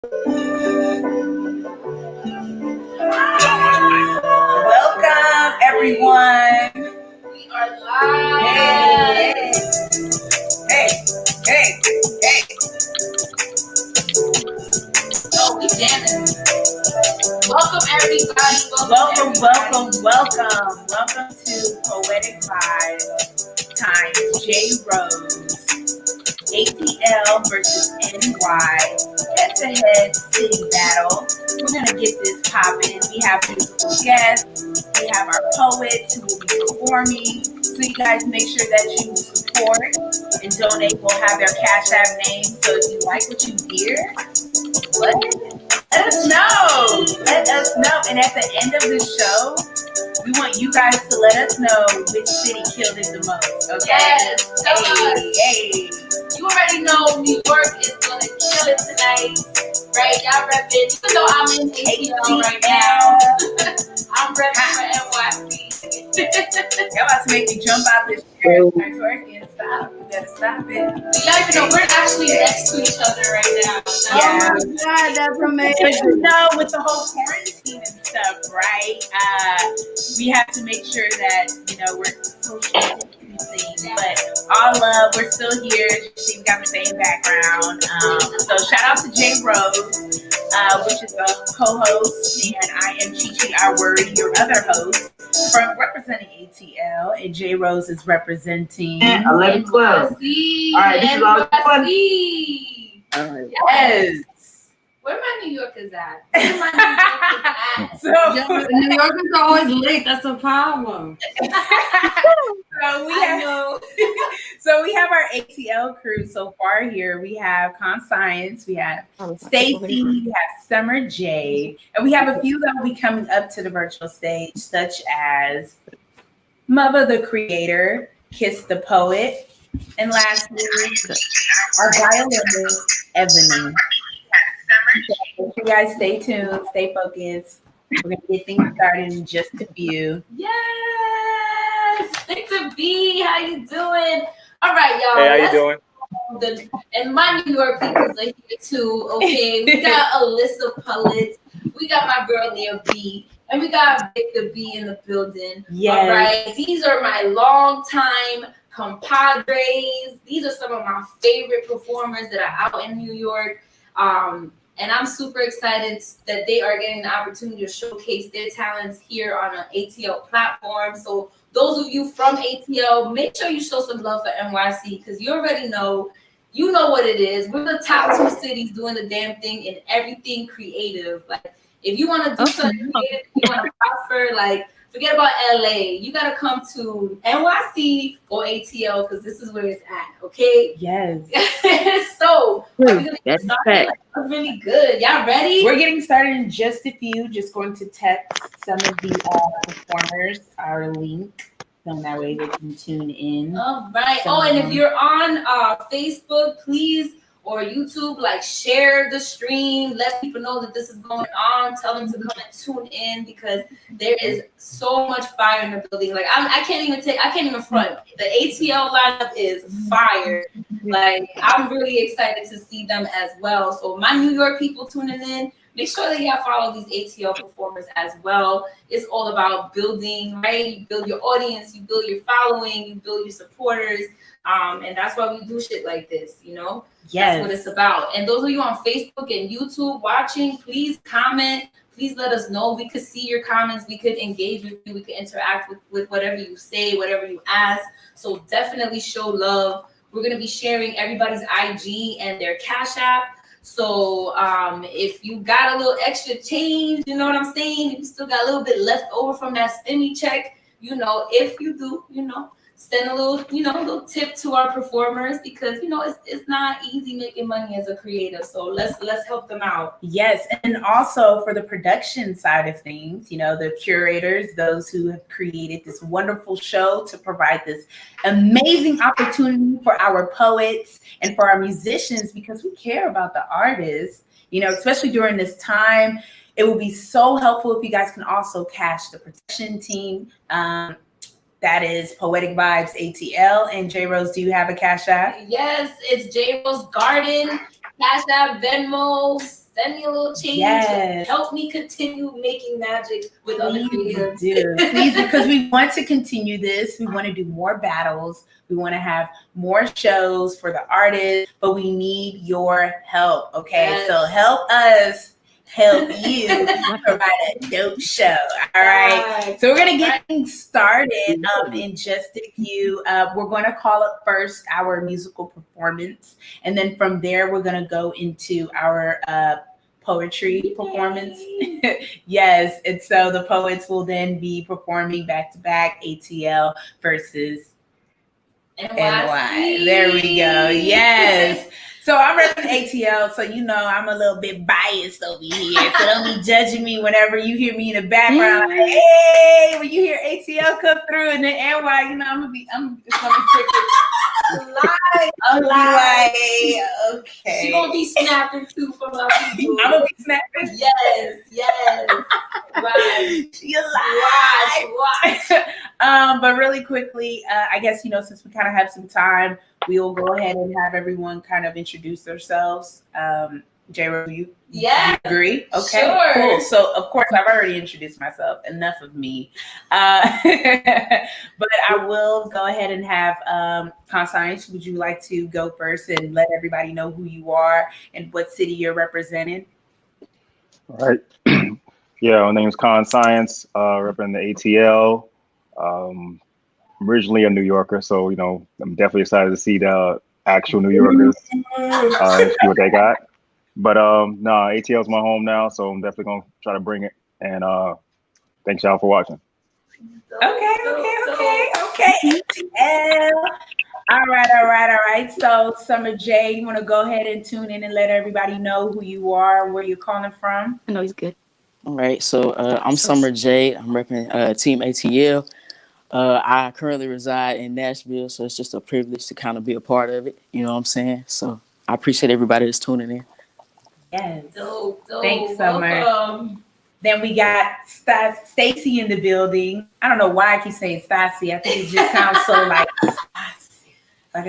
Welcome, everyone. We are live. Hey. Oh, we jamming. Welcome, everybody. Welcome to Poetic Vibes JRose. ATL versus NY head-to-head city battle. We're gonna get this popping. We have beautiful guests. We have our poets who will be performing. So you guys make sure that you support and donate. We'll have their Cash App name. So if you like what you hear, let us know. And at the end of the show, we want you guys to let us know which city killed it the most. Okay? Yes, tell us. Hey. You already know New York is gonna kill it tonight, right? Y'all repping. Even though I'm in ATL right now, I'm repping for NYC. Y'all about to make me jump out this chair and start twerking. Stop. You better stop it. Y'all even know we're actually next to each other right now. Yeah. Oh my God, that's amazing. But you know, with the whole quarantine and stuff, right? We have to make sure that, we're social distancing. But all love, we're still here. She's got the same background. So shout out to JRose, which is a co-host, and I am Chi Our Worry, your other host, from representing ATL, and JRose is representing 11-12. NYC. All right, this is all fun. Yes. Where my New Yorkers at? So New Yorkers are always late. That's a problem. So we have our ATL crew so far here. We have Conscience, we have Stacy, we have Summer J, and we have a few that will be coming up to the virtual stage, such as Mother the Creator, Kiss the Poet, and lastly, our violinist, Ebony. So you guys stay tuned, stay focused. We're going to get things started in just a few. Yes! Victor B, how you doing? All right, y'all. Hey, how you doing? And my New York peoples are here too, okay? We got Alyssa Pullets. We got my girl Leah B. And we got Victor B in the building. Yes. All right. These are my longtime compadres. These are some of my favorite performers that are out in New York. And I'm super excited that they are getting the opportunity to showcase their talents here on an ATL platform. So those of you from ATL, make sure you show some love for NYC because you already know, you know what it is. We're the top 2 cities doing the damn thing in everything creative. Like if you want to do something creative, you want to prosper, like forget about LA. You got to come to NYC or ATL because this is where it's at, okay? Yes. So, are we gonna get started? Like, that's really good. Y'all ready? We're getting started in just a few. Just going to text some of the performers our link. So that way they can tune in. All right. And if you're on Facebook, please, or YouTube, like share the stream. Let people know that this is going on. Tell them to come and tune in because there is so much fire in the building. Like I can't even front. The ATL lineup is fire. Like I'm really excited to see them as well. So my New York people tuning in, make sure that y'all follow these ATL performers as well. It's all about building, right? You build your audience, you build your following, you build your supporters. And that's why we do shit like this, Yes. That's what it's about. And those of you on Facebook and YouTube watching, please comment. Please let us know. We could see your comments. We could engage with you. We could interact with whatever you say, whatever you ask. So definitely show love. We're going to be sharing everybody's IG and their Cash App. So if you got a little extra change, you know what I'm saying? If you still got a little bit left over from that stimmy check, if you do, send a little tip to our performers because it's not easy making money as a creator. So let's help them out. Yes, and also for the production side of things, the curators, those who have created this wonderful show to provide this amazing opportunity for our poets and for our musicians because we care about the artists, especially during this time. It will be so helpful if you guys can also cash the production team. That is Poetic Vibes ATL. And JRose, do you have a Cash App? Yes, it's JRose Garden, Cash App, Venmo, send me a little change. Yes. Help me continue making magic with other creatives. Please, because we want to continue this. We want to do more battles. We want to have more shows for the artists, but we need your help. Okay, Yes. so help us help you provide a dope show. All right. So we're gonna get things started in just a few. We're gonna call up first our musical performance, and then from there we're gonna go into our poetry performance. Yes, and so the poets will then be performing back to back ATL versus NY. There we go. Yes. So I'm repping ATL, so you know I'm a little bit biased over here. So don't be judging me whenever you hear me in the background. Like, hey, when you hear ATL come through and then NY, you know I'm just gonna be tricky. I'm like, okay. She gonna be snapping too from our people. I'm gonna be snapping. Yes. Right. She alive. Watch. But really quickly, I guess since we kind of have some time, we will go ahead and have everyone kind of introduce themselves. JRose, you agree? Okay, sure. Cool. So of course I've already introduced myself. Enough of me. But I will go ahead and have Constance. Would you like to go first and let everybody know who you are and what city you're representing? All right. Yeah, my name is Constance, representing the ATL. I'm originally a New Yorker, so I'm definitely excited to see the actual New Yorkers and see what they got. But no, ATL is my home now, so I'm definitely gonna try to bring it. And thanks y'all for watching. Okay. ATL. All right. So Summer J, you want to go ahead and tune in and let everybody know who you are, where you're calling from? I know he's good. All right, so I'm Summer J. I'm repping Team ATL. I currently reside in Nashville, so it's just a privilege to kind of be a part of it. You know what I'm saying? So I appreciate everybody that's tuning in. Yes. Dope. Thanks, Summer. Welcome. Then we got Stacy in the building. I don't know why I keep saying Stacy. I think it just sounds so like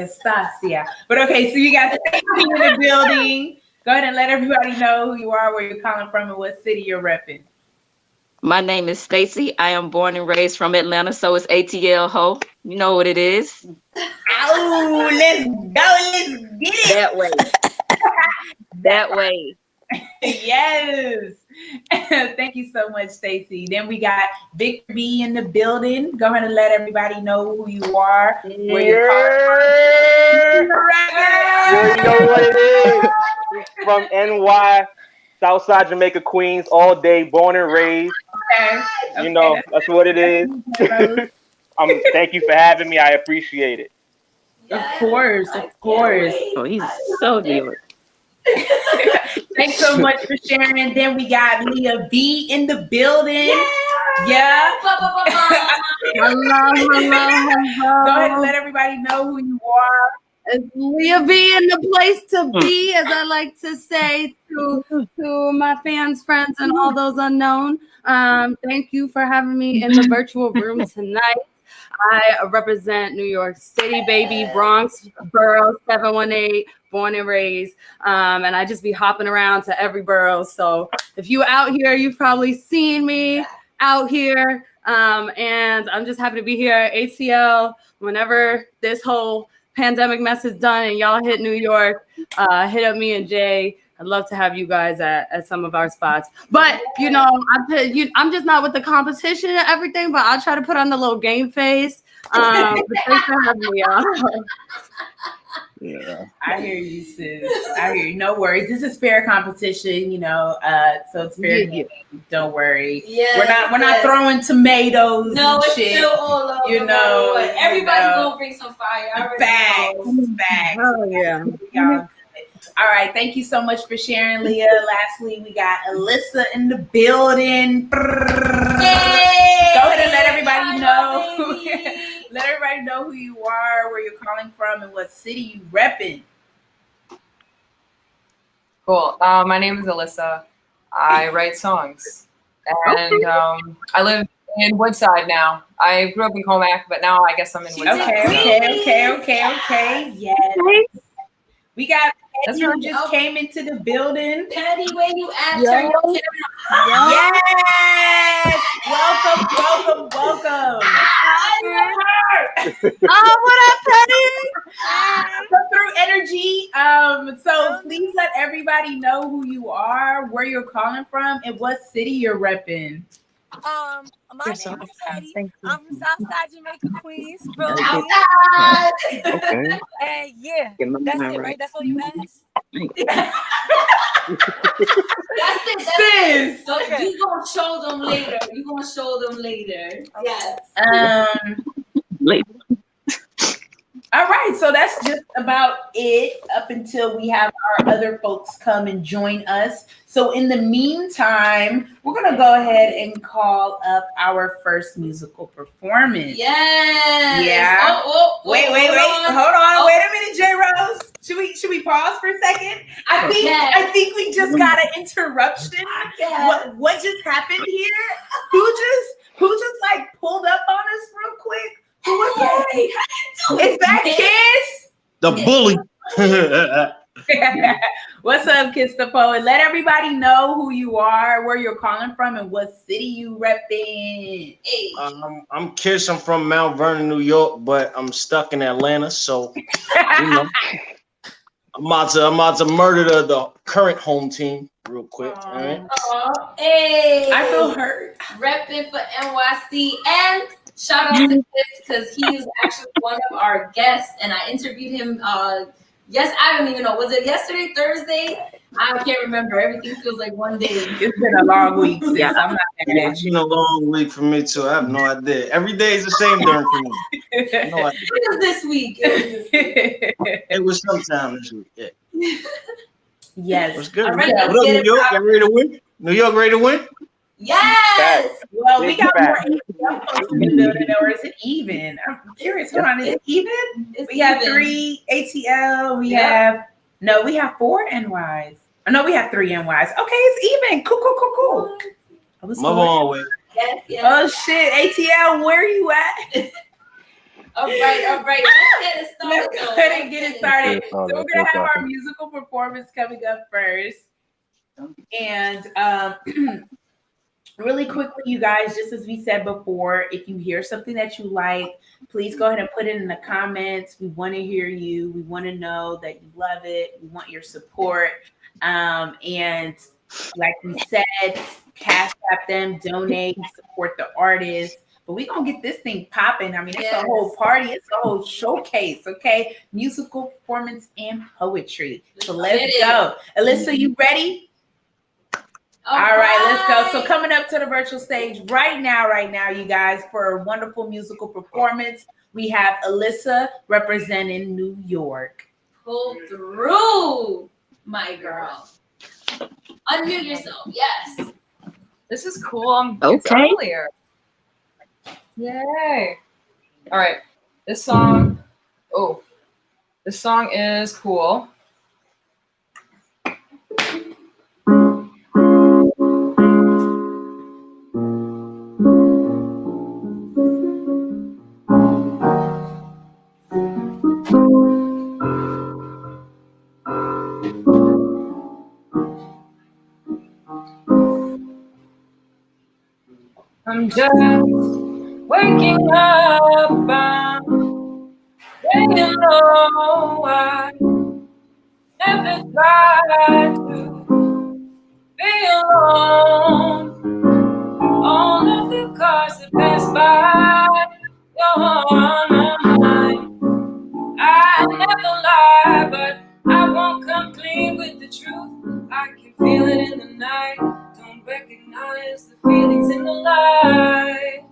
Stacia. But okay, so you got Stacy in the building. Go ahead and let everybody know who you are, where you're calling from, and what city you're repping. My name is Stacy. I am born and raised from Atlanta, so it's ATL ho. You know what it is. Oh, let's go. Let's get it. That way. That way. Yes. Thank you so much, Stacy. Then we got Victor B in the building. Go ahead and let everybody know who you are, where you're calling from. You know what it is. From NY, Southside Jamaica, Queens, all day, born and raised. Okay. That's what it is. Thank you for having me. I appreciate it. Of course. Oh, he's so good. Thanks so much for sharing. Then we got Leah B in the building. Yeah. Hello. Go ahead and let everybody know who you are. It's Leah B in the place to be, as I like to say to my fans, friends, and all those unknown. Thank you for having me in the virtual room tonight. I represent New York City, baby, Bronx, borough, 718, born and raised. And I just be hopping around to every borough. So if you out here, you've probably seen me out here. And I'm just happy to be here at ATL. Whenever this whole pandemic mess is done and y'all hit New York, hit up me and Jay. I'd love to have you guys at some of our spots. But, I'm just not with the competition and everything, but I'll try to put on the little game face. But thanks for having me, y'all. Yeah. I hear you, sis. I hear you. No worries. This is fair competition, so it's fair game. Don't worry. Yeah, we're not throwing tomatoes. No, and it's shit. still all over. Everybody's gonna bring some fire. Facts. Oh, yeah. All right. Thank you so much for sharing, Leah. Lastly, we got Alyssa in the building. Go ahead and let everybody know. Let everybody know who you are, where you're calling from, and what city you repping. Cool. My name is Alyssa. I write songs, and I live in Woodside now. I grew up in Comac, but now I guess I'm in Woodside. Okay. Yes. We got That's Eddie, who really just came into the building. Petty, where you at? Yo. Turn your camera. Yes! Welcome, welcome, welcome. Oh, what up, Petty? Come through energy. So please let everybody know who you are, where you're calling from, and what city you're repping. My name is Eddie. I'm from Southside Jamaica, Queens. Real Okay. Queens. Okay. And yeah, that's it, right? That's all you asked? That's it. That's Sis. it. So Okay. you gonna show them later. You gonna show them later. Yes. All right, so that's just about it up until we have our other folks come and join us. So in the meantime, we're gonna go ahead and call up our first musical performance. Yes. Yeah. Wait. on. Hold on. Wait a minute, JRose. Should we pause for a second? I think we just got an interruption. What just happened here? Who just like pulled up on us real quick? Who was that? Is that Kiss? The bully. What's up, Kiss the Poet? Let everybody know who you are, where you're calling from, and what city you repping. Hey. I'm Kiss. I'm from Mount Vernon, New York, but I'm stuck in Atlanta. So, you know, I'm about to murder the current home team real quick. All right. Hey. I feel hurt. Repping for NYC and shout out to Kiss because he is actually one of our guests, and I interviewed him. Yes, I don't even know. Was it yesterday, Thursday? I can't remember. Everything feels like one day. It's been a long week, sis. I'm not mad at It's been a long week for me too. I have no idea. Every day is the same during for me. No idea. It was this week. It was sometime this week. Yeah. Yes. What's good? All right, What up, New York? Y'all ready to win? New York ready to win? Yes. Well, we got more ATL folks in the building, or is it even? I'm curious. Hold on, is it even? We have 3 ATL. We have 4 NYs. Oh, no, we have 3 NYs. Okay, it's even. Cool. Move on with. Yes. Oh shit, ATL, where are you at? All right. Let's Let's go ahead and get it started. So we're gonna have our musical performance coming up first, and really quickly, you guys, just as we said before, if you hear something that you like, please go ahead and put it in the comments. We want to hear you. We want to know that you love it. We want your support. And like we said, cash app them, donate, support the artists. But we're going to get this thing popping. I mean, it's a whole party. It's a whole showcase, okay? Musical performance and poetry. So let's go. Alyssa, you ready? All right, let's go. So coming up to the virtual stage right now, you guys, for a wonderful musical performance, we have Alyssa representing New York. Pull through, my girl. Unmute yourself. Yes. This is cool. It's Okay. earlier. Yay. All right. This song is cool. I'm just waking up. I'm saying no. I never tried to be alone. All of the cars that pass by, you're on my mind. I never lie, but I won't come clean with the truth. I can feel it in the night. Don't recognize the feelings in the light.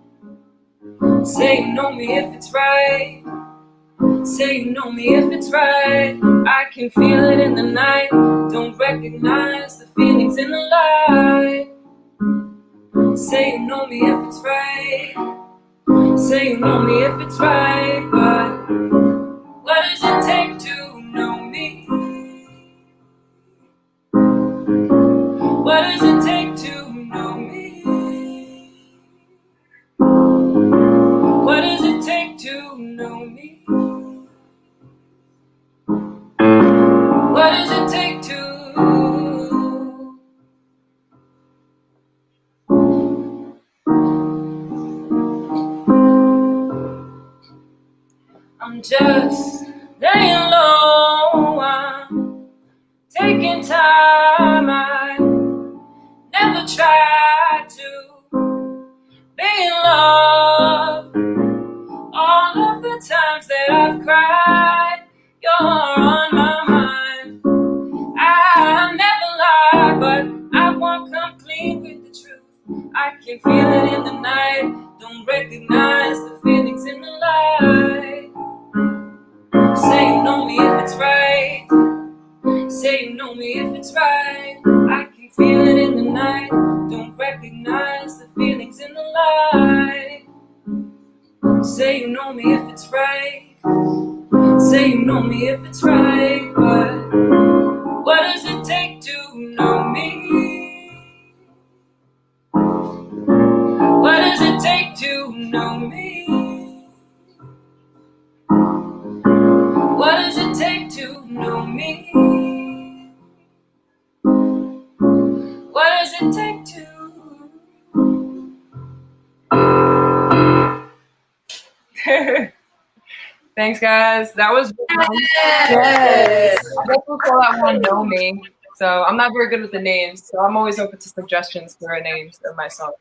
Say you know me if it's right. Say you know me if it's right. I can feel it in the night. Don't recognize the feelings in the light. Say you know me if it's right. Say you know me if it's right. But what does it take to know me? What does it take to know me? What does it take to know me? What does it I'm just laying low. I'm taking time. I never tried to be in love. All of the times that I've cried, you're on my mind. I never lie, but I won't come clean with the truth. I can feel it in the night, don't recognize the feelings in the light. Say you know me if it's right. Say you know me if it's right. I can feel it in the night, don't recognize the feelings in the light. Say you know me if it's right. Say you know me if it's right. But what does it take to know me? What does it take to know me? What does it take to know me? What does it take to? Thanks, guys. That was fun. Yes. I guess we'll call that one Know Me. So I'm not very good with the names, so I'm always open to suggestions for a name of my song.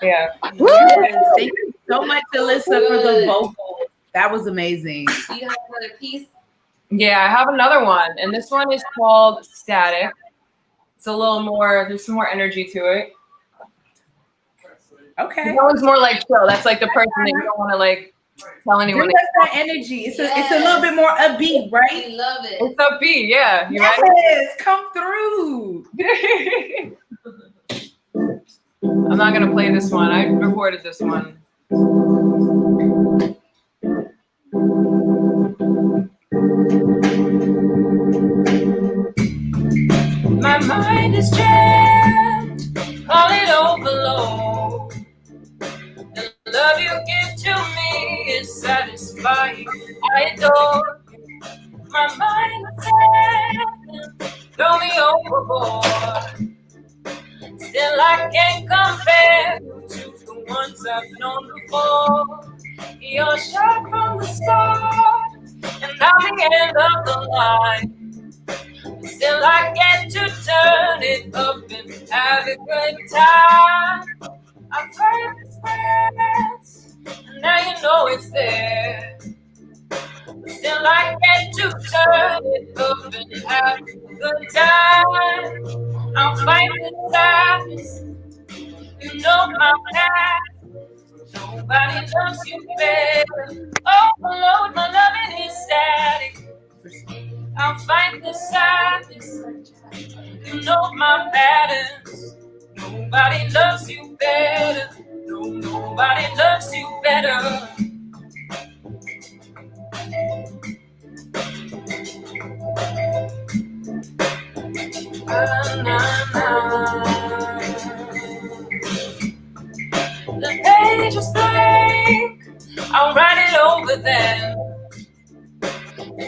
Yeah. Yes. Thank you so much, Alyssa, for the vocal. That was amazing. Do you have another piece? Yeah, I have another one, and this one is called Static. It's a little more, there's some more energy to it. Okay. That one's more like chill. That's like the person that you don't want to like tell anyone. Bring us that energy. It's a little bit more upbeat, right? We love it. It's upbeat, yeah. You Yes, ready? come through. I'm not gonna play this one. I recorded this one. My mind is jammed, call it overload. The love you give to me is satisfying. I adore you. My mind is jammed, throw me overboard. Still I can't compare you to the ones I've known before. You're shot from the start, and I'm the end of the line. Still I get to turn it up and have a good time. I've heard the stats, and now you know it's there. Still I get to turn it up and have a good time. I'll fight the sadness, you know my past. Nobody loves you better. Overload, my loving is static. I'll fight the sadness, you know my patterns. Nobody loves you better. No, nobody loves you better. The page is blank, I'll write it over then.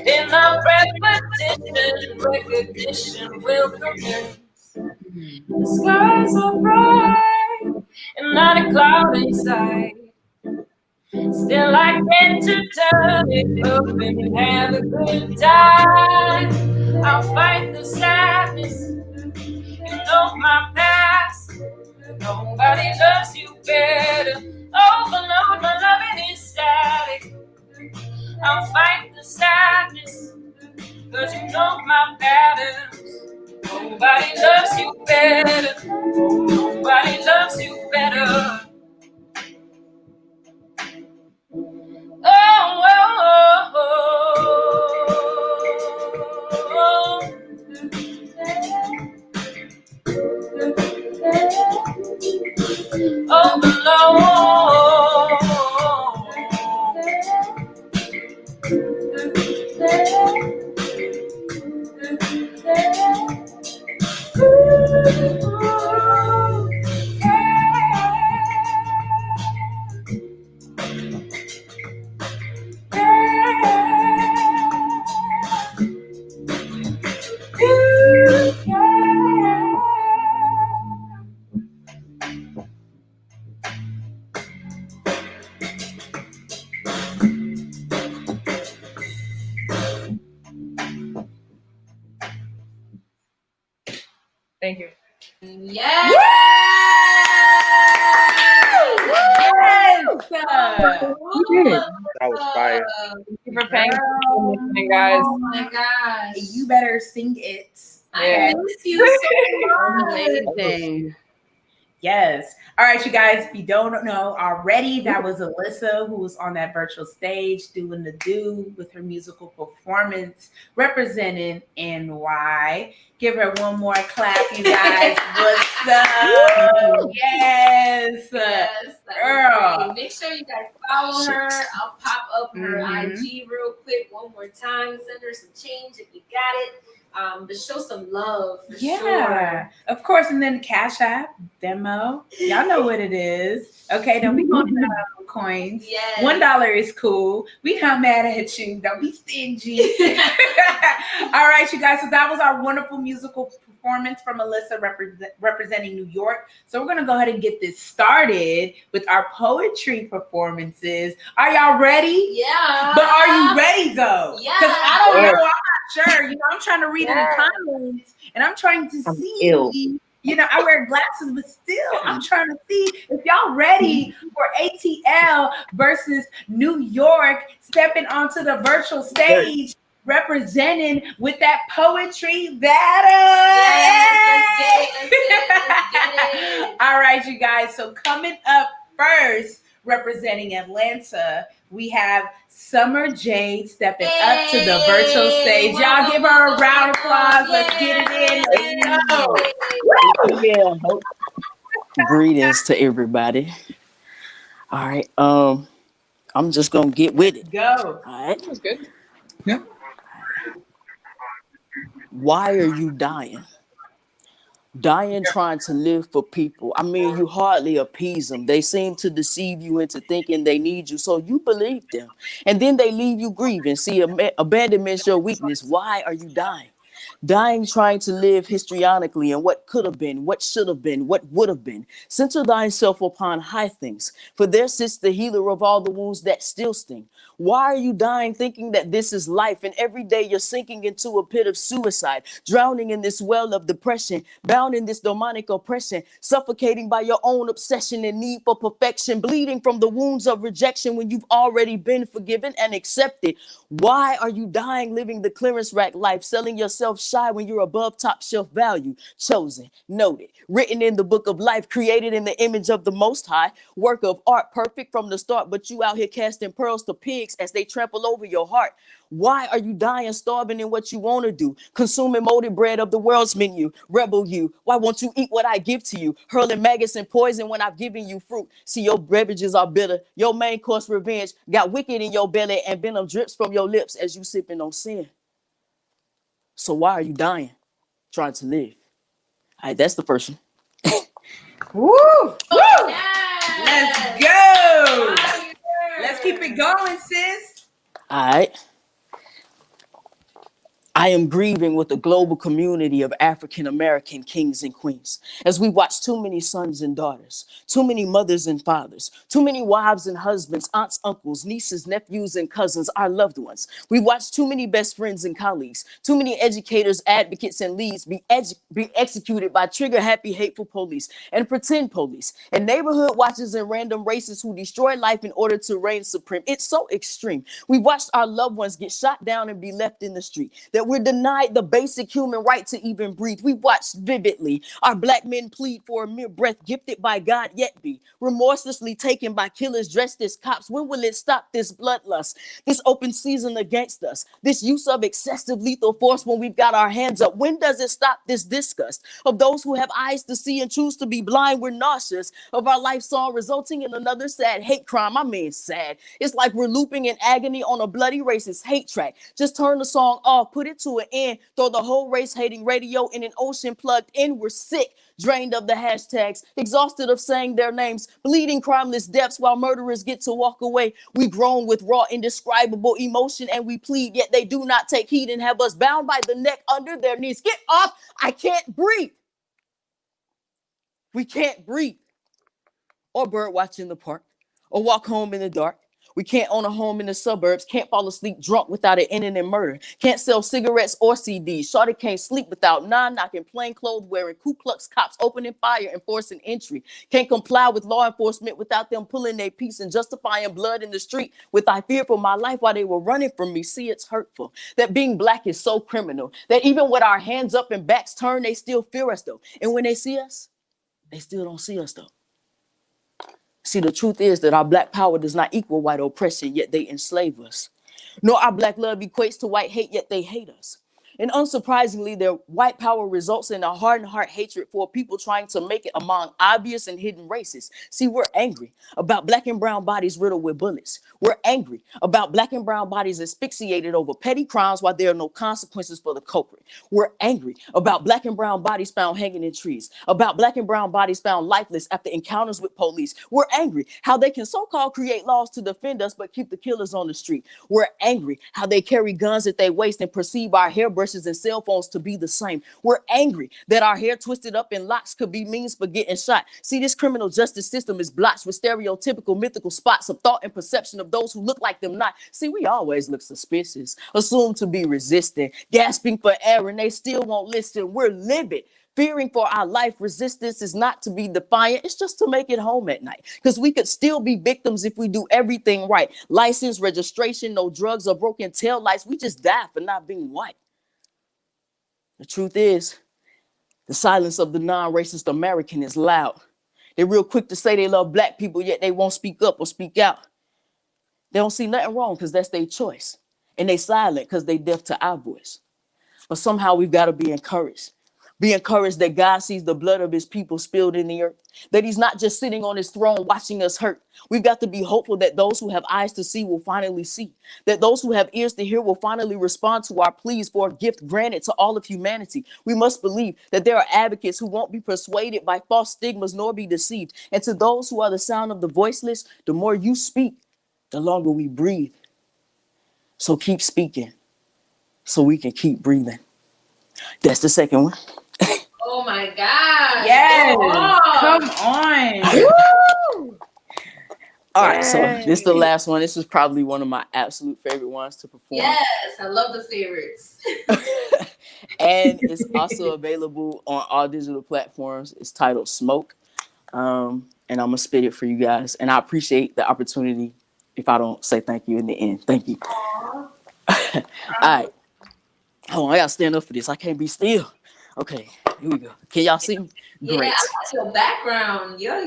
In my repetition, recognition will commence. The skies are bright and not a cloud in sight. Still I get to turn it up and have a good time. I'll fight the sadness, you know my past. Nobody loves you better. Overload, my loving is static. I'll fight the sadness, cause you know my patterns. Nobody loves you better. Nobody loves you better. Oh, oh, oh, Thank you. Yes. That was fire. Thank you for paying attention, guys. Oh my gosh. You better sing it. I miss you so much. Amazing. Yes. All right, you guys, if you don't know already, that was Alyssa who was on that virtual stage doing the do with her musical performance representing NY. Give her one more clap, you guys. What's up? Yes. Yes, Girl. make sure you guys follow her. I'll pop up her Mhm. IG real quick one more time. Send her some change if you got it. But show some love for sure. Of course, and then Cash App, demo. Y'all know what it is. Okay, don't be going down coins. Yes. $1 is cool. We not mad at you. Don't be stingy. All right, you guys. So that was our wonderful musical performance from Alyssa representing New York. So we're gonna go ahead and get this started with our poetry performances. Are y'all ready? Yeah. But are you ready though? Yeah. Because I don't know. I'm not sure. You know, I'm trying to read in the comments and I'm trying to see. You know, I wear glasses, but still, I'm trying to see if y'all ready for ATL versus New York stepping onto the virtual stage, representing with that poetry battle. Yes, let's get it. All right, you guys. So coming up first, representing Atlanta, we have Summer Jade stepping up to the virtual stage. Y'all give her a round of applause. Let's get it in. Let's go. Yeah. Greetings to everybody. All right. I'm just gonna get with it. Go. All right. That's good. Yep. Why are you dying? Dying trying to live for people. I mean, you hardly appease them. They seem to deceive you into thinking they need you, so you believe them. And then they leave you grieving. See, abandonment's your weakness. Why are you dying? Dying trying to live histrionically and what could have been, what should have been, what would have been. Center thyself upon high things, for there sits the healer of all the wounds that still sting. Why are you dying thinking that this is life? And every day you're sinking into a pit of suicide, drowning in this well of depression, bound in this demonic oppression, suffocating by your own obsession and need for perfection, bleeding from the wounds of rejection when you've already been forgiven and accepted. Why are you dying living the clearance rack life, selling yourself shy when you're above top shelf value, chosen, noted, written in the book of life, created in the image of the Most High, work of art, perfect from the start, but you out here casting pearls to pigs as they trample over your heart. Why are you dying, starving in what you want to do, consuming molded bread of the world's menu, rebel you? Why won't you eat what I give to you, hurling maggots and poison when I've given you fruit? See, your beverages are bitter, your main course revenge got wicked in your belly and venom drips from your lips as you sipping on sin. So why are you dying, trying to live? All right, that's the first one. Woo! Woo! Let's go. Let's keep it going, sis. All right. I am grieving with the global community of African-American kings and queens as we watch too many sons and daughters, too many mothers and fathers, too many wives and husbands, aunts, uncles, nieces, nephews, and cousins, our loved ones. We watch too many best friends and colleagues, too many educators, advocates, and leads be executed by trigger-happy, hateful police and pretend police, and neighborhood watchers and random racists who destroy life in order to reign supreme. It's so extreme. We watched our loved ones get shot down and be left in the street, that we're denied the basic human right to even breathe. We watched vividly our black men plead for a mere breath gifted by God, yet be remorselessly taken by killers dressed as cops. When will it stop this bloodlust, this open season against us, this use of excessive lethal force when we've got our hands up? When does it stop this disgust of those who have eyes to see and choose to be blind? We're nauseous of our life song resulting in another sad hate crime. I mean, sad. It's like we're looping in agony on a bloody racist hate track. Just turn the song off, put it to an end, throw the whole race hating radio in an ocean plugged in. We're sick, drained of the hashtags, exhausted of saying their names, bleeding crimeless deaths while murderers get to walk away. We groan with raw, indescribable emotion and we plead, yet they do not take heed and have us bound by the neck under their knees. Get off! I can't breathe. We can't breathe. Or bird watch in the park, or walk home in the dark. We can't own a home in the suburbs, can't fall asleep drunk without an ending in murder, can't sell cigarettes or CDs. Shorty can't sleep without knocking, plain clothes wearing Ku Klux cops opening fire and forcing entry. Can't comply with law enforcement without them pulling their piece and justifying blood in the street with I fear for my life while they were running from me. See, it's hurtful that being black is so criminal that even with our hands up and backs turned, they still fear us though. And when they see us, they still don't see us though. See, the truth is that our black power does not equal white oppression, yet they enslave us. Nor our black love equates to white hate, yet they hate us. And unsurprisingly, their white power results in a hardened heart hatred for people trying to make it among obvious and hidden races. See, we're angry about black and brown bodies riddled with bullets. We're angry about black and brown bodies asphyxiated over petty crimes while there are no consequences for the culprit. We're angry about black and brown bodies found hanging in trees, about black and brown bodies found lifeless after encounters with police. We're angry how they can so-called create laws to defend us but keep the killers on the street. We're angry how they carry guns at their waist and perceive our hairbrushes and cell phones to be the same. We're angry that our hair twisted up in locks could be means for getting shot. See, this criminal justice system is blotched with stereotypical mythical spots of thought and perception of those who look like them not. See, we always look suspicious, assumed to be resistant, gasping for air, and they still won't listen. We're livid, fearing for our life. Resistance is not to be defiant. It's just to make it home at night. Because we could still be victims if we do everything right. License, registration, no drugs or broken tail lights. We just die for not being white. The truth is, the silence of the non-racist American is loud. They're real quick to say they love black people, yet they won't speak up or speak out. They don't see nothing wrong because that's their choice. And they silent because they deaf to our voice. But somehow we've got to be encouraged. Be encouraged that God sees the blood of his people spilled in the earth, that he's not just sitting on his throne watching us hurt. We've got to be hopeful that those who have eyes to see will finally see, that those who have ears to hear will finally respond to our pleas for a gift granted to all of humanity. We must believe that there are advocates who won't be persuaded by false stigmas nor be deceived. And to those who are the sound of the voiceless, the more you speak, the longer we breathe. So keep speaking so we can keep breathing. That's the second one. Oh my God. Yes. Come on. Woo! All right, so this is the last one. This is probably one of my absolute favorite ones to perform. Yes, I love the favorites. And it's also available on all digital platforms. It's titled Smoke. And I'm going to spit it for you guys. And I appreciate the opportunity if I don't say thank you in the end. Thank you. All right. Hold on, I got to stand up for this. I can't be still. Okay, here we go. Can y'all see me? Yeah, Great. I like your background. Yo,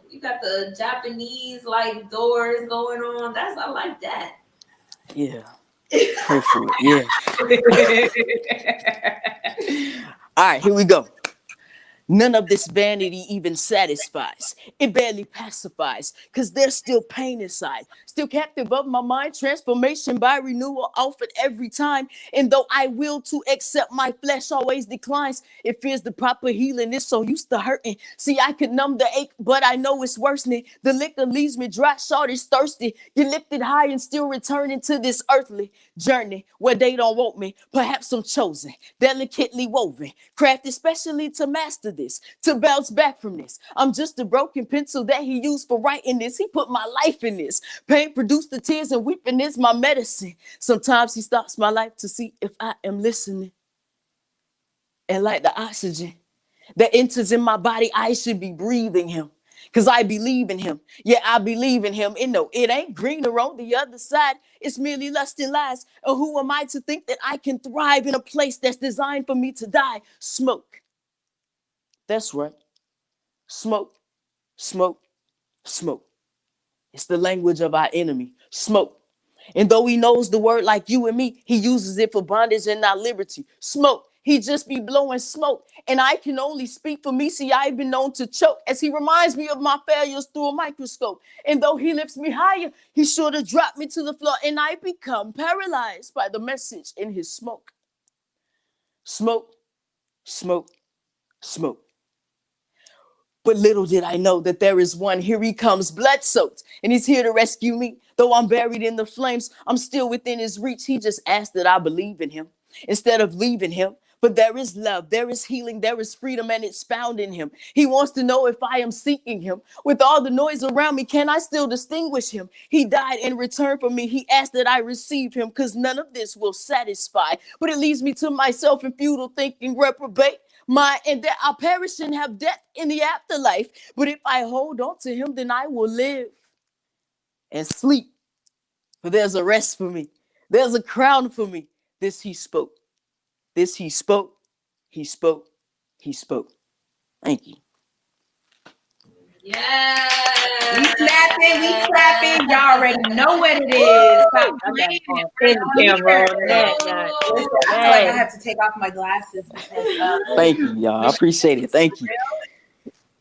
you got the Japanese like doors going on. I like that. Yeah. Pray for it. Yeah. All right, here we go. None of this vanity even satisfies. It barely pacifies, because there's still pain inside. Still captive of my mind, transformation by renewal offered every time. And though I will to accept, my flesh always declines. It fears the proper healing is so used to hurting. See, I could numb the ache, but I know it's worsening. The liquor leaves me dry, short is thirsty. Get lifted high and still returning to this earthly journey where they don't want me. Perhaps I'm chosen, delicately woven, crafted specially to master this, to bounce back from this. I'm just a broken pencil that he used for writing this. He put my life in this. Pain produced the tears and weeping is my medicine. Sometimes he stops my life to see if I am listening. And like the oxygen that enters in my body, I should be breathing him. Because I believe in him. Yeah, I believe in him. And no, it ain't greener on the other side. It's merely lust and lies. And who am I to think that I can thrive in a place that's designed for me to die? Smoke. That's right. Smoke, smoke, smoke. It's the language of our enemy. Smoke. And though he knows the word like you and me, he uses it for bondage and not liberty. Smoke. He just be blowing smoke. And I can only speak for me. See, I've been known to choke as he reminds me of my failures through a microscope. And though he lifts me higher, he sure to drop me to the floor. And I become paralyzed by the message in his smoke. Smoke, smoke, smoke. But little did I know that there is one. Here he comes, blood-soaked, and he's here to rescue me. Though I'm buried in the flames, I'm still within his reach. He just asked that I believe in him instead of leaving him. For there is love, there is healing, there is freedom, and it's found in him. He wants to know if I am seeking him. With all the noise around me, can I still distinguish him? He died in return for me. He asked that I receive him, because none of this will satisfy. But it leads me to myself in futile thinking, reprobate my, and that I'll perish and have death in the afterlife. But if I hold on to him, then I will live and sleep. For there's a rest for me. There's a crown for me. This he spoke. This he spoke. He spoke. He spoke. Thank you. Yeah. We snapping, we clapping. Y'all already know what it is. Stop playing it. In the camera on that. Listen, I feel like I have to take off my glasses because Thank you, y'all. I appreciate it. Thank you.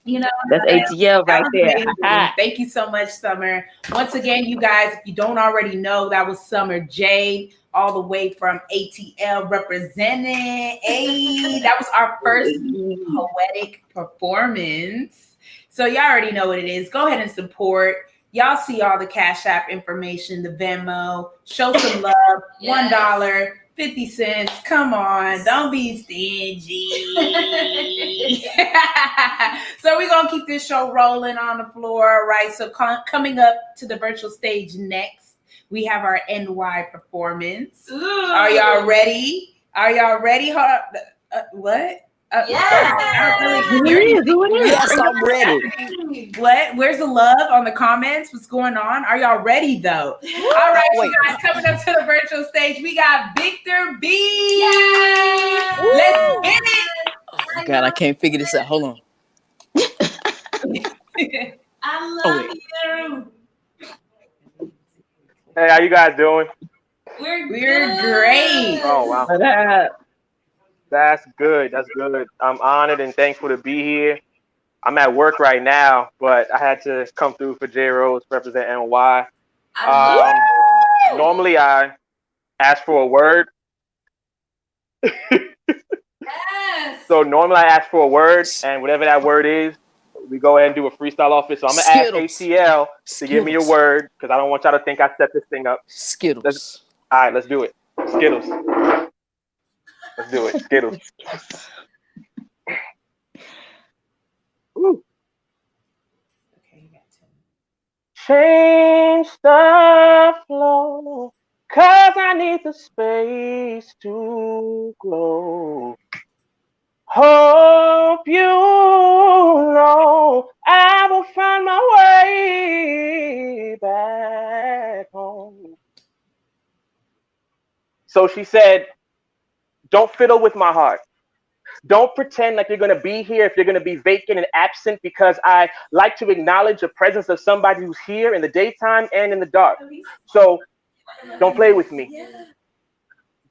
you know, That's ATL right there. amazing. Thank you so much, Summer. Once again, you guys, if you don't already know, that was Summer Jade, all the way from ATL representing. Hey, that was our first poetic performance. So y'all already know what it is. Go ahead and support. Y'all see all the Cash App information, the Venmo. Show some love. Yes. $1, 50 cents. Come on. Don't be stingy. So we're going to keep this show rolling on the floor, right? So coming up to the virtual stage next, we have our NY performance. Ooh. Are y'all ready? Are y'all ready? What? Yes, I'm ready. What? Where's the love on the comments? What's going on? Are y'all ready though? All right, you guys, coming up to the virtual stage, we got Victor B. Yay! Let's get it. Oh, God, I can't figure this out. Hold on. I love you. Hey, how you guys doing? We're great. Oh, wow. That's good. That's good. I'm honored and thankful to be here. I'm at work right now, but I had to come through for JRose, represent NY. Normally, I ask for a word. Yes. So normally I ask for a word, and whatever that word is, we go ahead and do a freestyle off it. So I'm going to ask ATL to give me a word, because I don't want y'all to think I set this thing up. Skittles. All right, let's do it. Skittles. Let's do it. Skittles. Ooh. Change the flow, 'cause I need the space to grow. Hope you know I will find my way back home. So she said, don't fiddle with my heart. Don't pretend like you're going to be here if you're going to be vacant and absent, because I like to acknowledge the presence of somebody who's here in the daytime and in the dark. So don't play with me.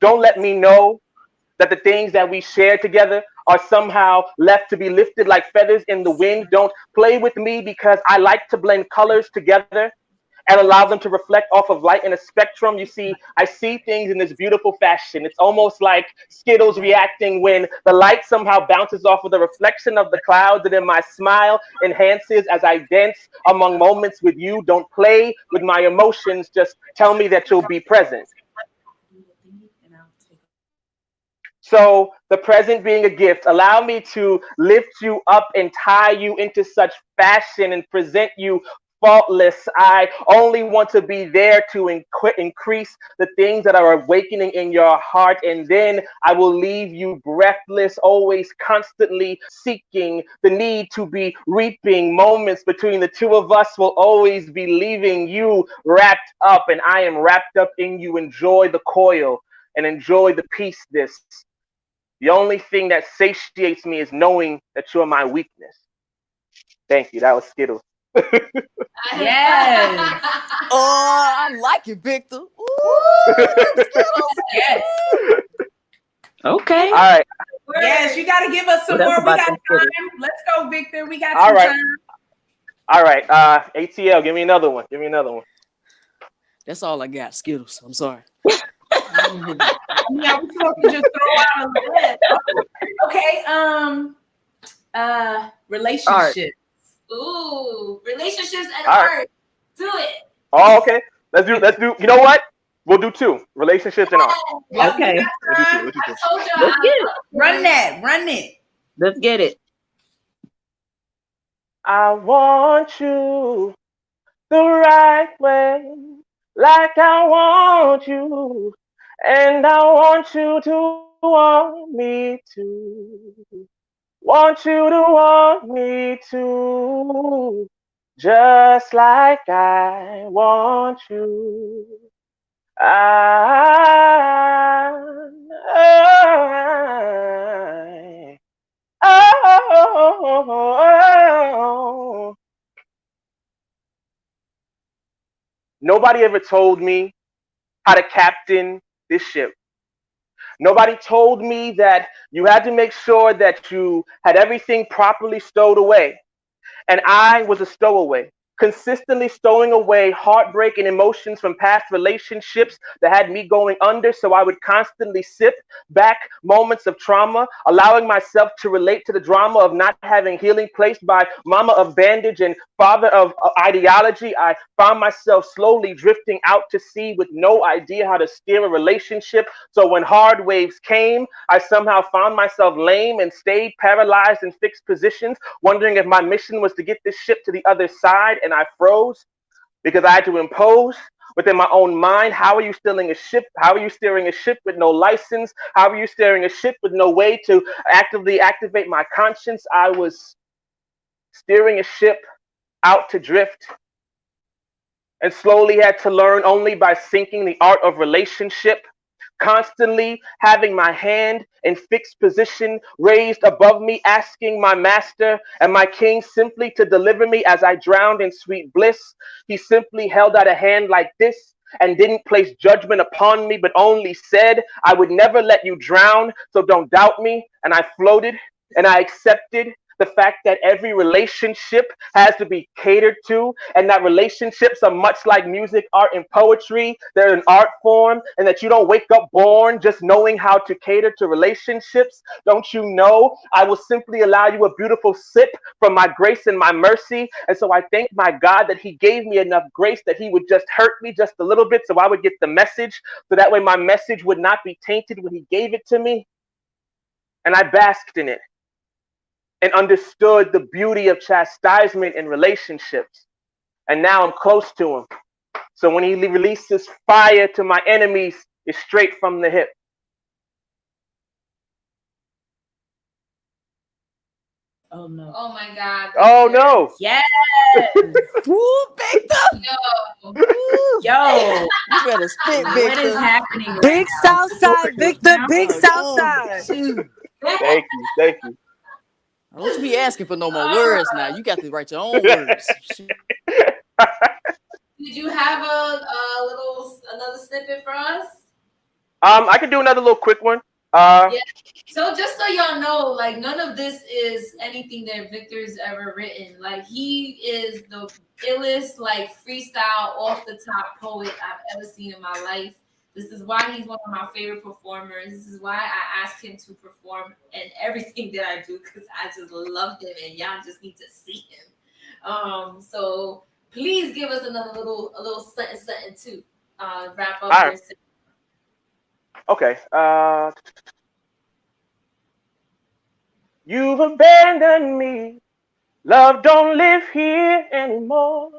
Don't let me know that the things that we share together are somehow left to be lifted like feathers in the wind. Don't play with me, because I like to blend colors together and allow them to reflect off of light in a spectrum. You see, I see things in this beautiful fashion. It's almost like Skittles reacting when the light somehow bounces off of the reflection of the clouds, and then my smile enhances as I dance among moments with you. Don't play with my emotions. Just tell me that you'll be present. So the present being a gift, allow me to lift you up and tie you into such fashion and present you faultless. I only want to be there to increase the things that are awakening in your heart, and then I will leave you breathless, always constantly seeking the need to be reaping. Moments between the two of us will always be leaving you wrapped up, and I am wrapped up in you. Enjoy the coil and enjoy the peace. The only thing that satiates me is knowing that you're my weakness. Thank you. That was Skittles. Yes. Oh, I like it, Victor. Ooh, Yes. Okay. All right. Yes, you got to give us some more. We got time. Let's go, Victor. We got some time. All right. ATL, give me another one. That's all I got. Skittles. I'm sorry. Yeah, we're supposed to just throw out a list. Okay. Relationships. Ooh, relationships and art. Do it. Oh, okay. Let's do. You know what? We'll do two, relationships and art. Yep, you Okay, got We'll do two. time. We'll do two. I told you let's get it. run that, run it. Let's get it. I want you the right way, like I want you, and I want you to want me to. Want you to want me to, just like I want you. I, oh, nobody ever told me how to captain this ship. Nobody told me that you had to make sure that you had everything properly stowed away. And I was a stowaway, consistently stowing away heartbreak and emotions from past relationships that had me going under. So I would constantly sip back moments of trauma, allowing myself to relate to the drama of not having healing placed by mama of bandage and father of ideology. I found myself slowly drifting out to sea with no idea how to steer a relationship. So when hard waves came, I somehow found myself lame and stayed paralyzed in fixed positions, wondering if my mission was to get this ship to the other side, and I froze because I had to impose within my own mind. How are you steering a ship? How are you steering a ship with no license? How are you steering a ship with no way to actively activate my conscience? I was steering a ship out to drift and slowly had to learn only by sinking the art of relationship, constantly having my hand in fixed position raised above me, asking my master and my king simply to deliver me as I drowned in sweet bliss. He simply held out a hand like this and didn't place judgment upon me, but only said, I would never let you drown, so don't doubt me. And I floated and I accepted the fact that every relationship has to be catered to, and that relationships are much like music, art, and poetry. They're an art form, and that you don't wake up born just knowing how to cater to relationships. Don't you know? I will simply allow you a beautiful sip from my grace and my mercy. And so I thank my God that He gave me enough grace that He would just hurt me just a little bit so I would get the message, so that way my message would not be tainted when He gave it to me. And I basked in it and understood the beauty of chastisement in relationships. And now I'm close to Him. So when He releases fire to my enemies, it's straight from the hip. Oh no. Oh my God. Oh no. Yes. Woo, Victor! Yo. Yo. You better spit, What Victor. is happening Big right now? South Side, Victor. Big Oh, South oh, Side. shoot. Thank you. Thank you. Don't you be asking for no more words now. You got to write your own words. Shoot. Did you have another snippet for us? I can do another little quick one. Yeah. So just so y'all know, like none of this is anything that Victor's ever written. Like he is the illest, like freestyle off the top poet I've ever seen in my life. This is why he's one of my favorite performers. This is why I asked him to perform in everything that I do, because I just love him and y'all just need to see him. So please give us a little something to wrap up your session. Okay. You've abandoned me. Love don't live here anymore.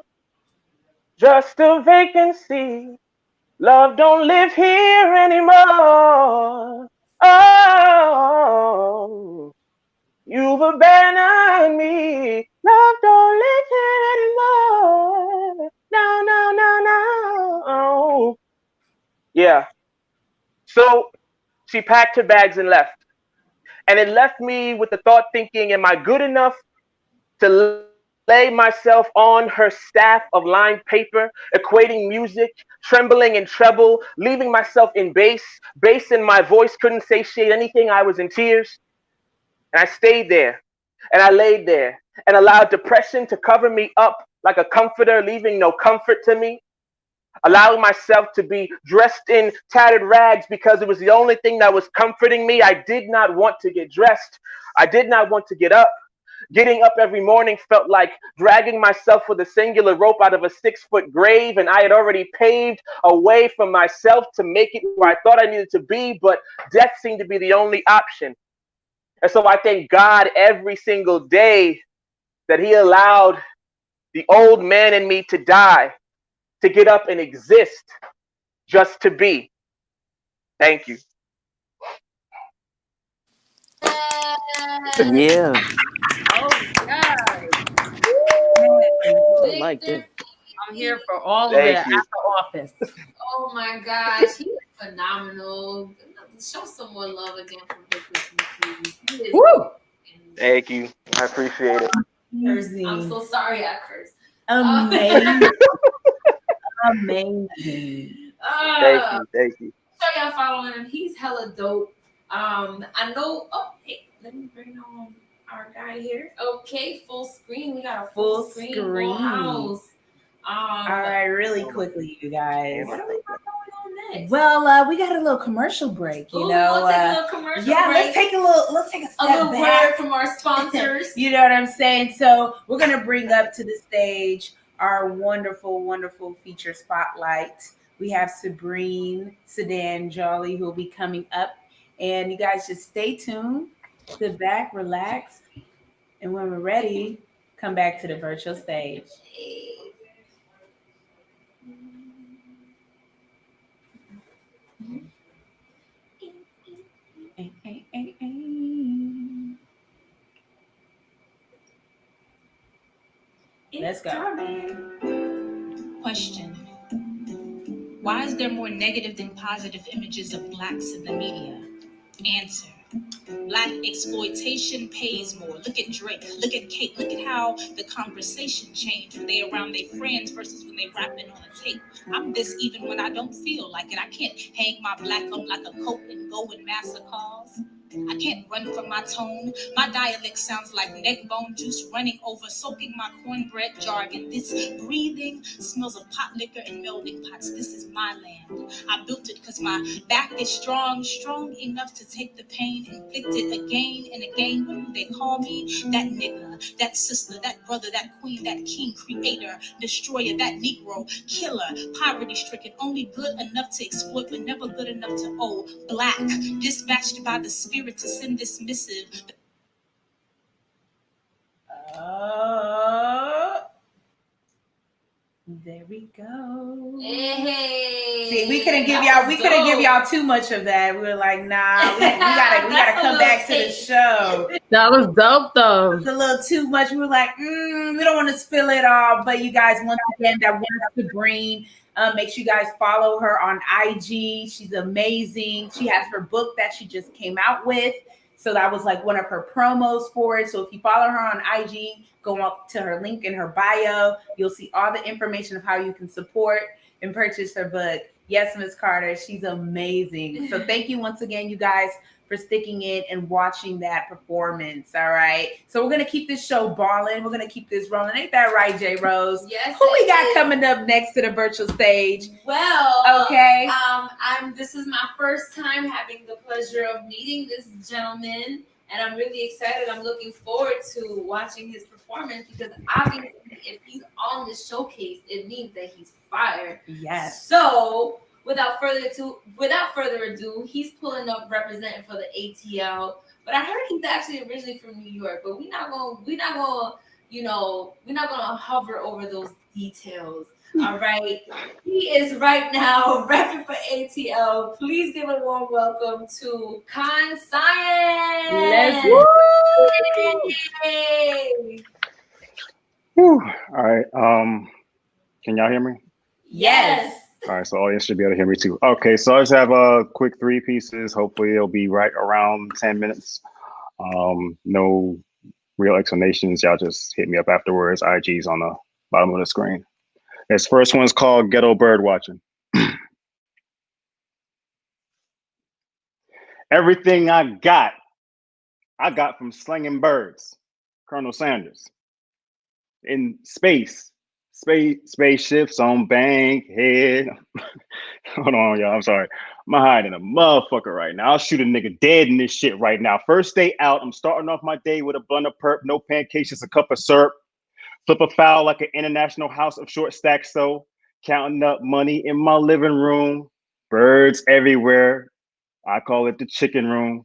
Just a vacancy. Love don't live here anymore. Oh, you've abandoned me. Love don't live here anymore. No, no, no, no. Yeah. So she packed her bags and left. And it left me with the thought thinking, am I good enough to lay myself on her staff of lined paper, equating music, trembling in treble, leaving myself in bass in my voice couldn't satiate anything, I was in tears. And I stayed there, and I laid there, and allowed depression to cover me up like a comforter, leaving no comfort to me. Allowing myself to be dressed in tattered rags because it was the only thing that was comforting me. I did not want to get dressed. I did not want to get up. Getting up every morning felt like dragging myself with a singular rope out of a 6-foot grave, and I had already paved a way for myself to make it where I thought I needed to be, but death seemed to be the only option. And so I thank God every single day that He allowed the old man in me to die, to get up and exist, just to be. Thank you. Yeah, Oh God. I like that. I'm here for all of it Thank at you. the office. Oh my gosh, he is phenomenal. Show someone love again for Victor, please. He is Woo! Thank you. I appreciate it. cursed. I'm so sorry I cursed. Amazing. Amazing. Thank you. Thank you. So y'all following him. He's hella dope. I know. Oh, hey, let me bring on our guy here. Okay, full screen. We got a full screen. Full house. All right, really quickly, you guys. What are we going on next? Well, we got a little commercial break. You know, we'll take a little commercial yeah. break. Let's take a step little back. word from our sponsors. You know what I'm saying? So we're gonna bring up to the stage our wonderful, wonderful feature spotlight. We have Sabrine Sedan Jolly who will be coming up, and you guys just stay tuned, sit back, relax, and when we're ready, come back to the virtual stage. Let's go. Question. Why is there more negative than positive images of blacks in the media? Answer. Black exploitation pays more. Look at Drake. Look at Kate. Look at how the conversation changed when they around their friends versus when they rapping on a tape. I'm this even when I don't feel like it. I can't hang my black up like a coat and go and master cause. I can't run from my tone. My dialect sounds like neck bone juice running over, soaking my cornbread jargon. This breathing smells of pot liquor and melting pots. This is my land. I built it because my back is strong, strong enough to take the pain inflicted again and again. What do they call me? That nigga, that sister, that brother, that queen, that king, creator, destroyer, that Negro, killer, poverty-stricken, only good enough to exploit, but never good enough to owe. Black, dispatched by the spirit to send this missive. There we go. Hey. See, we couldn't give y'all too much of that. We were like, nah, we gotta come back to the show. That was dope though. It was a little too much. We were like, we don't want to spill it all. But you guys, once again, that was Sabrine. Make sure you guys follow her on IG. She's amazing. She has her book that she just came out with. So that was like one of her promos for it. So if you follow her on IG, go up to her link in her bio. You'll see all the information of how you can support and purchase her book. Yes, Miss Carter, she's amazing. So thank you once again, you guys, for sticking in and watching that performance. All right. So we're gonna keep this show balling. We're gonna keep this rolling. Ain't that right, JRose? Yes. Who we got coming up next to the virtual stage? Well, okay. This is my first time having the pleasure of meeting this gentleman, and I'm really excited. I'm looking forward to watching his performance because obviously, if he's on the showcase, it means that he's fire. Yes. So, without further ado, he's pulling up representing for the ATL. But I heard he's actually originally from New York. But we're not gonna hover over those details. All right. He is right now repping for ATL. Please give a warm welcome to Con Science. Let's Woo. All right. Can y'all hear me? Yes. All right, so audience should be able to hear me too. Okay, so I just have a quick 3 pieces. Hopefully it'll be right around 10 minutes. No real explanations. Y'all just hit me up afterwards. IG's on the bottom of the screen. This first one's called Ghetto Bird Watching. Everything I got from slinging birds. Colonel Sanders. In spaceships on Bankhead. Hold on, y'all. I'm sorry. I'm hiding a motherfucker right now. I'll shoot a nigga dead in this shit right now. First day out, I'm starting off my day with a blunt of perp, no pancakes, just a cup of syrup. Flip a foul like an international house of short stacks, so counting up money in my living room. Birds everywhere. I call it the chicken room.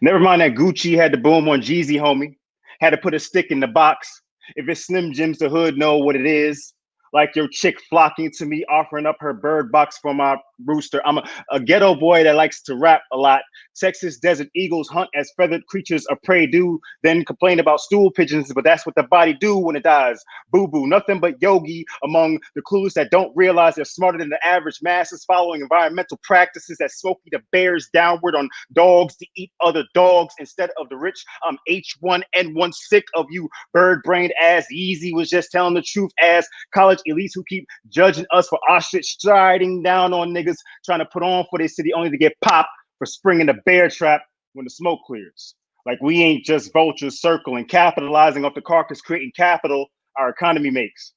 Never mind that Gucci had the boom on Jeezy, homie. Had to put a stick in the box. If it's Slim Jims, the hood know what it is. Like your chick flocking to me, offering up her bird box for my rooster. I'm a ghetto boy that likes to rap a lot. Texas desert eagles hunt as feathered creatures of prey do, then complain about stool pigeons, but that's what the body do when it dies. Boo-boo, nothing but yogi among the clues that don't realize they're smarter than the average masses, following environmental practices that Smokey the bears downward on dogs to eat other dogs instead of the rich. I'm H1N1 sick of you bird-brained ass. Yeezy was just telling the truth ass college elites who keep judging us for our shit, striding down on niggas trying to put on for their city only to get popped for springing the bear trap when the smoke clears. Like we ain't just vultures circling, capitalizing off the carcass, creating capital our economy makes.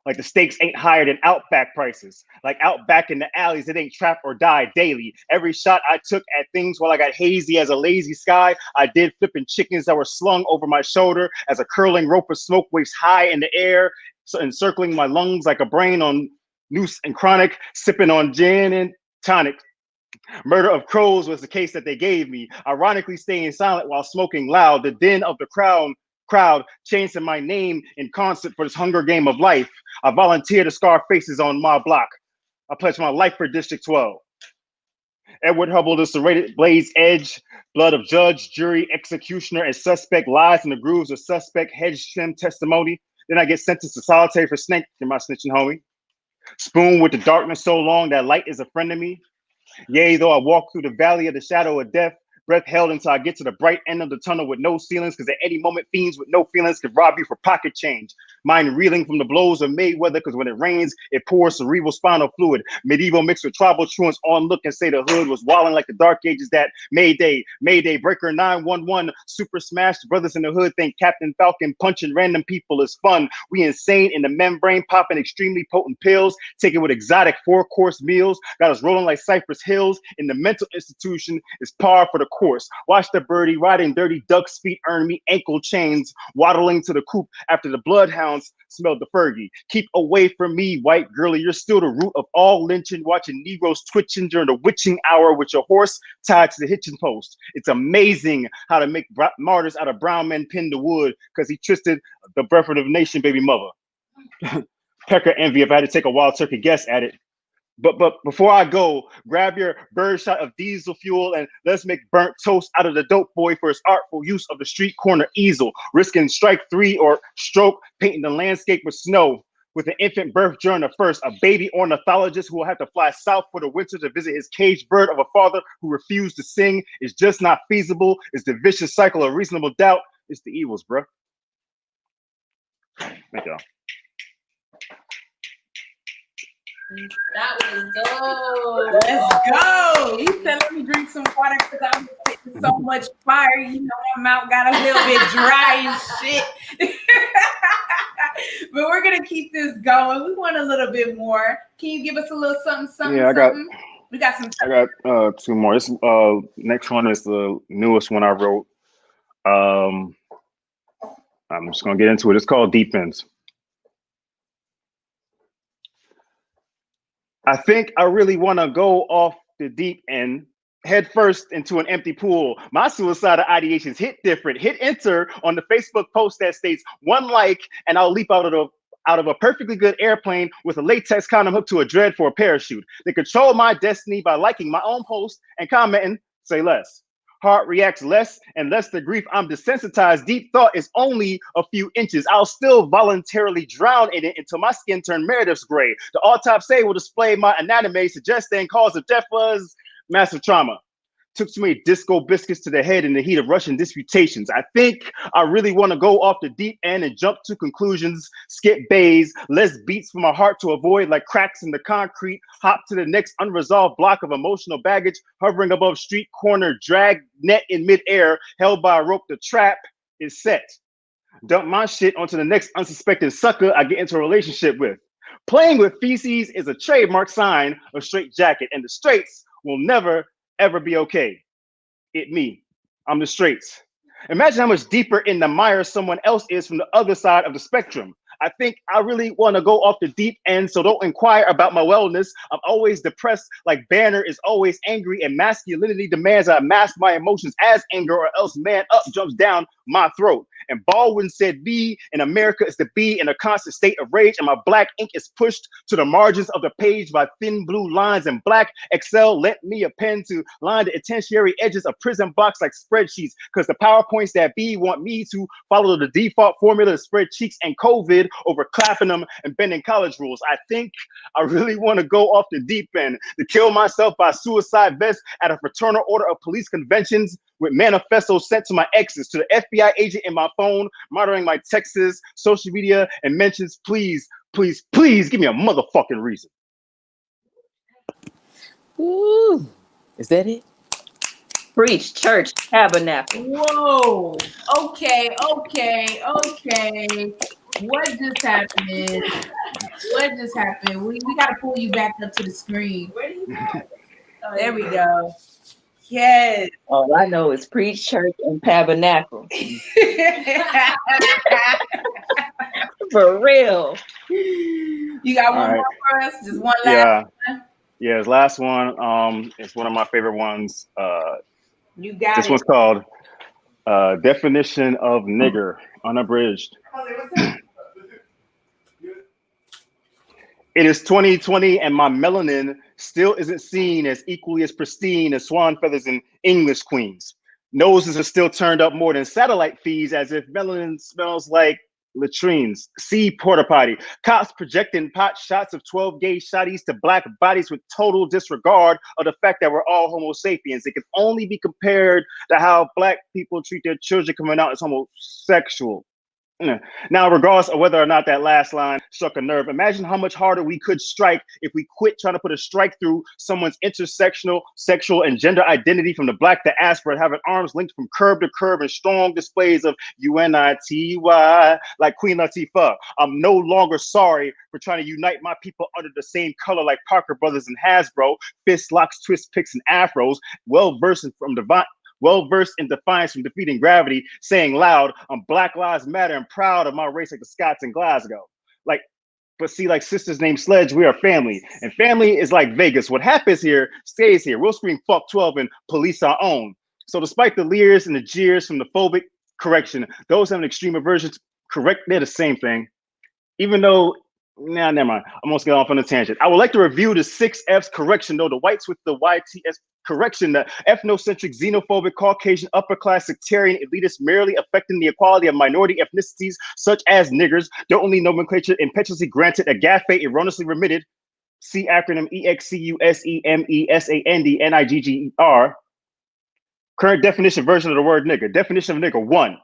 Like the stakes ain't higher than Outback prices. Like Outback in the alleys, it ain't trap or die daily. Every shot I took at things while I got hazy as a lazy sky, I did flipping chickens that were slung over my shoulder as a curling rope of smoke waves high in the air, encircling my lungs like a brain on noose and chronic, sipping on gin and tonic. Murder of crows was the case that they gave me, ironically staying silent while smoking loud. The din of the crowd changing my name in concert for this hunger game of life. I volunteer to scar faces on my block. I pledge my life for District 12. Edward Hubble, the serrated blade's edge, blood of judge, jury, executioner, and suspect lies in the grooves of suspect hedge trim testimony. Then I get sentenced to solitary for snake in my snitching homie. Spoon with the darkness so long that light is a friend of me. Yea, though I walk through the valley of the shadow of death, breath held until I get to the bright end of the tunnel with no ceilings, because at any moment fiends with no feelings could rob you for pocket change. Mind reeling from the blows of Mayweather, because when it rains, it pours cerebral spinal fluid. Medieval mixed with tribal truants on look and say the hood was walling like the dark ages that Mayday, Mayday, Breaker 911, Super Smash, brothers in the hood think Captain Falcon punching random people is fun. We insane in the membrane, popping extremely potent pills, taken with exotic 4-course meals, got us rolling like Cypress Hills. In the mental institution is par for the course. Watch the birdie riding dirty duck's feet earn me ankle chains, waddling to the coop after the bloodhounds smelled the Fergie. Keep away from me, white girlie. You're still the root of all lynching, watching Negroes twitching during the witching hour with your horse tied to the hitching post. It's amazing how to make martyrs out of brown men pinned to wood because he twisted the breath of the nation, baby mother. Pecker envy if I had to take a wild turkey guess at it. But before I go, grab your bird shot of diesel fuel and let's make burnt toast out of the dope boy for his artful use of the street corner easel, risking strike 3 or stroke, painting the landscape with snow. With an infant birth during the first, a baby ornithologist who will have to fly south for the winter to visit his caged bird of a father who refused to sing is just not feasible. It's the vicious cycle of reasonable doubt. It's the evils, bro. Thank y'all. That was dope. Let's go. He said, let me drink some water because I'm getting so much fire. You know, my mouth got a little bit dry and shit. But we're going to keep this going. We want a little bit more. Can you give us a little something? Yeah, We got some. I got 2 more. This next one is the newest one I wrote. I'm just going to get into it. It's called Deep Ends. I think I really want to go off the deep end, head first into an empty pool. My suicidal ideations hit different. Hit enter on the Facebook post that states 1 like, and I'll leap out of a perfectly good airplane with a latex condom hooked to a dread for a parachute. They control my destiny by liking my own post and commenting, say less. Heart reacts less and less to grief. I'm desensitized. Deep thought is only a few inches. I'll still voluntarily drown in it until my skin turned Meredith's gray. The autopsy will display my anatomy, suggesting cause of death was massive trauma. Took too many disco biscuits to the head in the heat of Russian disputations. I think I really want to go off the deep end and jump to conclusions, skip bays, less beats for my heart to avoid like cracks in the concrete, hop to the next unresolved block of emotional baggage, hovering above street corner, drag net in midair, held by a rope. The trap is set. Dump my shit onto the next unsuspecting sucker I get into a relationship with. Playing with feces is a trademark sign of straight jacket, and the straights will never, ever be okay. It me. I'm the straights. Imagine how much deeper in the mire someone else is from the other side of the spectrum. I think I really want to go off the deep end, so don't inquire about my wellness. I'm always depressed, like Banner is always angry, and masculinity demands I mask my emotions as anger, or else man up jumps down my throat. And Baldwin said, "B in America is the B in a constant state of rage," and my black ink is pushed to the margins of the page by thin blue lines and black Excel lent me a pen to line the intentionary edges of prison box like spreadsheets, because the PowerPoints that B want me to follow the default formula to spread cheeks and COVID over clapping them and bending college rules. I think I really want to go off the deep end, to kill myself by suicide vest at a fraternal order of police conventions with manifestos sent to my exes, to the FBI agent in my phone, monitoring my texts, social media, and mentions. Please, please, please give me a motherfucking reason. Ooh, is that it? Preach, church, tabernacle. Whoa. Okay. What just happened? We got to pull you back up to the screen. Where do you go? There we go. Yes. All I know is preach, church, and tabernacle. For real. You got one more for us? Just one last one? Yeah, this last one is one of my favorite ones. You got this one's called Definition of Nigger, Unabridged. It is 2020 and my melanin still isn't seen as equally as pristine as swan feathers in English queens. Noses are still turned up more than satellite feeds, as if melanin smells like latrines. See porta potty. Cops projecting pot shots of 12 gay shotties to black bodies with total disregard of the fact that we're all Homo sapiens. It can only be compared to how black people treat their children coming out as homosexual. Now, regardless of whether or not that last line struck a nerve, imagine how much harder we could strike if we quit trying to put a strike through someone's intersectional, sexual, and gender identity from the black diaspora, having arms linked from curb to curb and strong displays of UNITY like Queen Latifah. I'm no longer sorry for trying to unite my people under the same color like Parker Brothers and Hasbro, fist locks, twist picks, and afros, well-versed in defiance from defeating gravity, saying loud, I'm Black Lives Matter and proud of my race like the Scots in Glasgow. But see, like sisters named Sledge, we are family. And family is like Vegas. What happens here stays here. We'll scream fuck 12 and police our own. So despite the leers and the jeers from the phobic, correction, those having extreme aversions, correct, they're the same thing. Even though, never mind. I'm almost getting off on a tangent. I would like to review the 6 F's correction, though, the whites with the YTS correction, the ethnocentric, xenophobic, Caucasian, upper-class, sectarian, elitist, merely affecting the equality of minority ethnicities, such as niggers, the only nomenclature impetuously granted, a gaffe erroneously remitted, see acronym EXCUSEMESANDNIGGER. Current definition version of the word nigger. Definition of nigger: 1.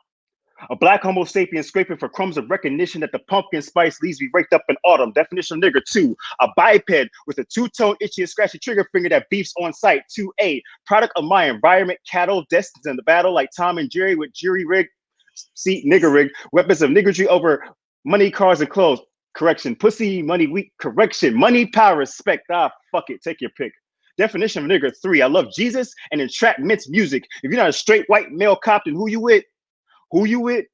A black Homo sapien scraping for crumbs of recognition that the pumpkin spice leaves be raked up in autumn. Definition of nigger: 2. A biped with a two-tone itchy and scratchy trigger finger that beefs on sight. 2A. Product of my environment, cattle destined in the battle like Tom and Jerry with jury rig, see nigger rig, weapons of niggardry over money, cars, and clothes. Correction. Pussy, money, weak. Correction. Money, power, respect. Fuck it. Take your pick. Definition of nigger: 3. I love Jesus and entrapment music. If you're not a straight white male cop, then who you with? Who you with?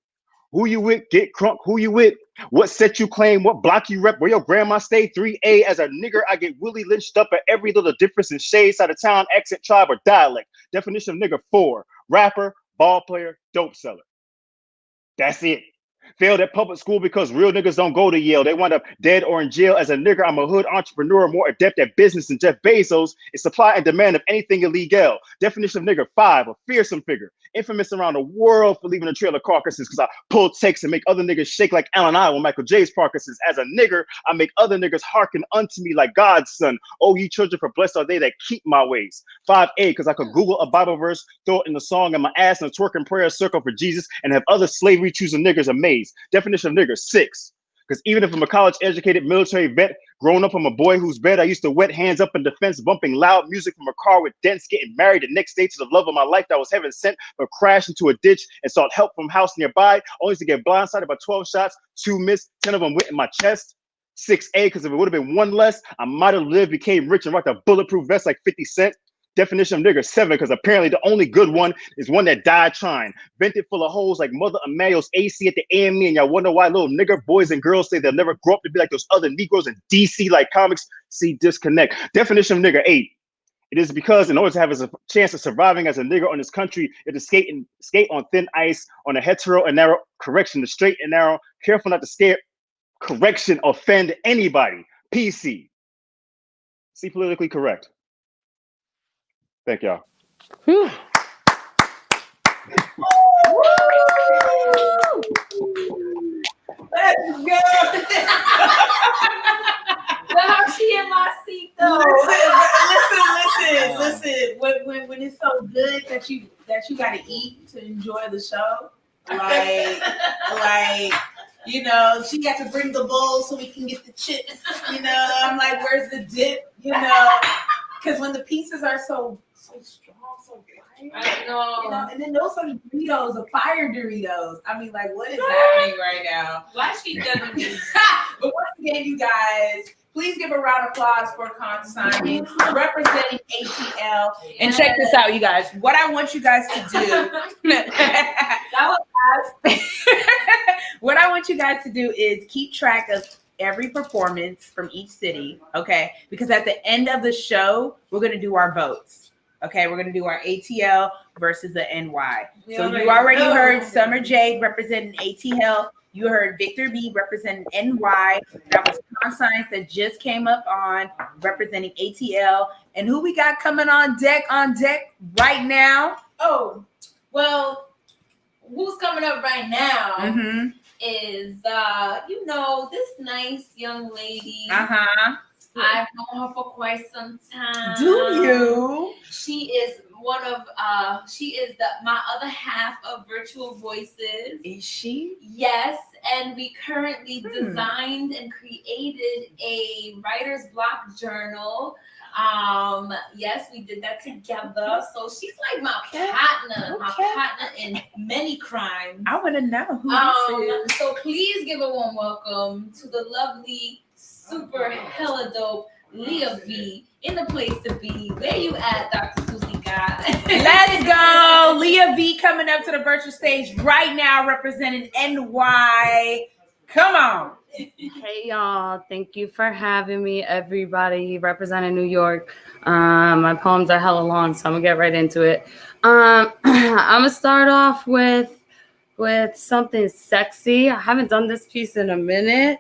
Who you with? Get crunk. Who you with? What set you claim? What block you rep? Where your grandma stay? 3A. As a nigger, I get Willie lynched up at every little difference in shade, side of town, accent, tribe, or dialect. Definition of nigger: 4. Rapper, ball player, dope seller. That's it. Failed at public school because real niggas don't go to Yale. They wind up dead or in jail. As a nigger, I'm a hood entrepreneur, more adept at business than Jeff Bezos. It's supply and demand of anything illegal. Definition of nigger: 5. A fearsome figure, infamous around the world for leaving a trail of carcasses because I pull takes and make other niggas shake like Allen I when Michael J's Parkinson's. As a nigger, I make other niggas hearken unto me like God's son. Oh, ye children, for blessed are they that keep my ways. 5A, because I could Google a Bible verse, throw it in the song, and my ass in a twerking prayer circle for Jesus, and have other slavery choosing niggas amazed. Definition of nigger: 6. Because even if I'm a college-educated military vet, growing up I'm a boy whose bed I used to wet, hands up in defense, bumping loud music from a car with dents, getting married the next day to the love of my life that was heaven sent, but crashed into a ditch and sought help from house nearby, only to get blindsided by 12 shots, 2 missed, 10 of them went in my chest. 6A, because if it would have been one less, I might have lived, became rich, and rocked a bulletproof vest like 50 Cent. Definition of nigger, 7, because apparently the only good one is one that died trying. Vented full of holes like Mother Emmanuel's AC at the AME, and y'all wonder why little nigger boys and girls say they'll never grow up to be like those other Negroes in DC like comics. See, disconnect. Definition of nigger, 8. It is because in order to have a chance of surviving as a nigger on this country, you have to skate on thin ice on a hetero and narrow correction, the straight and narrow, careful not to scare correction, offend anybody. PC. See, politically correct. Thank y'all. Whew. Let's go. How she in my seat though? Listen. When it's so good that you gotta eat to enjoy the show, like you know, she got to bring the bowl so we can get the chips. You know, I'm like, where's the dip? You know, because when the pieces are so strong, so light, I know. you know, and then those are Doritos, the fire Doritos. I mean, like, what is happening right now? Why she doesn't do But once again, you guys, please give a round of applause for Consignment representing ATL. And check this out, you guys. What I want you guys to do. What I want you guys to do is keep track of every performance from each city, okay? Because at the end of the show, we're going to do our votes. Okay, we're going to do our ATL versus the NY. So you already heard Summer J representing ATL. You heard Victor B representing NY. That was Consignment that just came up on representing ATL. And who we got coming on deck right now? Oh, well, who's coming up right now is, you know, this nice young lady. I've known her for quite some time. Do you? She is my other half of Virtual Voices. Is she? Yes, and we currently designed and created a writer's block journal. Yes, we did that together. So she's like my partner in many crimes. I want to know who this is. So please give a warm welcome to the lovely, super hella dope Leah V in the place to be. Where you at, Dr. Susie God? Let's go. Leah V coming up to the virtual stage right now representing NY. Come on. Hey y'all, thank you for having me, everybody representing New York. My poems are hella long, so I'm gonna get right into it. I'm gonna start off with something sexy. I haven't done this piece in a minute.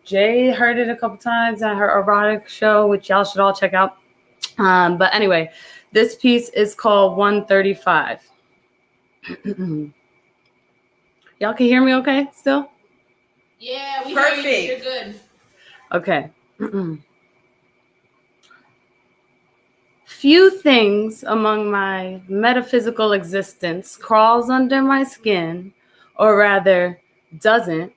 Jay heard it a couple times at her erotic show, which y'all should all check out. But anyway, this piece is called 135. Y'all can hear me okay still? Yeah, we Perfect. hear you. You're good. Okay. Few things among my metaphysical existence crawls under my skin, or rather doesn't,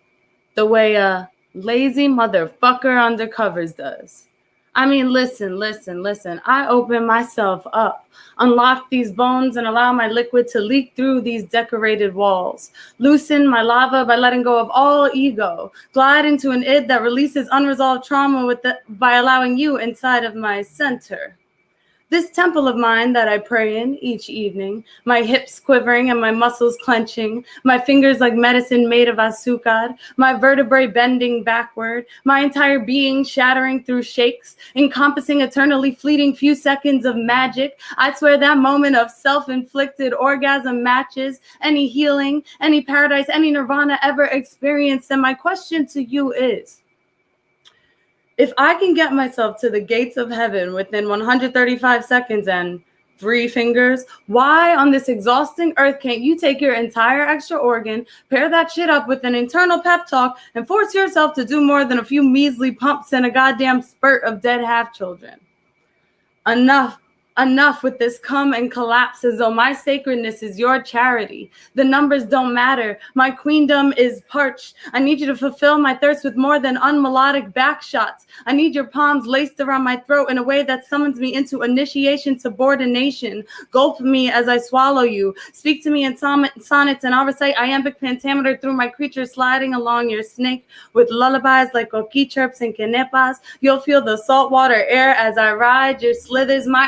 the way a lazy motherfucker undercovers does. I mean, listen. I open myself up, unlock these bones, and allow my liquid to leak through these decorated walls. Loosen my lava by letting go of all ego. Glide into an id that releases unresolved trauma by allowing you inside of my center. This temple of mine that I pray in each evening, my hips quivering and my muscles clenching, my fingers like medicine made of azúcar, my vertebrae bending backward, my entire being shattering through shakes, encompassing eternally fleeting few seconds of magic. I swear that moment of self-inflicted orgasm matches any healing, any paradise, any nirvana ever experienced. And my question to you is, if I can get myself to the gates of heaven within 135 seconds and 3 fingers, why on this exhausting earth can't you take your entire extra organ, pair that shit up with an internal pep talk, and force yourself to do more than a few measly pumps and a goddamn spurt of dead half children? Enough Enough with this come and collapse as though my sacredness is your charity. The numbers don't matter. My queendom is parched. I need you to fulfill my thirst with more than unmelodic backshots. I need your palms laced around my throat in a way that summons me into initiation subordination. Gulp me as I swallow you. Speak to me in sonnets and I'll recite iambic pentameter through my creature sliding along your snake with lullabies like coqui chirps and quenepas. You'll feel the saltwater air as I ride your slithers. My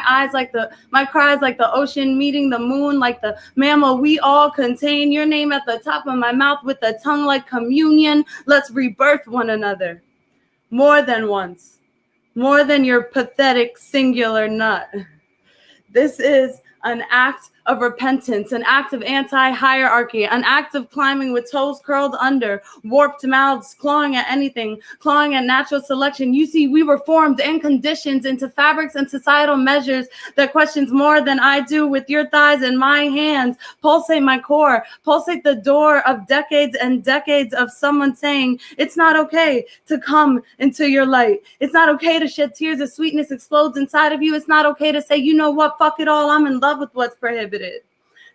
cries like the ocean meeting the moon, like the mammal we all contain. Your name at the top of my mouth with a tongue like communion. Let's rebirth one another. More than once. More than your pathetic singular nut. This is an act of repentance, an act of anti-hierarchy, an act of climbing with toes curled under, warped mouths, clawing at anything, clawing at natural selection. You see, we were formed and conditioned into fabrics and societal measures that questions more than I do with your thighs and my hands. Pulsate my core, pulsate the door of decades and decades of someone saying, it's not okay to come into your light. It's not okay to shed tears as sweetness explodes inside of you. It's not okay to say, you know what, fuck it all, I'm in love with what's prohibited.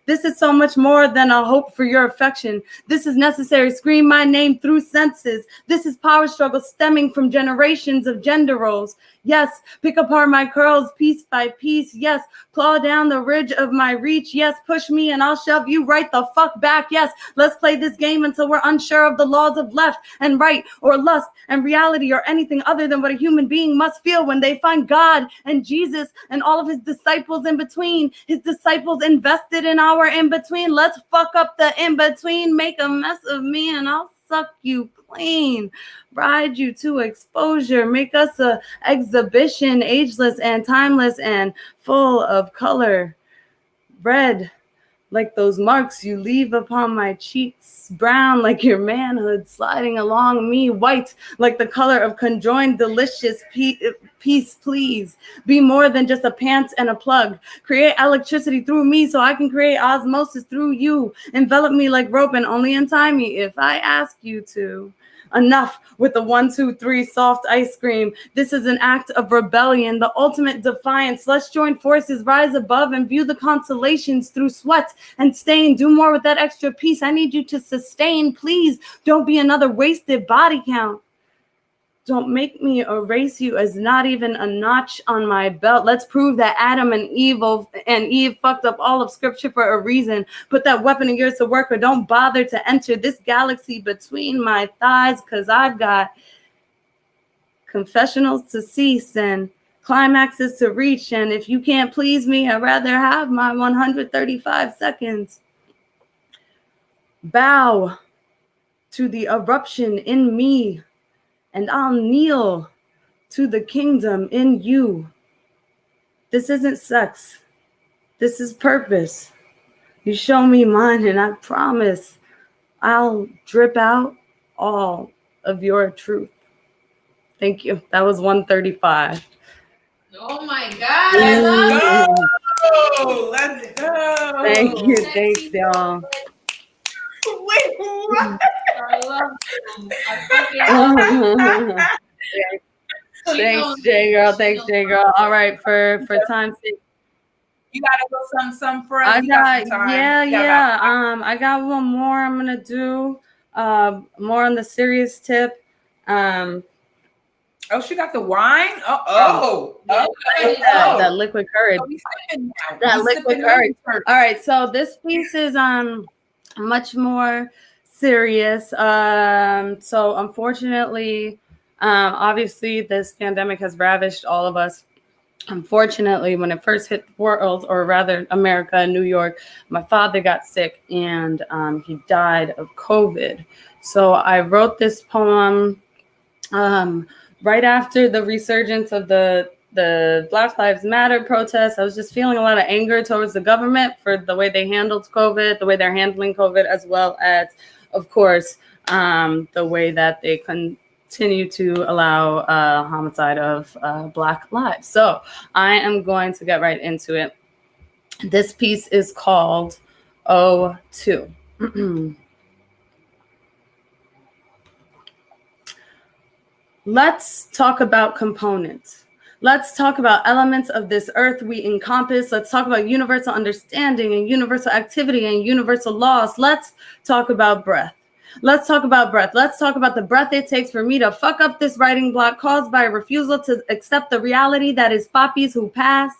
This is so much more than a hope for your affection. This is necessary. Scream my name through senses. This is power struggle stemming from generations of gender roles. Yes, pick apart my curls piece by piece. Yes, claw down the ridge of my reach. Yes, push me and I'll shove you right the fuck back. Yes, let's play this game until we're unsure of the laws of left and right or lust and reality or anything other than what a human being must feel when they find God and Jesus and all of his disciples in between. His disciples invested in our in between. Let's fuck up the in between. Make a mess of me and I'll suck you clean. Ride you to exposure. Make us a exhibition, ageless and timeless and full of color. Red like those marks you leave upon my cheeks, brown like your manhood sliding along me, white like the color of conjoined delicious peace, please. Be more than just a pants and a plug. Create electricity through me so I can create osmosis through you. Envelop me like rope and only untie me if I ask you to. Enough with the 1, 2, 3 soft ice cream. This is an act of rebellion, the ultimate defiance. Let's join forces, rise above and view the constellations through sweat and stain. Do more with that extra piece. I need you to sustain. Please don't be another wasted body count. Don't make me erase you as not even a notch on my belt. Let's prove that Adam and Eve fucked up all of scripture for a reason. Put that weapon of yours to work or don't bother to enter this galaxy between my thighs because I've got confessionals to cease and climaxes to reach. And if you can't please me, I'd rather have my 135 seconds. Bow to the eruption in me. And I'll kneel to the kingdom in you. This isn't sex. This is purpose. You show me mine and I promise I'll drip out all of your truth. Thank you. That was 135. Oh my God. Let's go. Thank you. Thanks, y'all. Wait, what? I love you. I fucking love you. Thanks, J Girl. Thanks, J Girl. All right, for time's sake. You gotta go some for us. I We got some time. I got one more I'm gonna do. More on the serious tip. Oh, she got the wine. That liquid courage. That liquid courage. All right, so this piece is much more serious. So unfortunately, obviously this pandemic has ravished all of us. Unfortunately, when it first hit the world, or rather America and New York, my father got sick and he died of COVID. So I wrote this poem right after the resurgence of the Black Lives Matter protests. I was just feeling a lot of anger towards the government for the way they handled COVID, the way they're handling COVID, as well as, of course, the way that they continue to allow homicide of Black lives. So I am going to get right into it. This piece is called O2. Let's talk about components. Let's talk about elements of this earth we encompass. Let's talk about universal understanding and universal activity and universal laws. Let's talk about breath. Let's talk about breath. Let's talk about the breath it takes for me to fuck up this writing block caused by a refusal to accept the reality that is poppies who pass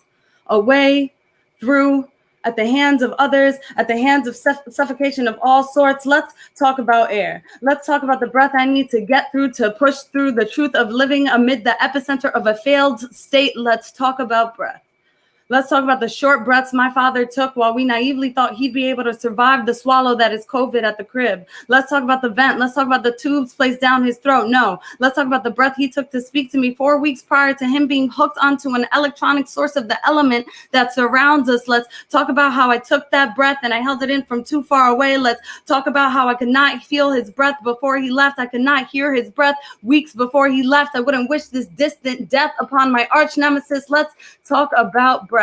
away through at the hands of others, at the hands of suffocation of all sorts. Let's talk about air. Let's talk about the breath I need to get through to push through the truth of living amid the epicenter of a failed state. Let's talk about breath. Let's talk about the short breaths my father took while we naively thought he'd be able to survive the swallow that is COVID at the crib. Let's talk about the vent. Let's talk about the tubes placed down his throat. No. Let's talk about the breath he took to speak to me 4 weeks prior to him being hooked onto an electronic source of the element that surrounds us. Let's talk about how I took that breath and I held it in from too far away. Let's talk about how I could not feel his breath before he left. I could not hear his breath weeks before he left. I wouldn't wish this distant death upon my arch nemesis. Let's talk about breath.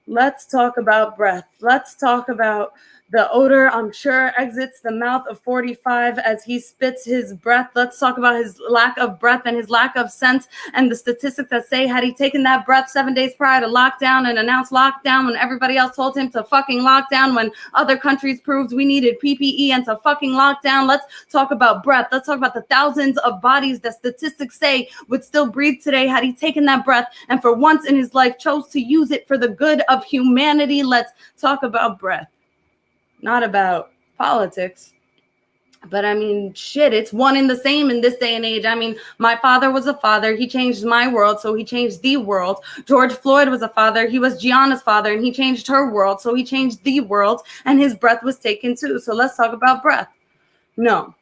Let's talk about breath. Let's talk about the odor, I'm sure, exits the mouth of 45 as he spits his breath. Let's talk about his lack of breath and his lack of sense and the statistics that say had he taken that breath 7 days prior to lockdown and announced lockdown when everybody else told him to fucking lockdown, when other countries proved we needed PPE and to fucking lockdown. Let's talk about breath. Let's talk about the thousands of bodies that statistics say would still breathe today had he taken that breath and for once in his life chose to use it for the good of humanity. Let's talk about breath. Not about politics, but I mean, shit, it's one and the same in this day and age. I mean, my father was a father. He changed my world, so he changed the world. George Floyd was a father. He was Gianna's father, and he changed her world, so he changed the world, and his breath was taken too. So let's talk about breath. No.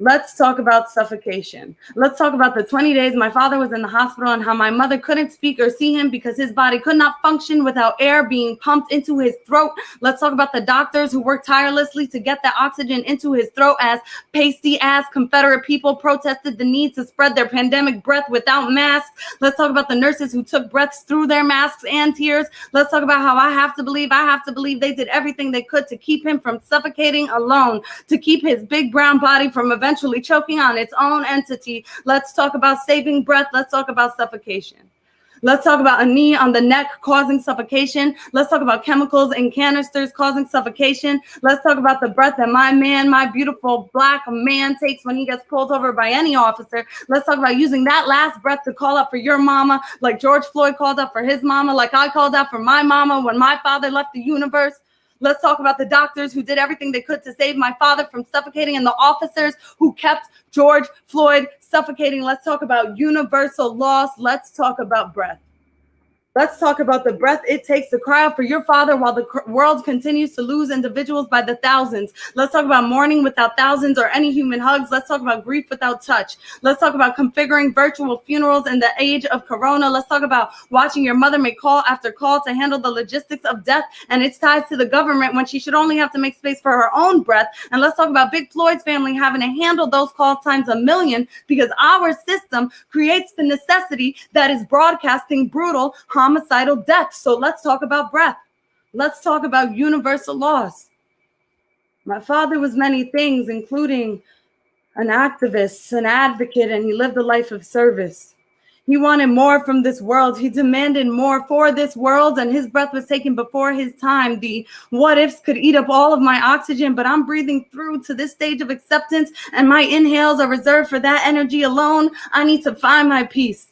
Let's talk about suffocation. Let's talk about the 20 days my father was in the hospital and how my mother couldn't speak or see him because his body could not function without air being pumped into his throat. Let's talk about the doctors who worked tirelessly to get that oxygen into his throat as pasty-ass Confederate people protested the need to spread their pandemic breath without masks. Let's talk about the nurses who took breaths through their masks and tears. Let's talk about how I have to believe they did everything they could to keep him from suffocating alone, to keep his big brown body from eventually choking on its own entity. Let's talk about saving breath. Let's talk about suffocation. Let's talk about a knee on the neck causing suffocation. Let's talk about chemicals in canisters causing suffocation. Let's talk about the breath that my man, my beautiful black man takes when he gets pulled over by any officer. Let's talk about using that last breath to call out for your mama, like George Floyd called out for his mama, like I called out for my mama when my father left the universe. Let's talk about the doctors who did everything they could to save my father from suffocating and the officers who kept George Floyd suffocating. Let's talk about universal loss. Let's talk about breath. Let's talk about the breath it takes to cry out for your father while the world continues to lose individuals by the thousands. Let's talk about mourning without thousands or any human hugs. Let's talk about grief without touch. Let's talk about configuring virtual funerals in the age of Corona. Let's talk about watching your mother make call after call to handle the logistics of death and its ties to the government when she should only have to make space for her own breath. And let's talk about Big Floyd's family having to handle those calls times a million because our system creates the necessity that is broadcasting brutal homicidal death. So let's talk about breath. Let's talk about universal loss. My father was many things, including an activist, an advocate, and he lived a life of service. He wanted more from this world. He demanded more for this world, and his breath was taken before his time. The what ifs could eat up all of my oxygen, but I'm breathing through to this stage of acceptance, and my inhales are reserved for that energy alone. I need to find my peace.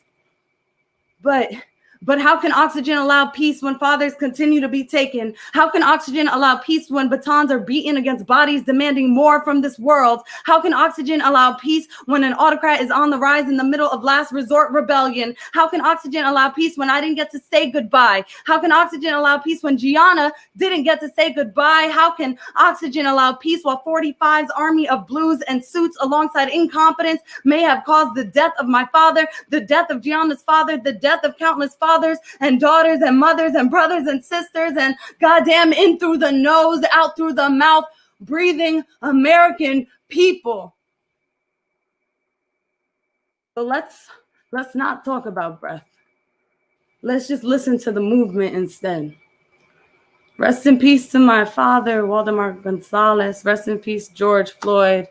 But how can oxygen allow peace when fathers continue to be taken? How can oxygen allow peace when batons are beaten against bodies demanding more from this world? How can oxygen allow peace when an autocrat is on the rise in the middle of last resort rebellion? How can oxygen allow peace when I didn't get to say goodbye? How can oxygen allow peace when Gianna didn't get to say goodbye? How can oxygen allow peace while 45's army of blues and suits alongside incompetence may have caused the death of my father, the death of Gianna's father, the death of countless fathers and daughters and mothers and brothers and sisters, and goddamn in through the nose, out through the mouth, breathing American people. So let's not talk about breath. Let's just listen to the movement instead. Rest in peace to my father, Waldemar Gonzalez. Rest in peace, George Floyd.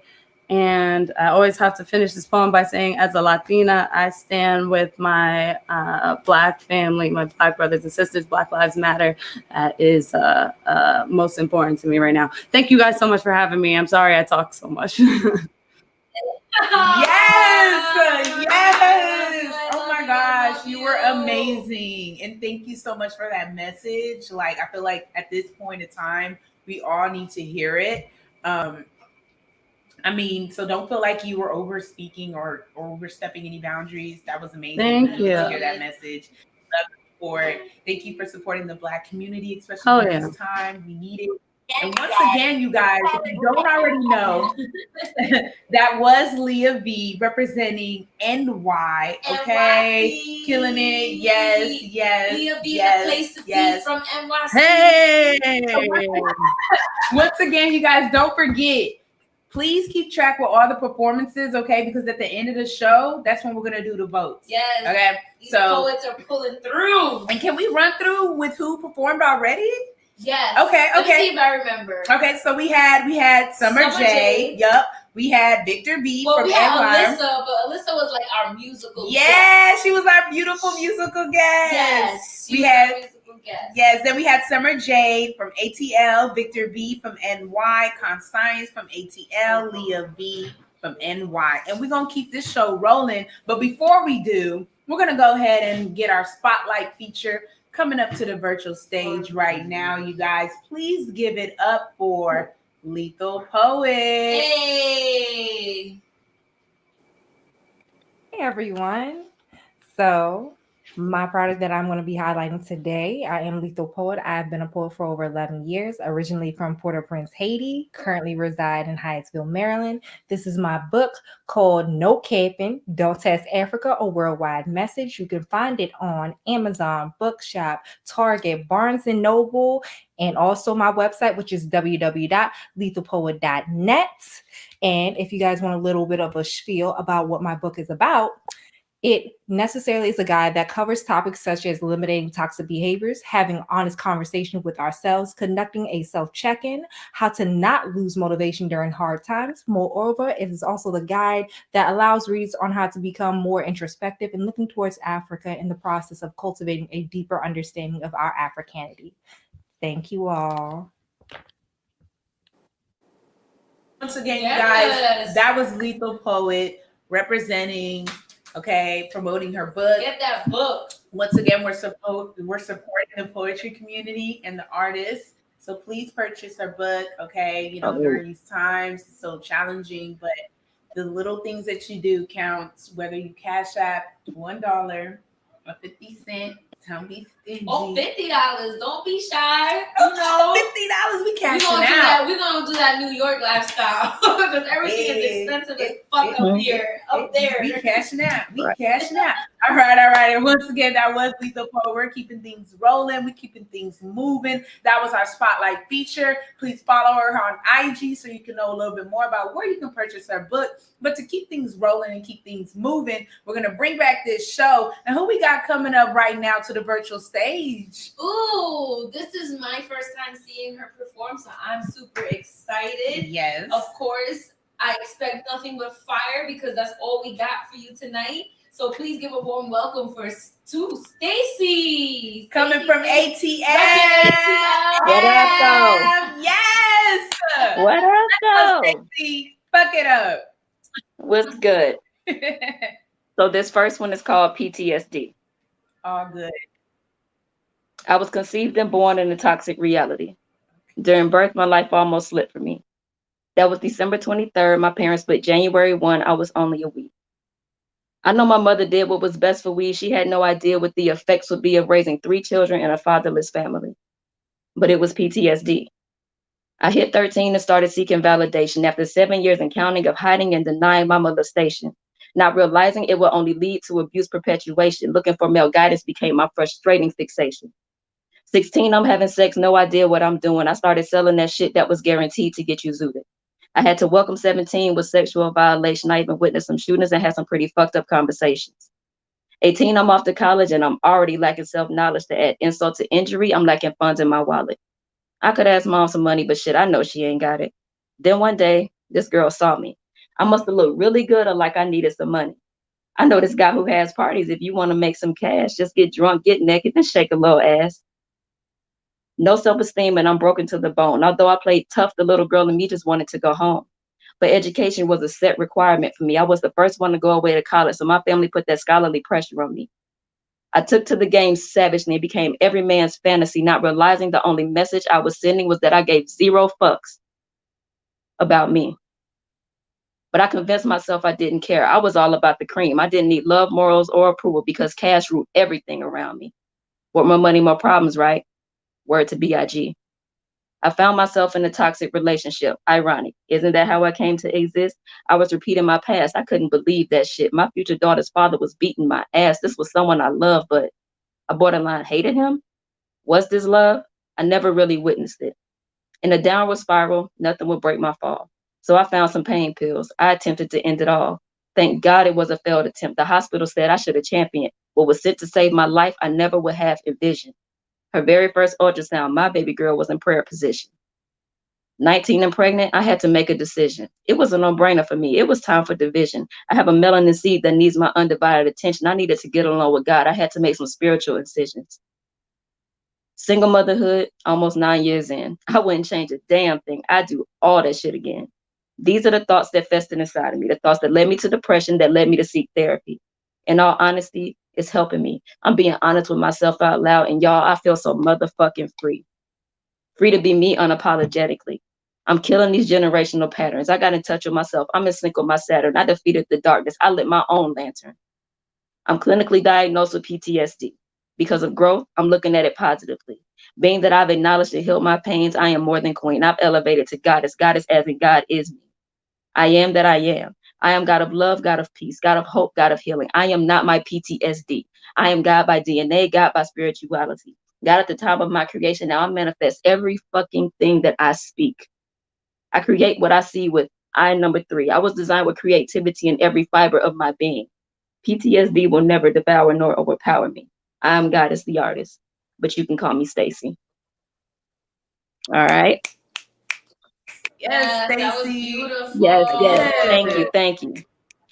And I always have to finish this poem by saying, as a Latina, I stand with my Black family, my Black brothers and sisters. Black Lives Matter. That is most important to me right now. Thank you guys so much for having me. I'm sorry I talk so much. Yes. Oh my gosh, you were amazing. And thank you so much for that message. Like, I feel like at this point in time, we all need to hear it. I mean, so don't feel like you were over speaking or overstepping any boundaries. That was amazing. Thank We need to you. hear that message. Love you for it. Thank you for supporting the Black community, especially Oh, during yeah. this time. We need it. And once again, you guys, if you don't already know, that was Leah V representing NY. Okay, NYC. killing it. Yes, yes, Leah V, yes, the place to yes. be from NYC. Hey! Once again, you guys, don't forget. Please keep track with all the performances, okay? Because at the end of the show, that's when we're gonna do the votes. Yes. Okay. These So poets are pulling through. And can we run through with who performed already? Yes. Okay. Let me see if I remember. Okay, so we had Summer J. Yup. We had Victor B from we had NY. Alyssa, but Alyssa was like our musical guest. She was our beautiful musical guest. Yes. We had Yes, then we had Summer J from ATL, Victor B from NY, Con Science from ATL, Leah V from NY. And we're going to keep this show rolling. But before we do, we're going to go ahead and get our spotlight feature coming up to the virtual stage right now. You guys, please give it up for Lethal Poet. Hey! Hey everyone. So my product that I'm going to be highlighting today, I am Lethal Poet. I've been a poet for over 11 years, originally from Port-au-Prince, Haiti, currently reside in Hyattsville, Maryland. This is my book called No Capping, Don't Test Africa, A Worldwide Message. You can find it on Amazon, Bookshop, Target, Barnes & Noble, and also my website, which is www.lethalpoet.net. And if you guys want a little bit of a spiel about what my book is about, it necessarily is a guide that covers topics such as eliminating toxic behaviors, having honest conversation with ourselves, conducting a self-check-in, how to not lose motivation during hard times. Moreover, it is also the guide that allows readers on how to become more introspective and looking towards Africa in the process of cultivating a deeper understanding of our Africanity. Thank you all. Once again, you guys, that was Lethal Poet representing, promoting her book. Get that book. Once again, we're supporting the poetry community and the artists. So please purchase her book, during these times. It's so challenging, but the little things that you do counts, whether you cash app $1 or 50 cents. Don't be stingy. Oh, $50. Don't be shy. $50. We cashing out. We're going to do that New York lifestyle. Because everything is expensive as fuck up here. Up there. We cashing out. Cashing out. All right. And once again, that was Lethal Poet. We're keeping things rolling. We're keeping things moving. That was our spotlight feature. Please follow her on IG so you can know a little bit more about where you can purchase her book. But to keep things rolling and keep things moving, we're going to bring back this show. And who we got coming up right now to the virtual stage? Ooh, this is my first time seeing her perform, so I'm super excited. Yes. Of course, I expect nothing but fire because that's all we got for you tonight. So please give a warm welcome to Stacy. Coming from ATL. What up, though? Yes. What up, though? Stacy, fuck it up. What's good? So this first one is called PTSD. All good. I was conceived and born in a toxic reality. During birth, my life almost slipped for me. That was December 23rd. My parents split January 1. I was only a week. I know my mother did what was best for we. She had no idea what the effects would be of raising 3 children in a fatherless family. But it was PTSD. I hit 13 and started seeking validation after 7 years and counting of hiding and denying my molestation. Not realizing it would only lead to abuse perpetuation. Looking for male guidance became my frustrating fixation. 16, I'm having sex, no idea what I'm doing. I started selling that shit that was guaranteed to get you zooted. I had to welcome 17 with sexual violation. I even witnessed some shootings and had some pretty fucked up conversations. 18, I'm off to college and I'm already lacking self-knowledge. To add insult to injury, I'm lacking funds in my wallet. I could ask mom some money, but shit, I know she ain't got it. Then one day, this girl saw me. I must have looked really good or like I needed some money. I know this guy who has parties. If you want to make some cash, just get drunk, get naked, and shake a little ass. No self-esteem, and I'm broken to the bone. Although I played tough, the little girl in me just wanted to go home. But education was a set requirement for me. I was the first one to go away to college, so my family put that scholarly pressure on me. I took to the game savagely and became every man's fantasy, not realizing the only message I was sending was that I gave 0 fucks about me. But I convinced myself I didn't care. I was all about the cream. I didn't need love, morals, or approval because cash ruled everything around me. What more money, more problems, right? Word to B.I.G. I found myself in a toxic relationship. Ironic. Isn't that how I came to exist? I was repeating my past. I couldn't believe that shit. My future daughter's father was beating my ass. This was someone I loved, but I borderline hated him. Was this love? I never really witnessed it. In a downward spiral, nothing would break my fall. So I found some pain pills. I attempted to end it all. Thank God it was a failed attempt. The hospital said I should have championed what was sent to save my life. I never would have envisioned. Her very first ultrasound, my baby girl was in prayer position. 19 and pregnant, I had to make a decision. It was a no-brainer for me. It was time for division. I have a melanin seed that needs my undivided attention. I needed to get along with God. I had to make some spiritual incisions. Single motherhood, almost 9 years in. I wouldn't change a damn thing. I'd do all that shit again. These are the thoughts that festered inside of me, the thoughts that led me to depression, that led me to seek therapy. In all honesty, it's helping me. I'm being honest with myself out loud, and y'all, I feel so motherfucking free. Free to be me unapologetically. I'm killing these generational patterns. I got in touch with myself. I'm in sync with my Saturn. I defeated the darkness. I lit my own lantern. I'm clinically diagnosed with PTSD. Because of growth, I'm looking at it positively. Being that I've acknowledged and healed my pains, I am more than queen. I've elevated to goddess. Goddess as in God is me. I am that I am. I am God of love, God of peace, God of hope, God of healing. I am not my PTSD. I am God by DNA, God by spirituality. God at the time of my creation. Now I manifest every fucking thing that I speak. I create what I see with I number 3. I was designed with creativity in every fiber of my being. PTSD will never devour nor overpower me. I am Goddess the artist, but you can call me Stacy. All right. Yes, that was Stacy. beautiful. Yes. Thank you.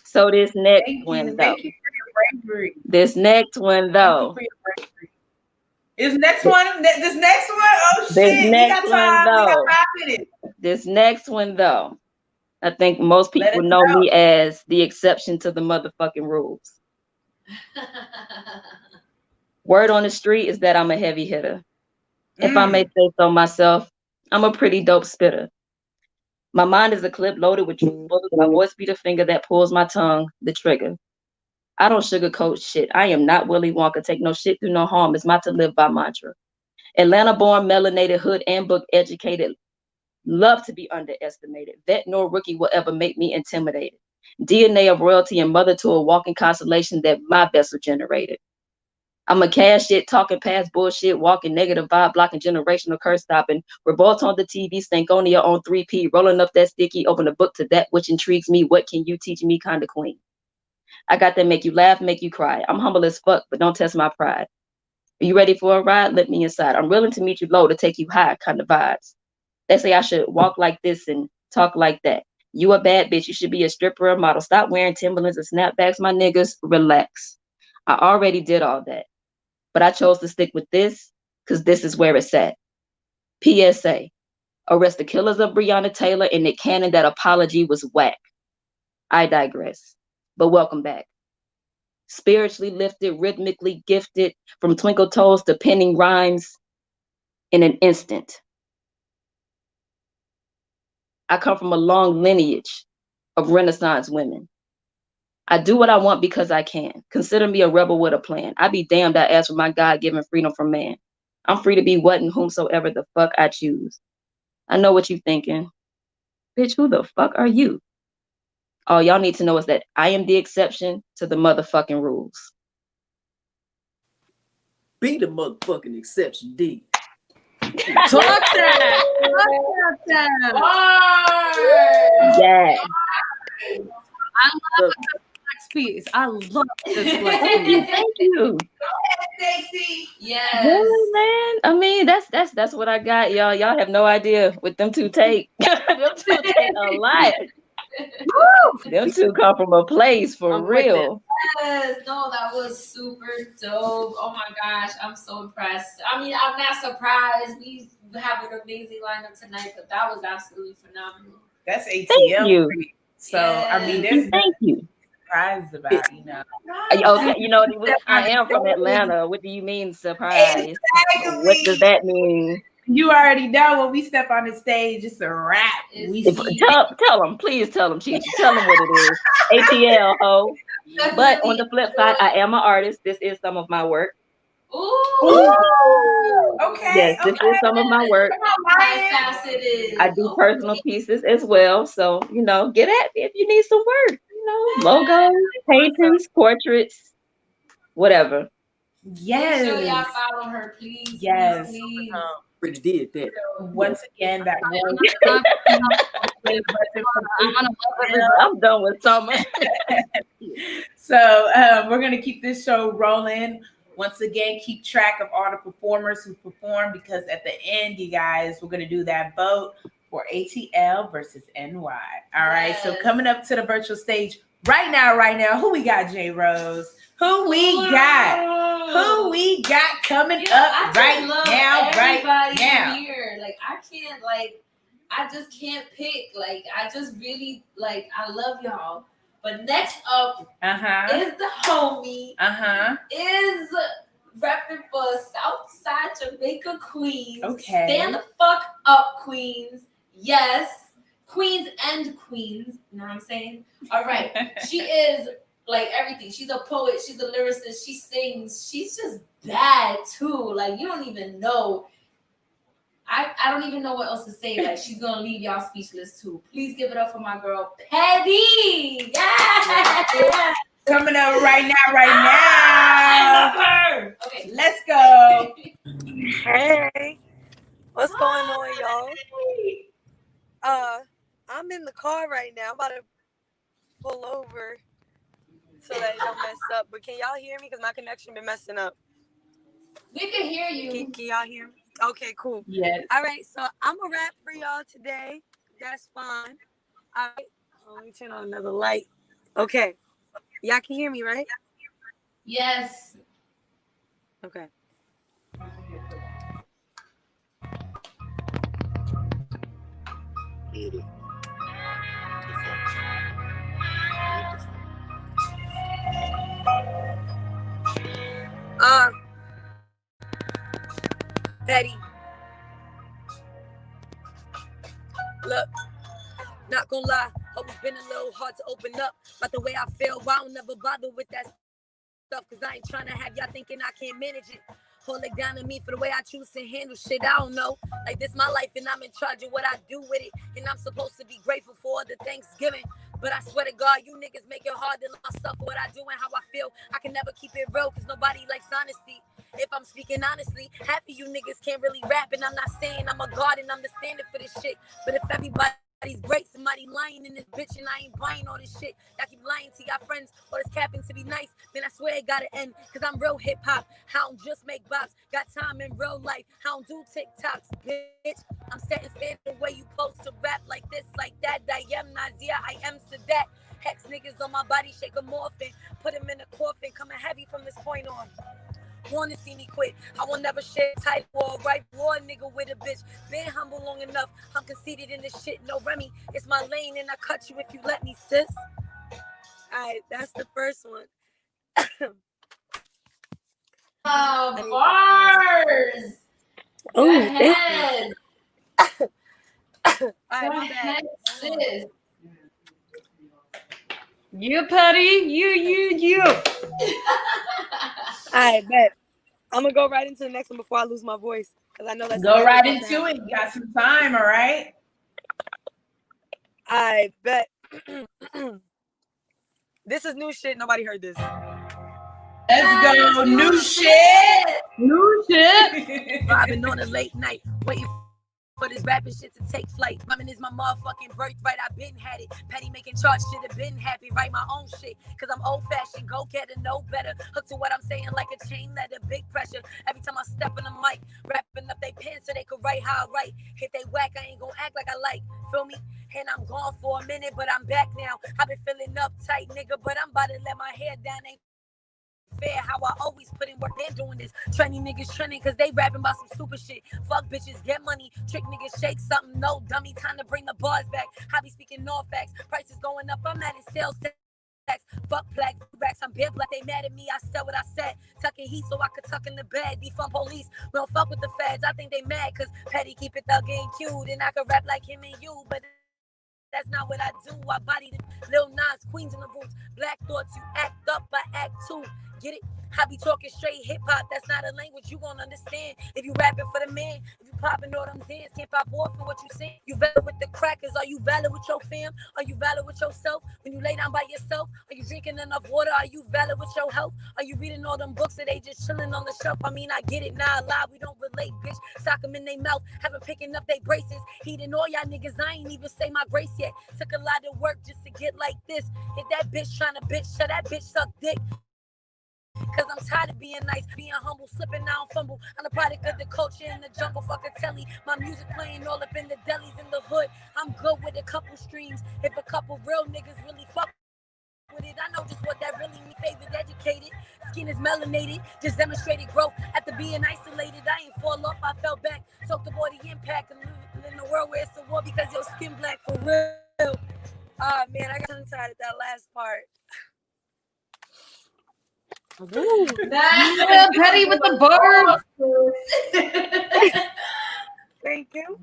So this next one, though. Thank you for your bravery. This next one, though. Thank you for your bravery. This next one, oh shit, we got time. We got 5 minutes. This next one, though. I think most people know me as the exception to the motherfucking rules. Word on the street is that I'm a heavy hitter. If I may say so myself, I'm a pretty dope spitter. My mind is a clip loaded with truth. My voice be the finger that pulls my tongue, the trigger. I don't sugarcoat shit. I am not Willy Wonka. Take no shit, do no harm. It's my to live by mantra. Atlanta-born, melanated, hood and book educated. Love to be underestimated. Vet nor rookie will ever make me intimidated. DNA of royalty and mother to a walking constellation that my vessel generated. I'm a cash shit, talking past bullshit, walking negative vibe, blocking generational curse stopping. Revolt on the TV, Stankonia on 3P, rolling up that sticky, open a book to that which intrigues me. What can you teach me, kind of queen? I got that make you laugh, make you cry. I'm humble as fuck, but don't test my pride. Are you ready for a ride? Let me inside. I'm willing to meet you low to take you high, kind of vibes. They say I should walk like this and talk like that. You a bad bitch. You should be a stripper or model. Stop wearing Timberlands and snapbacks, my niggas. Relax. I already did all that. But I chose to stick with this because this is where it's at. PSA. Arrest the killers of Breonna Taylor and Nick Cannon. That apology was whack. I digress. But welcome back. Spiritually lifted, rhythmically gifted, from twinkle toes to penning rhymes in an instant. I come from a long lineage of Renaissance women. I do what I want because I can. Consider me a rebel with a plan. I be damned I ask for my God-given freedom from man. I'm free to be what and whomsoever the fuck I choose. I know what you thinking. Bitch, who the fuck are you? All y'all need to know is that I am the exception to the motherfucking rules. Be the motherfucking exception, D. Talk that. Yeah. I love the flex piece. I love this flex piece. Thank you. Stacy. Yes. Yeah, man. I mean, that's what I got, y'all. Y'all have no idea what them two take. Them two take a lot. Them two come from a place for I'm with real. Yes, no, that was super dope. Oh my gosh, I'm so impressed. I mean, I'm not surprised. We have an amazing lineup tonight, but that was absolutely phenomenal. That's ATL. Thank you. For you. So I mean, Yes. there's Thank you. surprised about, you know. Okay, you know, I am from Atlanta. What do you mean surprise? Exactly. What does that mean? You already know when we step on the stage, it's a wrap. We see Tell them, please tell them, Chief. Tell them what it is. ATL, ho. But on the flip side, I am an artist. This is some of my work. Ooh. Okay. Yes, this is some of my work. Multifaceted. I do personal pieces as well. So, you know, get at me if you need some work. You know, logos, paintings, portraits, whatever. Yes. Make sure y'all follow her, please. Yes. Please. Pretty did that. Once again, that was I'm done with summer. So we're gonna keep this show rolling. Once again, keep track of all the performers who perform, because at the end, you guys, we're gonna do that vote for ATL versus NY. All right. So coming up to the virtual stage right now, who we got, JRose? Who we got? Who we got coming up right now? Here. Like I can't, like I just can't pick. Like I just really like I love y'all. But next up is the homie. Is repping for Southside Jamaica Queens. Okay. Stand the fuck up, Queens. Yes. Queens and Queens. You know what I'm saying? All right. She is like everything. She's a poet. She's a lyricist. She sings. She's just bad too. Like you don't even know. I don't even know what else to say. Like she's gonna leave y'all speechless too. Please give it up for my girl Petty. Yeah. Coming up right now. I love her. Okay, let's go. Hey, what's going on, y'all? I'm in the car right now. I'm about to pull over so that it don't mess up. But can y'all hear me? Because my connection been messing up. We can hear you. Can y'all hear me? Okay, cool. Yes. All right, so I'm a rap for y'all today. That's fine. All right. Let me turn on another light. Okay. Y'all can hear me, right? Yes. Okay. Petty. Look, not gonna lie, always been a little hard to open up. But the way I feel, I don't never bother with that stuff, cause I ain't trying to have y'all thinking I can't manage it. Hold it down to me for the way I choose to handle shit. I don't know. Like this my life and I'm in charge of what I do with it. And I'm supposed to be grateful for the Thanksgiving. But I swear to God, you niggas make it hard to love myself for what I do and how I feel. I can never keep it real cause nobody likes honesty. If I'm speaking honestly, half of you niggas can't really rap. And I'm not saying I'm a god and I'm the standard for this shit. But if everybody's great, somebody lying in this bitch and I ain't buying all this shit. Y'all keep lying to y'all friends or this capping to be nice. Then I swear it gotta end, cause I'm real hip hop. I don't just make bops, got time in real life. I don't do TikToks, bitch. I'm setting standard the way you supposed to rap, like this, like that. I am Nazia, I am Sadat. Hex niggas on my body, shake them off and put them in a coffin. Coming heavy from this point on. Wanna see me quit? I will never share title or right war nigga with a bitch. Been humble long enough. I'm conceited in this shit. No Remy, it's my lane and I cut you if you let me, sis. Alright, that's the first one. Bars. Go ahead. Go ahead, sis. You, Petty. You. I bet. I'm gonna go right into the next one before I lose my voice, because I know that's go right into it. You got some time, all right? I bet. This is new shit. Nobody heard this. Let's go. New shit. I've been on a late night waiting for this rapping shit to take flight. Ramen is my motherfucking birthright. I been had it. Petty making charge shit have been happy. Write my own shit. Cause I'm old fashioned. Go get it, know better. Hook to what I'm saying like a chain letter. Big pressure. Every time I step on the mic, wrapping up they pants so they could write how I write. If they whack, I ain't gonna act like I like. Feel me? And I'm gone for a minute, but I'm back now. I've been feeling uptight, nigga, but I'm about to let my hair down. Ain't fair how I always put in work. They're doing this. Trendy niggas trending because they rapping about some stupid shit. Fuck bitches, get money. Trick niggas, shake something. No dummy, time to bring the bars back. I be speaking all facts. Prices going up, I'm at it. Sales tax. Fuck black racks, I'm big black. They mad at me, I said what I said. Tucking heat so I could tuck in the bed. Defund police, we don't fuck with the feds. I think they mad because Petty keep it thug and cute. And I could rap like him and you, but that's not what I do. I body the Lil Nas, Queens in the Roots. Black thoughts, you act up, I act too. Get it? I be talking straight hip-hop. That's not a language you won't understand. If you rapping for the man, if you popping all them zans, can't pop off for what you saying. You valid with the crackers. Are you valid with your fam? Are you valid with yourself? When you lay down by yourself, are you drinking enough water? Are you valid with your health? Are you reading all them books or they just chilling on the shelf? I mean, I get it, nah, lie, we don't relate, bitch. Sock them in their mouth, haven't picking up their braces. Heating all y'all niggas, I ain't even say my grace yet. Took a lot of work just to get like this. Hit that bitch trying to bitch, shut that bitch suck dick. Cause I'm tired of being nice, being humble, slipping down, fumble. I'm the product of the culture in the jungle, fuck a telly. My music playing all up in the delis in the hood. I'm good with a couple streams. If a couple real niggas really fuck with it, I know just what that really means. Favored, educated, skin is melanated, just demonstrated growth. After being isolated, I ain't fall off, I fell back. Soaked up all the impact and living in a world where it's a war because your skin black for real. Ah man, I got tongue-tied at that last part. Yeah, Petty with the bars. Thank you.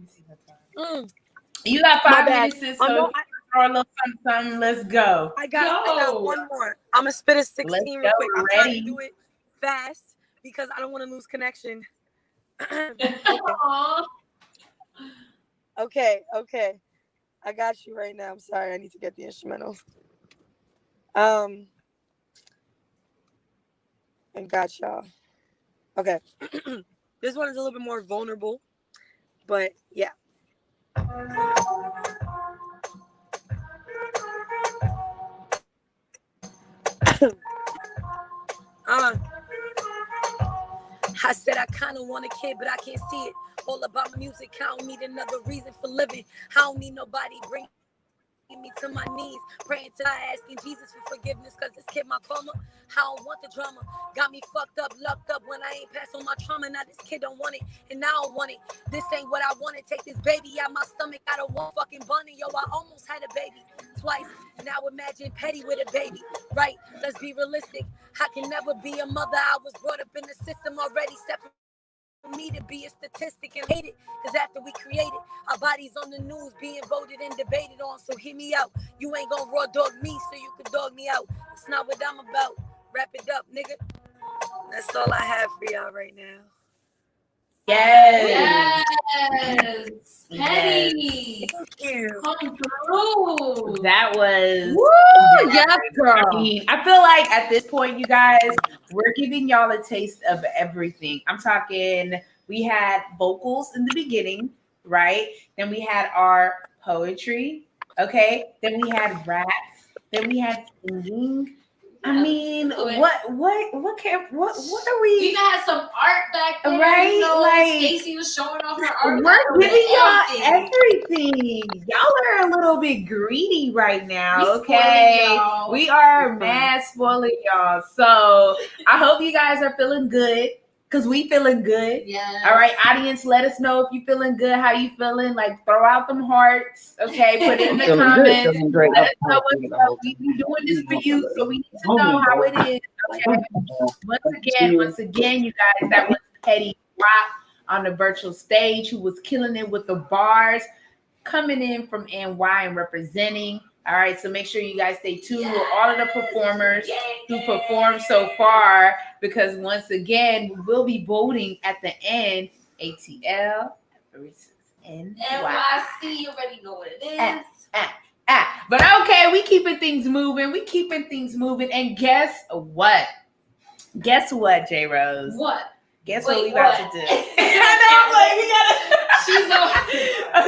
You got My 5 bad. minutes, sis, Oh, so no, if you throw a little something, let's go. I got one more. I'm gonna spit a 16 Let's real go, quick. I'm ready? trying to do it fast because I don't want to lose connection. Okay. I got you right now. I'm sorry. I need to get the instrumental. And got y'all. Okay. This one is a little bit more vulnerable, but yeah. I said I kind of want a kid, but I can't see it. All about my music. I don't need another reason for living. I don't need nobody bring me to my knees, praying to God, asking Jesus for forgiveness, cause this kid my karma. I don't want the drama. Got me fucked up, lucked up when I ain't passed on my trauma. Now this kid don't want it, and I don't want it. This ain't what I wanted. Take this baby out my stomach. I don't want fucking bunny. Yo, I almost had a baby twice. Now imagine Petty with a baby. Right? Let's be realistic. I can never be a mother. I was brought up in the system already, separate. For me to be a statistic and hate it, because after we created our bodies on the news being voted and debated on. So hear me out, you ain't gonna raw dog me so you can dog me out. It's not what I'm about. Wrap it up, nigga. That's all I have for y'all right now. Yes. Petty. Thank you. Come through. That was Woo, yes, girl. I mean, I feel like at this point, you guys, we're giving y'all a taste of everything. I'm talking, we had vocals in the beginning, right? Then we had our poetry, okay? Then we had raps. Then we had singing. I mean, what are we? We had some art back there, right? You know, like Stacey was showing off her art. We're giving y'all everything. Y'all are a little bit greedy right now, okay? We are mad spoiling y'all. So I hope you guys are feeling good. Because we feeling good. Yeah. All right, audience, let us know if you feeling good. How you feeling? Like, throw out them hearts. Okay, put it in the comments. Let us know what's up. We be doing this for you, so we need to know how it is. Okay. Once again, you guys, that was Petty Rock on the virtual stage, who was killing it with the bars, coming in from NY and representing. All right, so make sure you guys stay tuned with all of the performers who performed so far, because once again, we will be voting at the end. ATL versus NY. NYC, you already know what it is. But okay, we keeping things moving. And guess what? JRose? What? Guess what we about to do? I know, She's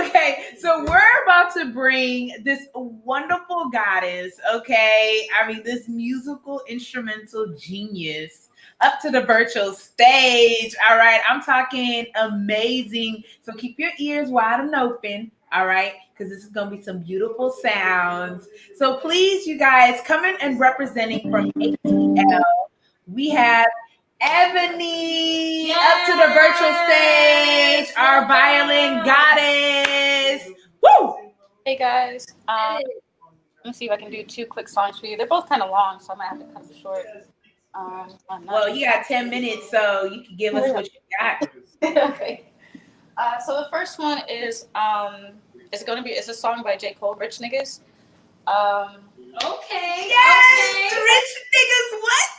okay, so we're about to bring this wonderful goddess, okay? I mean, this musical instrumental genius up to the virtual stage. All right, I'm talking amazing. So keep your ears wide and open. All right, because this is gonna be some beautiful sounds. So please, you guys, coming and representing from ATL, we have Ebony up to the virtual stage, our violin goddess. Woo! Hey guys, let me see if I can do 2 quick songs for you. They're both kind of long, so I might have to cut them short. Well, you got 10 minutes, so you can give us what you got. Okay. So the first one is it's a song by J. Cole, Rich Niggas. Okay. Yes, okay. Rich niggas. What?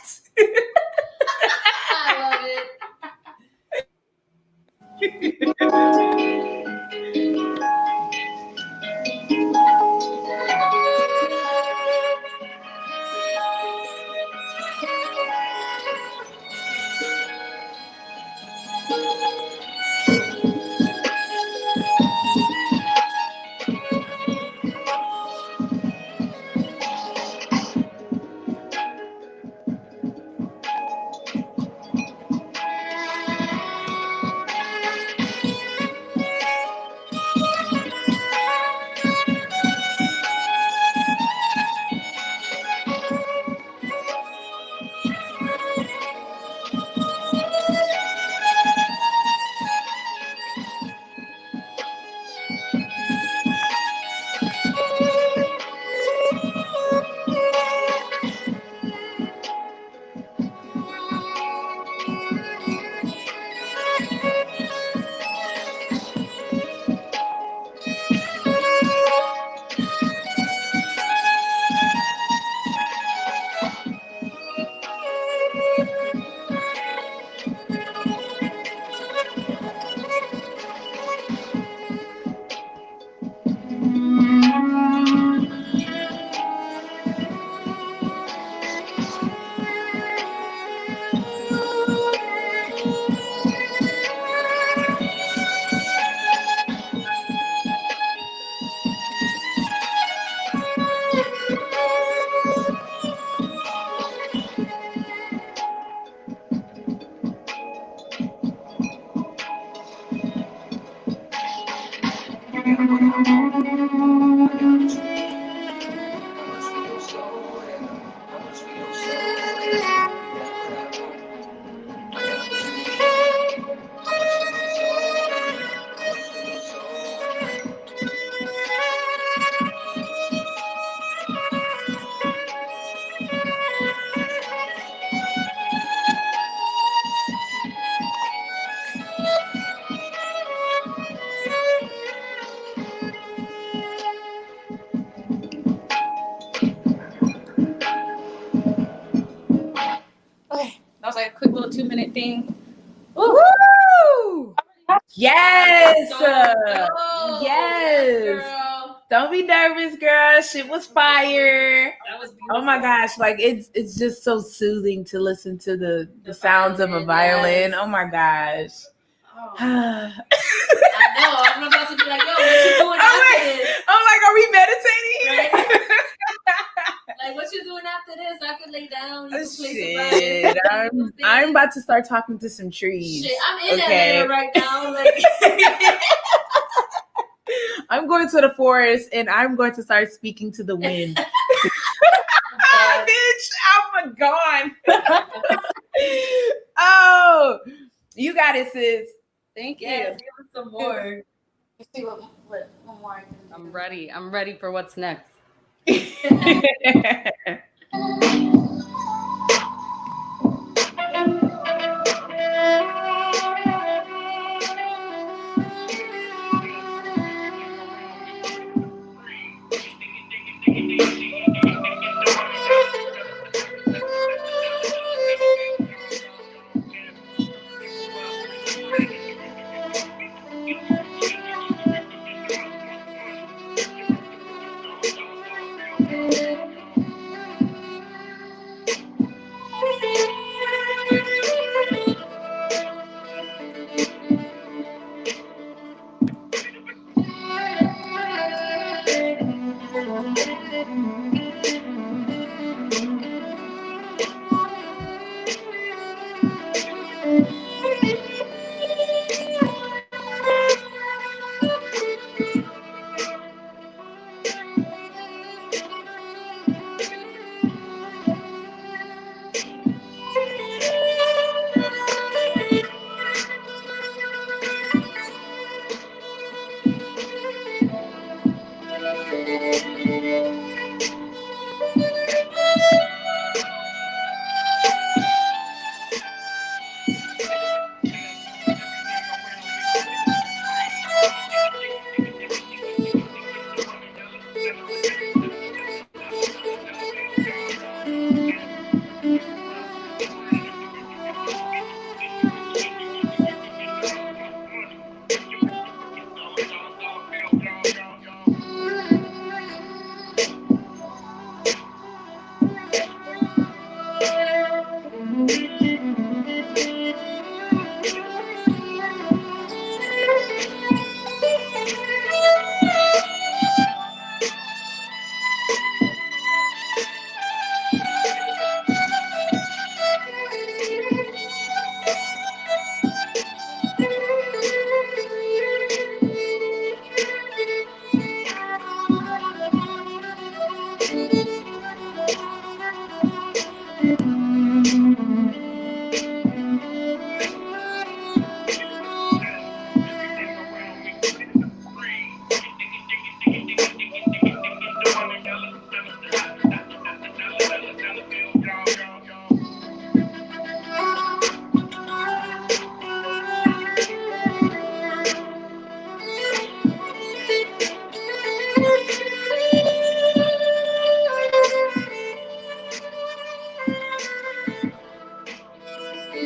I love it. Okay, that was like a quick little 2-minute thing. Woo! Yes. Yes, Yes. girl. Don't be nervous, girl. Shit was fire. That was beautiful. Oh my gosh, like it's just so soothing to listen to the sounds of a violin. Yes. Oh my gosh. Oh. I know. I'm about to be like, yo, what you doing after this? I'm like, are we meditating here? Right? Like, what you doing after this? I could lay down. You can play Shit, I'm about to start talking to some trees. Shit, I'm in Atlanta right now. Like, I'm going to the forest and I'm going to start speaking to the wind. Bitch, I'm gone. Oh, you got it, sis. Thank you. yes, give us some more. Let's see what one more I can do. I'm ready. I'm ready for what's next.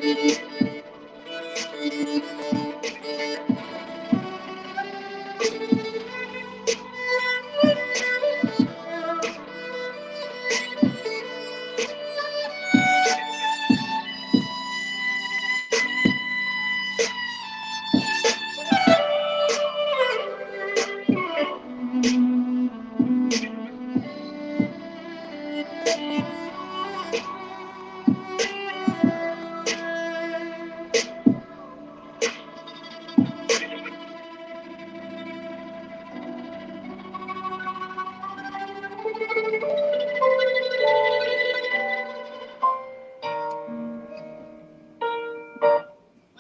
We're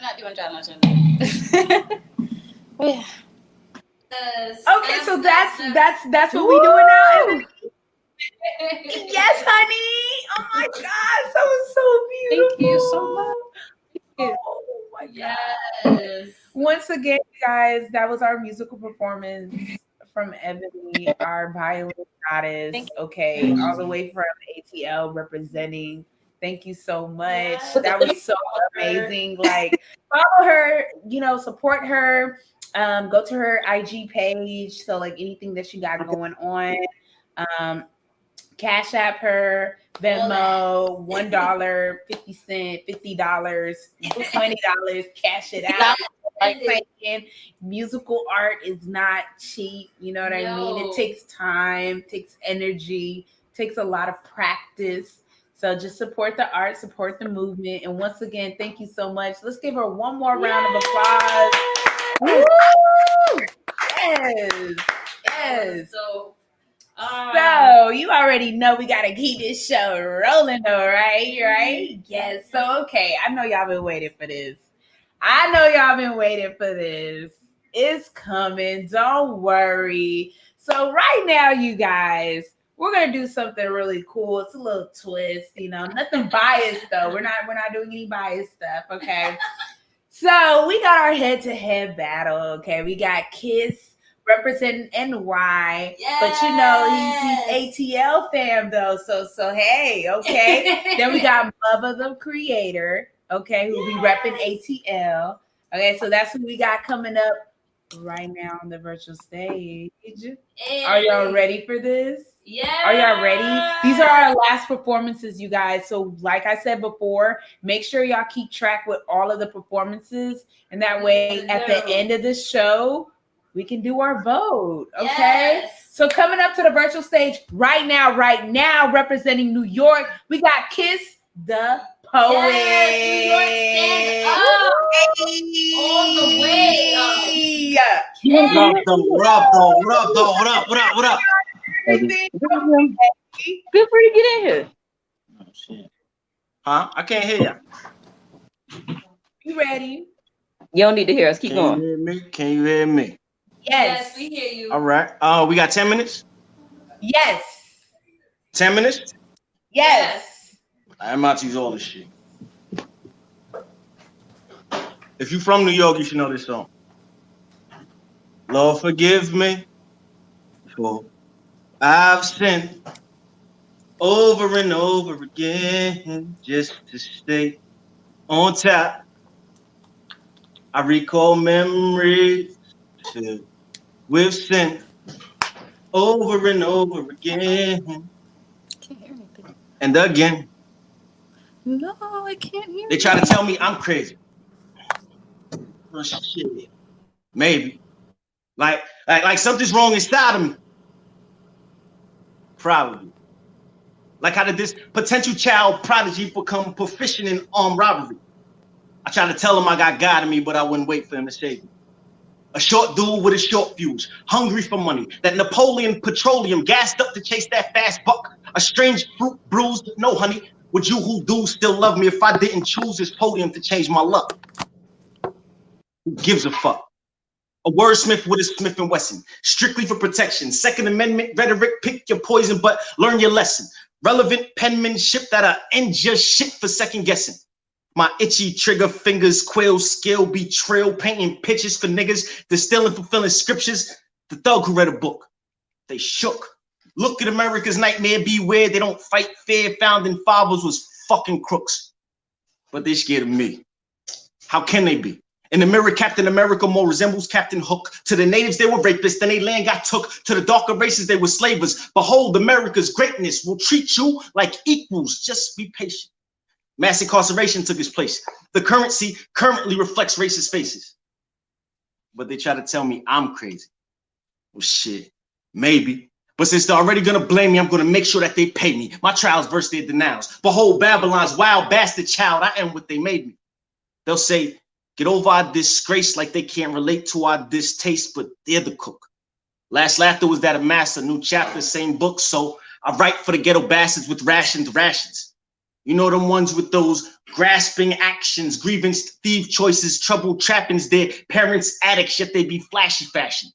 not doing John Legend. Yeah. Okay, so that's what we doing now. Yes, honey. Oh my gosh, that was so beautiful. Thank you so much. Oh my god. Once again, guys, that was our musical performance from Ebony, our violin goddess. Okay, all the way from ATL representing. Thank you so much. That was so amazing. Like, follow her, support her. Go to her IG page. So, like, anything that she got going on, Cash App her, Venmo, $1, 50 cents, $50, $20, cash it out. Like saying, musical art is not cheap. You know what I mean? It takes time, takes energy, takes a lot of practice. So just support the art, support the movement. And once again, thank you so much. Let's give her one more round of applause. Woo! Yes. Yes. So you already know we gotta keep this show rolling, though, right? Right? Yes. So okay, I know y'all been waiting for this. It's coming. Don't worry. So right now, you guys, we're gonna do something really cool. It's a little twist, nothing biased though. We're not doing any biased stuff. Okay. So we got our head-to-head battle. Okay, we got Kiss representing NY, but he's ATL fam though. So hey, okay. Then we got Mother the Creator, okay, who be repping ATL. Okay, so that's who we got coming up right now on the virtual stage. Are y'all ready for this? Yeah. Are y'all ready? These are our last performances, you guys. So like I said before, make sure y'all keep track with all of the performances. And that way at the end of the show, we can do our vote. Okay. Yes. So coming up to the virtual stage right now, representing New York, we got Kiss the Poet. Yes, New York, stand up. All the way up. What up? Feel free to get in here. Oh, shit. Huh? I can't hear you. You ready? You don't need to hear us. Keep going. Can you hear me? Yes, we hear you. All right. We got 10 minutes? Yes. 10 minutes? Yes. I'm about to use all this shit. If you're from New York, you should know this song. Lord, forgive me for I've sinned over and over again just to stay on top. I recall memories filled with sin over and over again. Can't hear anything. And again. No, I can't hear. They try to tell me I'm crazy. Oh shit. Maybe. Like something's wrong inside of me. Probably. Like how did this potential child prodigy become proficient in armed robbery? I tried to tell him I got God in me, but I wouldn't wait for him to save me. A short dude with a short fuse, hungry for money. That Napoleon petroleum gassed up to chase that fast buck. A strange fruit bruised, no honey. Would you who do still love me if I didn't choose this podium to change my luck? Who gives a fuck? A wordsmith with a Smith & Wesson, strictly for protection. Second Amendment rhetoric, pick your poison, but learn your lesson. Relevant penmanship that'll end your shit for second guessing. My itchy trigger fingers, quail skill, betrayal, painting pictures for niggas, distilling, fulfilling scriptures. The thug who read a book, they shook. Look at America's nightmare, beware, they don't fight fair. Founding fathers was fucking crooks. but they scared of me. How can they be? In the mirror, Captain America more resembles Captain Hook. To the natives, they were rapists, then their land got took. To the darker races, they were slavers. Behold, America's greatness will treat you like equals. Just be patient. Mass incarceration took its place. The currency currently reflects racist faces. But they try to tell me I'm crazy. Well, shit, maybe. But since they're already gonna blame me, I'm gonna make sure that they pay me. My trials verse their denials. Behold, Babylon's wild bastard child. I am what they made me. They'll say, get over our disgrace like they can't relate to our distaste, but they're the cook. Last laughter was that of master, new chapter, same book. So I write for the ghetto bastards with rations. You know, them ones with those grasping actions, grievance, thief choices, troubled trappings, their parents addicts, yet they be flashy fashion.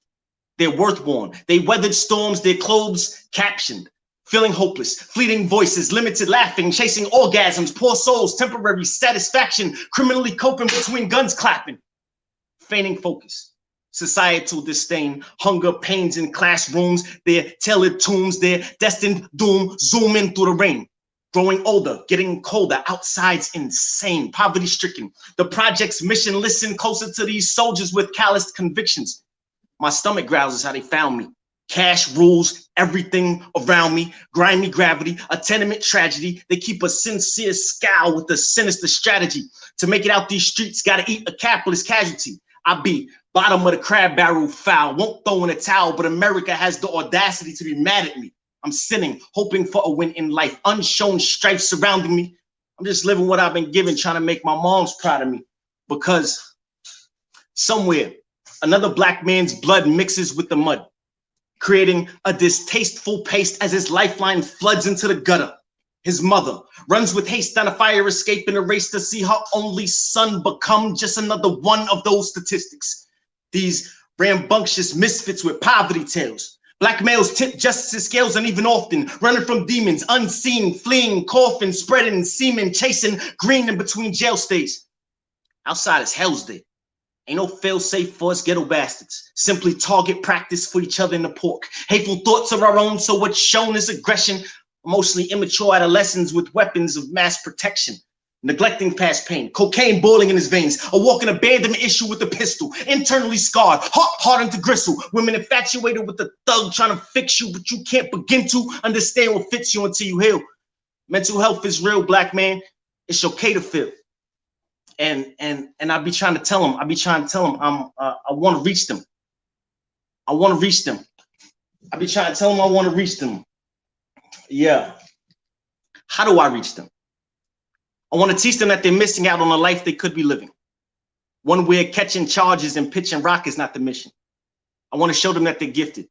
They're worth-worn, they weathered storms, their clothes captioned. Feeling hopeless, fleeting voices, limited laughing, chasing orgasms, poor souls, temporary satisfaction, criminally coping between guns clapping. Feigning focus, societal disdain, hunger, pains in classrooms, their tailored tombs, their destined doom, zoom in through the rain. Growing older, getting colder, outside's insane, poverty-stricken. The project's mission, listen closer to these soldiers with calloused convictions. My stomach growls is how they found me. Cash rules everything around me. Grimy gravity, a tenement tragedy. They keep a sincere scowl with a sinister strategy. To make it out these streets, gotta eat a capitalist casualty. I be bottom of the crab barrel foul. Won't throw in a towel, but America has the audacity to be mad at me. I'm sinning, hoping for a win in life. Unshown strife surrounding me. I'm just living what I've been given, trying to make my moms proud of me. Because somewhere, another black man's blood mixes with the mud, creating a distasteful paste as his lifeline floods into the gutter. His mother runs with haste down a fire escape in a race to see her only son become just another one of those statistics. These rambunctious misfits with poverty tales. Black males tip justice's scales uneven often, running from demons, unseen, fleeing, coughing, spreading, semen, chasing green in between jail stays. Outside is hell's day. Ain't no fail-safe for us ghetto bastards. Simply target practice for each other in the pork. Hateful thoughts are our own, so what's shown is aggression. Mostly immature adolescents with weapons of mass protection. Neglecting past pain, cocaine boiling in his veins, a walking abandonment issue with a pistol, internally scarred, heart hardened to gristle, women infatuated with the thug trying to fix you, but you can't begin to understand what fits you until you heal. Mental health is real, black man. It's okay to feel. And I be trying to tell them, I want to reach them. I want to reach them. I be trying to tell them I want to reach them. Yeah. How do I reach them? I want to teach them that they're missing out on a life they could be living. One where catching charges and pitching rock is not the mission. I want to show them that they're gifted.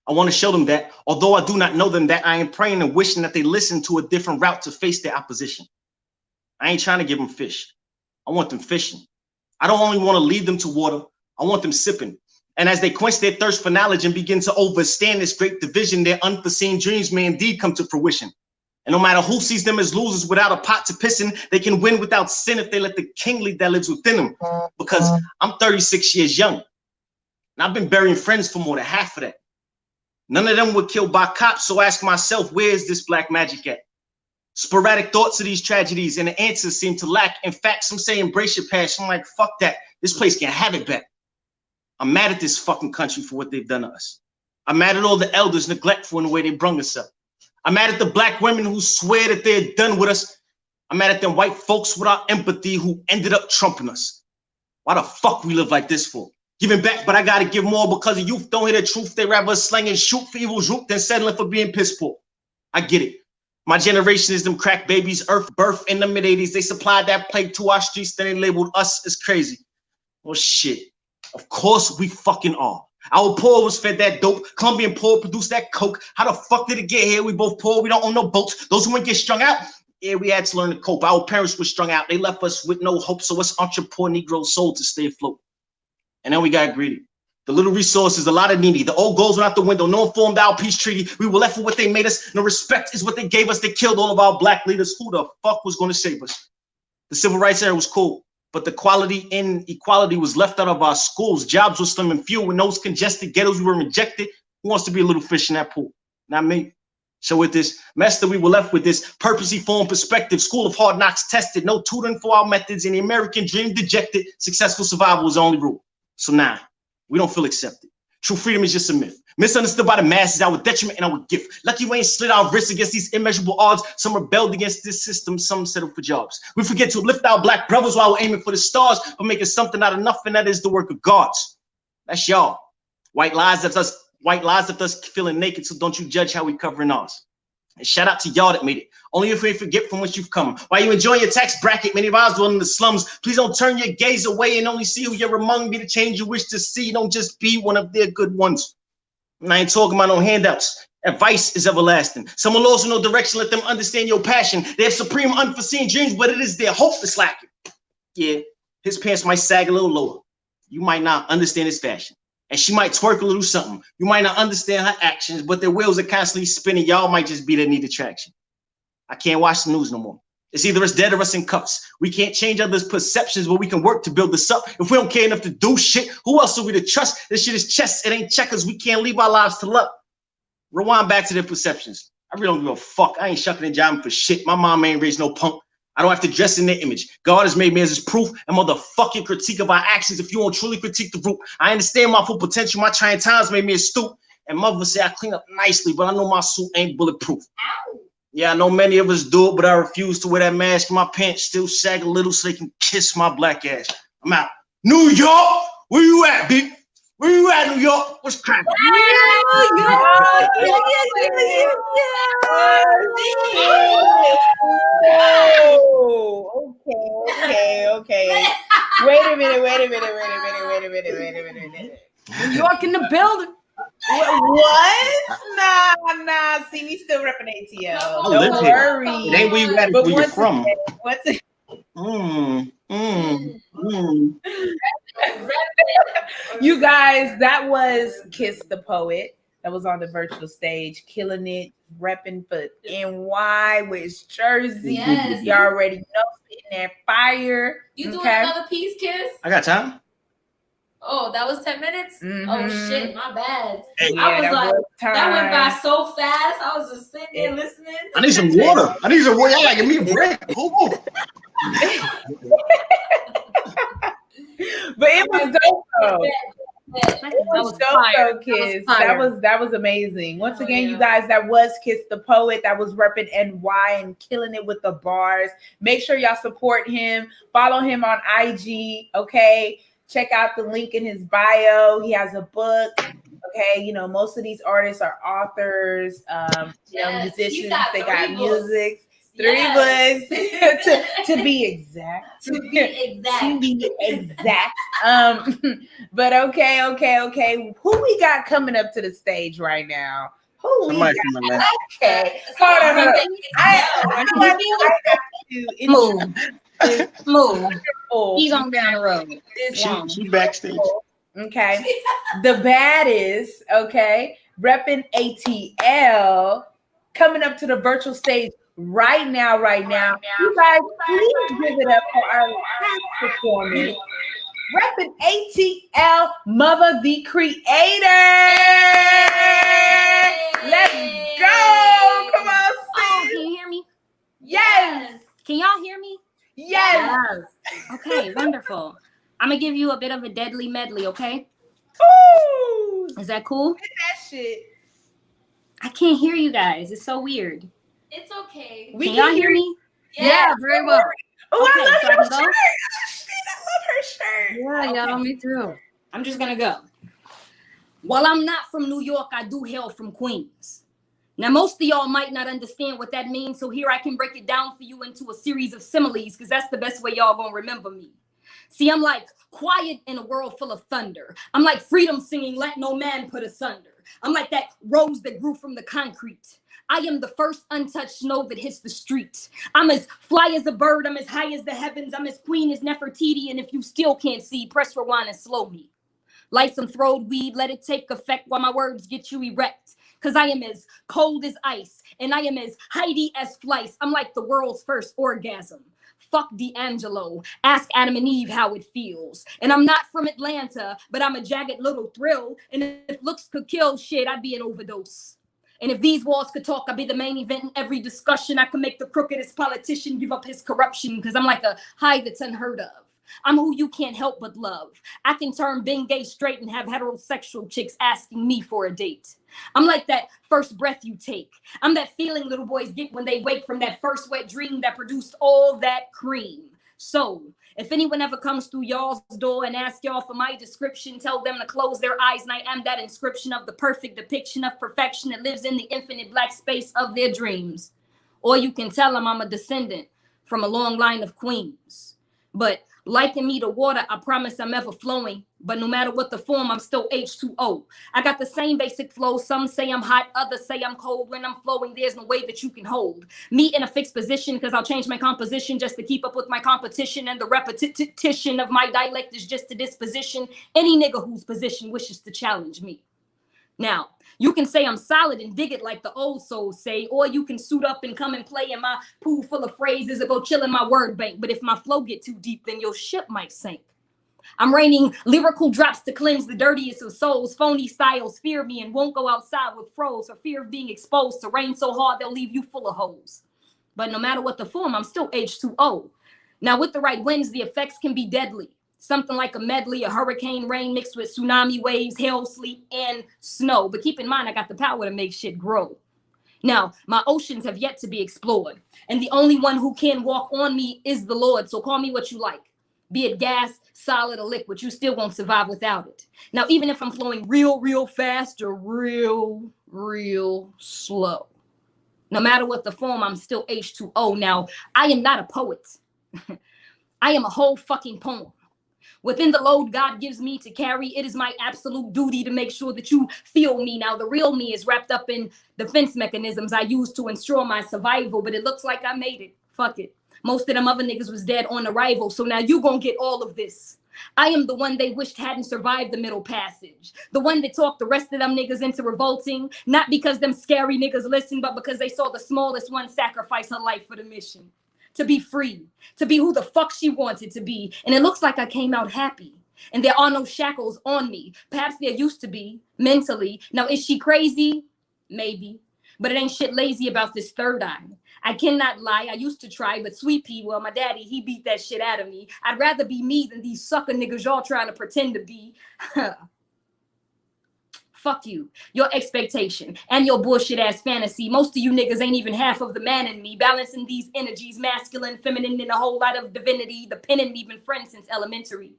I want to show them that, although I do not know them, that I am praying and wishing that they listen to a different route to face their opposition. I ain't trying to give them fish. I want them fishing. I don't only want to lead them to water. I want them sipping. And as they quench their thirst for knowledge and begin to overstand this great division, their unforeseen dreams may indeed come to fruition. And no matter who sees them as losers without a pot to piss in, they can win without sin if they let the king lead that lives within them. Because I'm 36 years young. And I've been burying friends for more than half of that. None of them were killed by cops, so I ask myself, where is this black magic at? Sporadic thoughts of these tragedies and the answers seem to lack. In fact, some say embrace your past. I'm like, fuck that. This place can't have it back. I'm mad at this fucking country for what they've done to us. I'm mad at all the elders neglectful in the way they brung us up. I'm mad at the black women who swear that they're done with us. I'm mad at them white folks without empathy who ended up trumping us. Why the fuck we live like this for? Giving back, but I gotta give more because the youth don't hear the truth. They rather slang and shoot for evil's root than settling for being piss poor. I get it. My generation is them crack babies, earth birth in the mid-80s. They supplied that plague to our streets, then they labeled us as crazy. Well, shit. Of course we fucking are. Our poor was fed that dope. Colombian poor produced that coke. How the fuck did it get here? We both poor. We don't own no boats. Those who wouldn't get strung out, yeah, we had to learn to cope. Our parents were strung out. They left us with no hope. So us entrepreneur Negroes sold to stay afloat. And then we got greedy. The little resources, a lot of needy. The old goals went out the window. No one formed our peace treaty. We were left with what they made us. No respect is what they gave us. They killed all of our black leaders. Who the fuck was going to save us? The civil rights era was cool, but the quality inequality was left out of our schools. Jobs were slim and few. In those congested ghettos, we were rejected. Who wants to be a little fish in that pool? Not me. So with this mess that we were left with, this purposely formed perspective, school of hard knocks tested, no tutoring for our methods, and the American dream dejected, successful survival is the only rule. So now, we don't feel accepted. True freedom is just a myth. Misunderstood by the masses, our detriment and our gift. Lucky we ain't slit our wrists against these immeasurable odds. Some rebelled against this system, some settled for jobs. We forget to lift our black brothers while we're aiming for the stars, but making something out of nothing, that is the work of gods. That's y'all. White lies left us feeling naked, so don't you judge how we covering ours. And shout out to y'all that made it. Only if we forget from whence you've come. While you enjoying your tax bracket, many of ours dwell in the slums. Please don't turn your gaze away and only see who you're among. Be the change you wish to see. Don't just be one of their good ones. And I ain't talking about no handouts. Advice is everlasting. Someone lost in no direction, let them understand your passion. They have supreme unforeseen dreams, but it is their hope that's lacking. Yeah, his pants might sag a little lower. You might not understand his fashion. And she might twerk a little something. You might not understand her actions, but their wheels are constantly spinning. Y'all might just be that need attraction. I can't watch the news no more. It's either us dead or us in cuffs. We can't change others' perceptions, but we can work to build this up. If we don't care enough to do shit, who else are we to trust? This shit is chess, it ain't checkers. We can't leave our lives to luck. Rewind back to their perceptions. I really don't give a fuck. I ain't shucking and jiving for shit. My mom ain't raised no punk. I don't have to dress in their image. God has made me as his proof and motherfucking critique of our actions if you won't truly critique the root. I understand my full potential. My trying times made me a stoop. And mother say I clean up nicely, but I know my suit ain't bulletproof. Ow. Yeah, I know many of us do it, but I refuse to wear that mask. My pants still sag a little so they can kiss my black ass. I'm out. New York, where you at, big? Where you at, New York? What's cracking? Okay. Wait a minute. New York in the building. What? Nah. See, we still repping ATL. Don't worry. It ain't where you at, it's where you're from. You guys, that was Kiss the Poet. That was on the virtual stage, killing it, repping for NY with Jersey. Yes. You already know, spitting that fire. You doing another piece, Kiss? I got time. Oh, that was 10 minutes? Mm-hmm. Oh, shit, my bad. Yeah, I was like, that went by time. so fast. I was just sitting there listening. I need some water. Y'all gotta give me a break. Hold on. But it was dope though. It was dope though, Kiss. That was amazing. Once again, you guys, that was Kiss the Poet. That was repping NY and killing it with the bars. Make sure y'all support him. Follow him on IG. Okay. Check out the link in his bio. He has a book. Okay, you know, most of these artists are authors, musicians. They got music. Three books to be exact. But okay. Who we got coming up to the stage right now? Who we got? Okay. Hold on. I Move. He's on down the road. She backstage. Okay. The baddest, okay, repping ATL, coming up to the virtual stage right now. You guys, please give it up for our last performance. Repping ATL, Mother the Creator. Let's go. Come on, sis. Oh, can you hear me? Yes. Can y'all hear me? Yes. Okay, wonderful. I'm gonna give you a bit of a deadly medley, okay? Ooh. Is that cool? Hit that shit. I can't hear you guys. It's so weird. It's okay. Can y'all hear me? Yeah, very well. Oh, Okay, I so I love can her go? shirt. I love her shirt. Yeah, me too. I'm just gonna go. While I'm not from New York, I do hail from Queens. Now, most of y'all might not understand what that means, so here I can break it down for you into a series of similes, because that's the best way y'all gonna remember me. See, I'm like quiet in a world full of thunder. I'm like freedom singing, let no man put asunder. I'm like that rose that grew from the concrete. I am the first untouched snow that hits the street. I'm as fly as a bird. I'm as high as the heavens. I'm as queen as Nefertiti. And if you still can't see, press rewind and slow me. Light some throwed weed, let it take effect while my words get you erect. Cause I am as cold as ice, and I am as Heidi as Fleiss. I'm like the world's first orgasm. Fuck D'Angelo. Ask Adam and Eve how it feels. And I'm not from Atlanta, but I'm a jagged little thrill. And if looks could kill shit, I'd be an overdose. And if these walls could talk, I'd be the main event in every discussion. I can make the crookedest politician give up his corruption because I'm like a high that's unheard of. I'm who you can't help but love. I can turn being gay straight and have heterosexual chicks asking me for a date. I'm like that first breath you take. I'm that feeling little boys get when they wake from that first wet dream that produced all that cream. So if anyone ever comes through y'all's door and asks y'all for my description, tell them to close their eyes, and I am that inscription of the perfect depiction of perfection that lives in the infinite black space of their dreams. Or you can tell them I'm a descendant from a long line of queens. But liken me to water, I promise I'm ever flowing. But no matter what the form, I'm still H2O. I got the same basic flow. Some say I'm hot, others say I'm cold. When I'm flowing, there's no way that you can hold me in a fixed position, because I'll change my composition just to keep up with my competition. And the repetition of my dialect is just a disposition. Any nigga whose position wishes to challenge me. Now, you can say I'm solid and dig it like the old souls say, or you can suit up and come and play in my pool full of phrases or go chill in my word bank. But if my flow get too deep, then your ship might sink. I'm raining lyrical drops to cleanse the dirtiest of souls. Phony styles fear me and won't go outside with froze, for fear of being exposed to rain so hard they'll leave you full of holes. But no matter what the form, I'm still H2O. Now with the right winds, the effects can be deadly. Something like a medley, a hurricane rain mixed with tsunami waves, hail, sleet, and snow. But keep in mind, I got the power to make shit grow. Now, my oceans have yet to be explored, and the only one who can walk on me is the Lord. So call me what you like. Be it gas, solid, or liquid, you still won't survive without it. Now, even if I'm flowing real fast or real slow, no matter what the form, I'm still H2O. Now, I am not a poet. I am a whole fucking poem. Within the load God gives me to carry, it is my absolute duty to make sure that you feel me. Now, the real me is wrapped up in defense mechanisms I use to ensure my survival, but it looks like I made it. Fuck it. Most of them other niggas was dead on arrival, so now you gonna get all of this. I am the one they wished hadn't survived the middle passage. The one that talked the rest of them niggas into revolting, not because them scary niggas listened, but because they saw the smallest one sacrifice her life for the mission. To be free, to be who the fuck she wanted to be. And it looks like I came out happy. And there are no shackles on me. Perhaps there used to be, mentally. Now, is she crazy? Maybe. But it ain't shit lazy about this third eye. I cannot lie, I used to try, but Sweet Pea, well, my daddy, he beat that shit out of me. I'd rather be me than these sucker niggas y'all trying to pretend to be. Fuck you, your expectation, and your bullshit ass fantasy. Most of you niggas ain't even half of the man in me. Balancing these energies, masculine, feminine, and a whole lot of divinity. The pen and me been friends since elementary.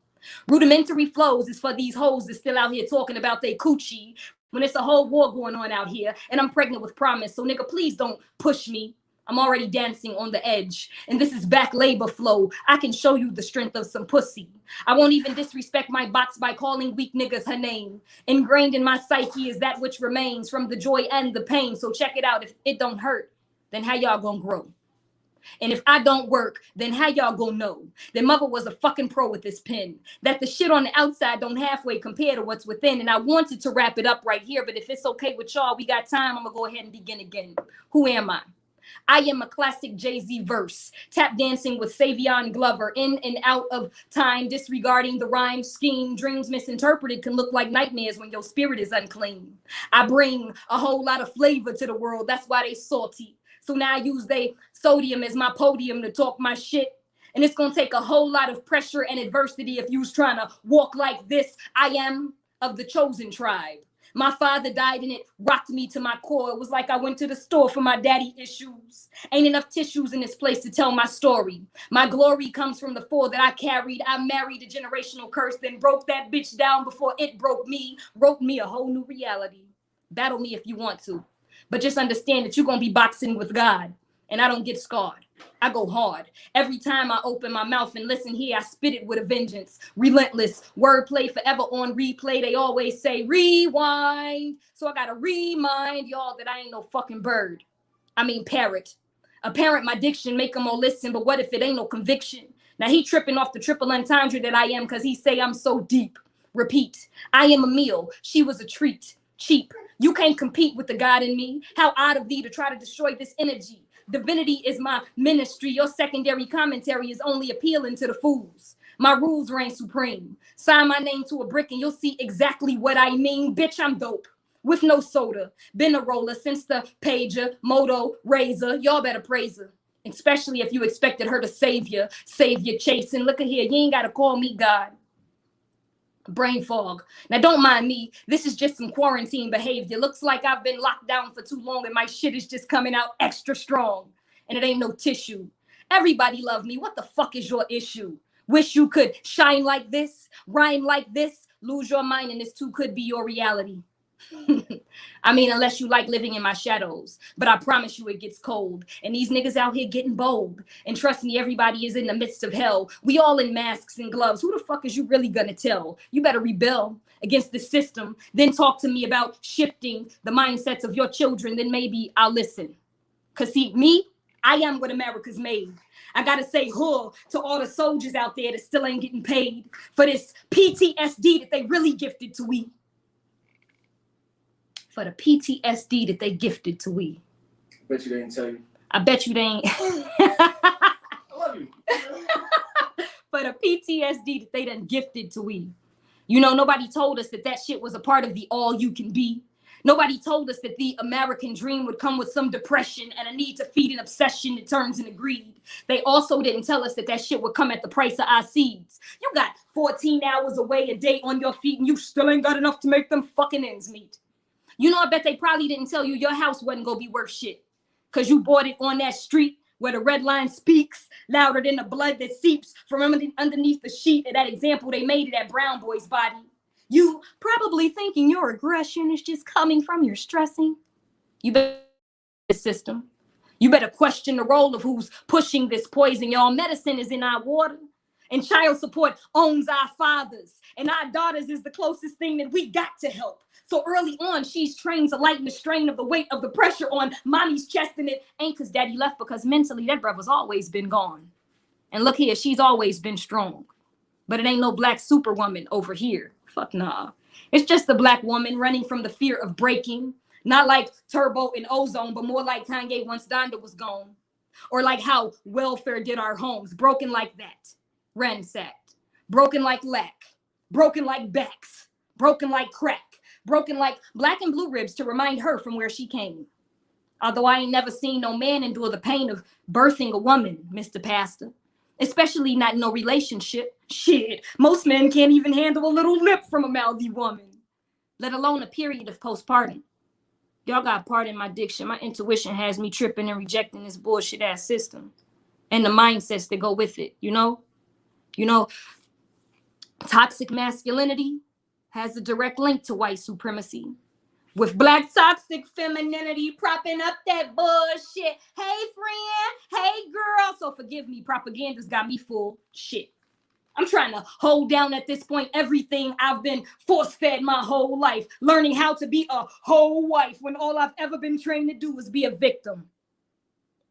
Rudimentary flows is for these hoes that's still out here talking about they coochie when it's a whole war going on out here, and I'm pregnant with promise. So nigga, please don't push me. I'm already dancing on the edge, and this is back labor flow. I can show you the strength of some pussy. I won't even disrespect my box by calling weak niggas her name. Ingrained in my psyche is that which remains from the joy and the pain. So check it out. If it don't hurt, then how y'all gonna grow? And if I don't work, then how y'all gonna know? Their mother was a fucking pro with this pen. That the shit on the outside don't halfway compare to what's within. And I wanted to wrap it up right here, but if it's okay with y'all, we got time. I'm gonna go ahead and begin again. Who am I? I am a classic Jay-Z verse, tap dancing with Savion Glover, in and out of time, disregarding the rhyme scheme. Dreams misinterpreted can look like nightmares when your spirit is unclean. I bring a whole lot of flavor to the world, that's why they salty. So now I use they sodium as my podium to talk my shit. And it's gonna take a whole lot of pressure and adversity if you's trying to walk like this. I am of the chosen tribe. My father died and it rocked me to my core. It was like I went to the store for my daddy issues. Ain't enough tissues in this place to tell my story. My glory comes from the 4 that I carried. I married a generational curse, then broke that bitch down before it broke me. Wrote me a whole new reality. Battle me if you want to. But just understand that you're going to be boxing with God. And I don't get scarred. I go hard. Every time I open my mouth and listen here, I spit it with a vengeance. Relentless. Wordplay forever on replay. They always say rewind. So I got to remind y'all that I ain't no fucking bird. I mean parrot. Apparent my diction make them all listen, but what if it ain't no conviction? Now he tripping off the triple entendre that I am because he say I'm so deep. Repeat. I am a meal. She was a treat. Cheap. You can't compete with the God in me. How odd of thee to try to destroy this energy. Divinity is my ministry. Your secondary commentary is only appealing to the fools. My rules reign supreme. Sign my name to a brick and you'll see exactly what I mean. Bitch, I'm dope. with no soda. Been a roller since the pager, moto, razor. Y'all better praise her. Especially if you expected her to save you chasing. Look at here, you ain't gotta call me God. Brain fog. Now don't mind me. This is just some quarantine behavior. Looks like I've been locked down for too long and my shit is just coming out extra strong. And it ain't no tissue. Everybody love me. What the fuck is your issue? Wish you could shine like this, rhyme like this, lose your mind and this too could be your reality. I mean, unless you like living in my shadows. But I promise you it gets cold. And these niggas out here getting bold. And trust me, everybody is in the midst of hell. We all in masks and gloves. Who the fuck is you really gonna tell? You better rebel against the system. Then talk to me about shifting the mindsets of your children. Then maybe I'll listen. Cause see, me, I am what America's made. I gotta say huh to all the soldiers out there that still ain't getting paid for this PTSD that they really gifted to we. For the PTSD that they gifted to we. Bet you they didn't tell you. I bet you they ain't. I love you. For the PTSD that they done gifted to we. You know, nobody told us that that shit was a part of the all you can be. Nobody told us that the American dream would come with some depression and a need to feed an obsession that turns into greed. They also didn't tell us that that shit would come at the price of our seeds. You got 14 hours away a day on your feet and you still ain't got enough to make them fucking ends meet. You know, I bet they probably didn't tell you your house wasn't gonna be worth shit. Cause you bought it on that street where the red line speaks louder than the blood that seeps from underneath the sheet of that example they made of that brown boy's body. You probably thinking your aggression is just coming from your stressing. You better the system. You better question the role of who's pushing this poison. Y'all, medicine is in our water. And child support owns our fathers. And our daughters is the closest thing that we got to help. So early on, she's trained to lighten the strain of the weight of the pressure on mommy's chest. And it ain't because daddy left, because mentally that brother's always been gone. And look here, she's always been strong. But it ain't no black superwoman over here. Fuck nah. It's just a black woman running from the fear of breaking. Not like Turbo and Ozone, but more like Kanye once Donda was gone. Or like how welfare did our homes. Broken like that. Ransacked. Broken like lack. Broken like backs. Broken like crack. Broken like black and blue ribs to remind her from where she came. Although I ain't never seen no man endure the pain of birthing a woman, Mr. Pastor. Especially not in no relationship. Shit, most men can't even handle a little lip from a mouthy woman. Let alone a period of postpartum. Y'all got pardon my diction. My intuition has me tripping and rejecting this bullshit ass system. And the mindsets that go with it, you know? You know, toxic masculinity has a direct link to white supremacy. With black toxic femininity propping up that bullshit. Hey, friend. Hey, girl. So forgive me. Propaganda's got me full shit. I'm trying to hold down at this point everything I've been force-fed my whole life. Learning how to be a whole wife when all I've ever been trained to do is be a victim.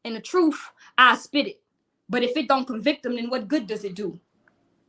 And the truth, I spit it. But if it don't convict them, then what good does it do?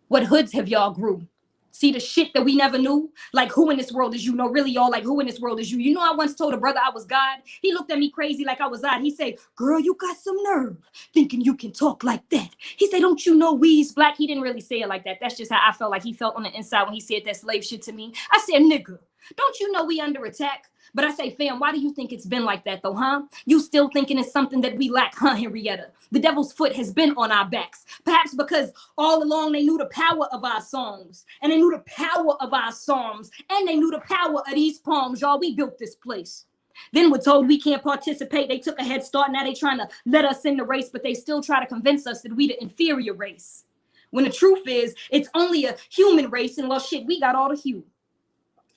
What hoods have y'all grew? See the shit that we never knew? Like, who in this world is you? No, really, y'all, like, who in this world is you? You know, I once told a brother I was God. He looked at me crazy like I was odd. He said, girl, you got some nerve thinking you can talk like that. He said, don't you know we's black? He didn't really say it like that. That's just how I felt like he felt on the inside when he said that slave shit to me. I said, nigga, don't you know we under attack? But I say, fam, why do you think it's been like that though, huh? You still thinking it's something that we lack, huh, Henrietta? The devil's foot has been on our backs. Perhaps because all along they knew the power of our songs. And they knew the power of our psalms. And they knew the power of these poems, y'all. We built this place. Then we're told we can't participate. They took a head start. Now they trying to let us in the race, but they still try to convince us that we the inferior race. When the truth is, it's only a human race, and well, shit, we got all the hue.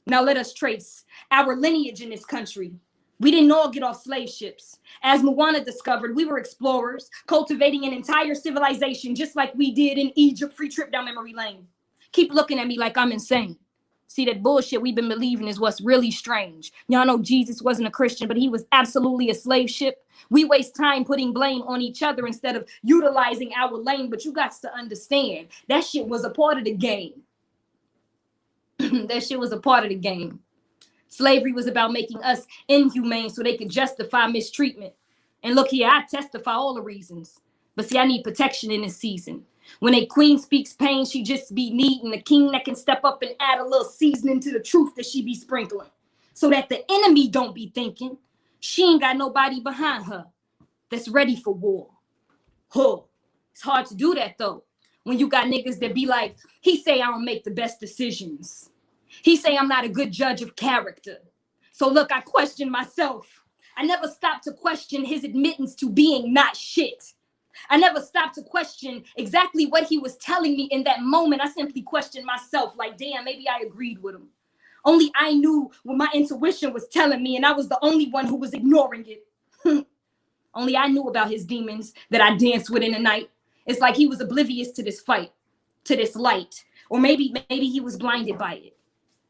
Now let us trace our lineage in this country. We didn't all get off slave ships. As Moana discovered, we were explorers, cultivating an entire civilization just like we did in Egypt. Free trip down memory lane. Keep looking at me like I'm insane. See, that bullshit we've been believing is what's really strange. Y'all know Jesus wasn't a Christian, but he was absolutely a slave ship. We waste time putting blame on each other instead of utilizing our lane. But you got to understand, that shit was a part of the game. That shit was a part of the game. Slavery was about making us inhumane so they could justify mistreatment. And look here, I testify all the reasons. But see, I need protection in this season. When a queen speaks pain, she just be needing a king that can step up and add a little seasoning to the truth that she be sprinkling. so that the enemy don't be thinking she ain't got nobody behind her that's ready for war. Huh. It's hard to do that though, when you got niggas that be like, he say I don't make the best decisions. He say I'm not a good judge of character. So look, I question myself. I never stopped to question his admittance to being not shit. I never stopped to question exactly what he was telling me in that moment. I simply questioned myself, like, damn, maybe I agreed with him. Only I knew what my intuition was telling me, and I was the only one who was ignoring it. Only I knew about his demons that I danced with in the night. It's like he was oblivious to this fight, to this light. Or maybe he was blinded by it.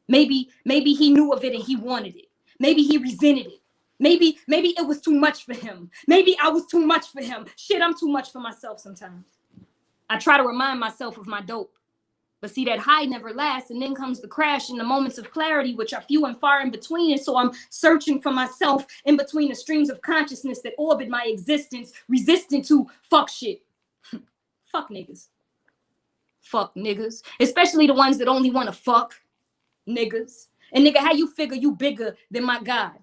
Maybe he knew of it and he wanted it. Maybe he resented it. Maybe it was too much for him. Maybe I was too much for him. Shit, I'm too much for myself sometimes. I try to remind myself of my dope. But see, that high never lasts, and then comes the crash in the moments of clarity, which are few and far in between. And so I'm searching for myself in between the streams of consciousness that orbit my existence, resistant to fuck shit. Fuck niggas. Fuck niggas. Especially the ones that only want to fuck niggas. And nigga, how you figure you bigger than my God?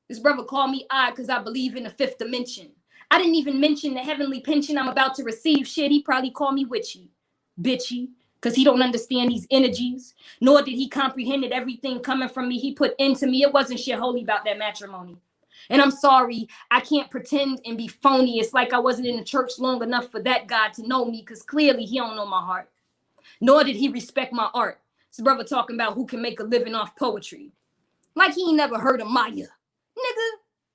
This brother called me odd because I believe in the fifth dimension. I didn't even mention the heavenly pension I'm about to receive. Shit, he probably called me witchy, bitchy, because he don't understand these energies, nor did he comprehend that everything coming from me he put into me. It wasn't shit holy about that matrimony. And I'm sorry, I can't pretend and be phony. It's like I wasn't in the church long enough for that God to know me, because clearly he don't know my heart. Nor did he respect my art. This brother talking about who can make a living off poetry. Like he ain't never heard of Maya. Nigga,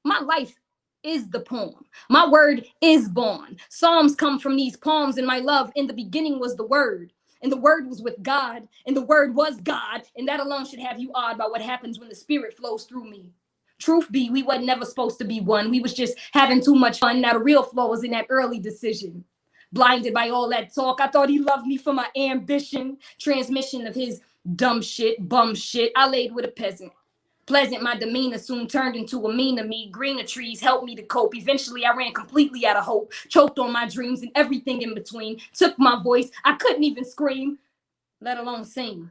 my life is the poem. My word is born. Psalms come from these poems, and my love in the beginning was the word. And the word was with God, and the word was God. And that alone should have you awed by what happens when the spirit flows through me. Truth be, we wasn't never supposed to be one. We was just having too much fun. Now the real flaw was in that early decision. Blinded by all that talk, I thought he loved me for my ambition. Transmission of his dumb shit, bum shit. I laid with a peasant. Pleasant, my demeanor soon turned into a meaner me. Greener trees helped me to cope. Eventually, I ran completely out of hope. Choked on my dreams and everything in between. Took my voice. I couldn't even scream, let alone sing.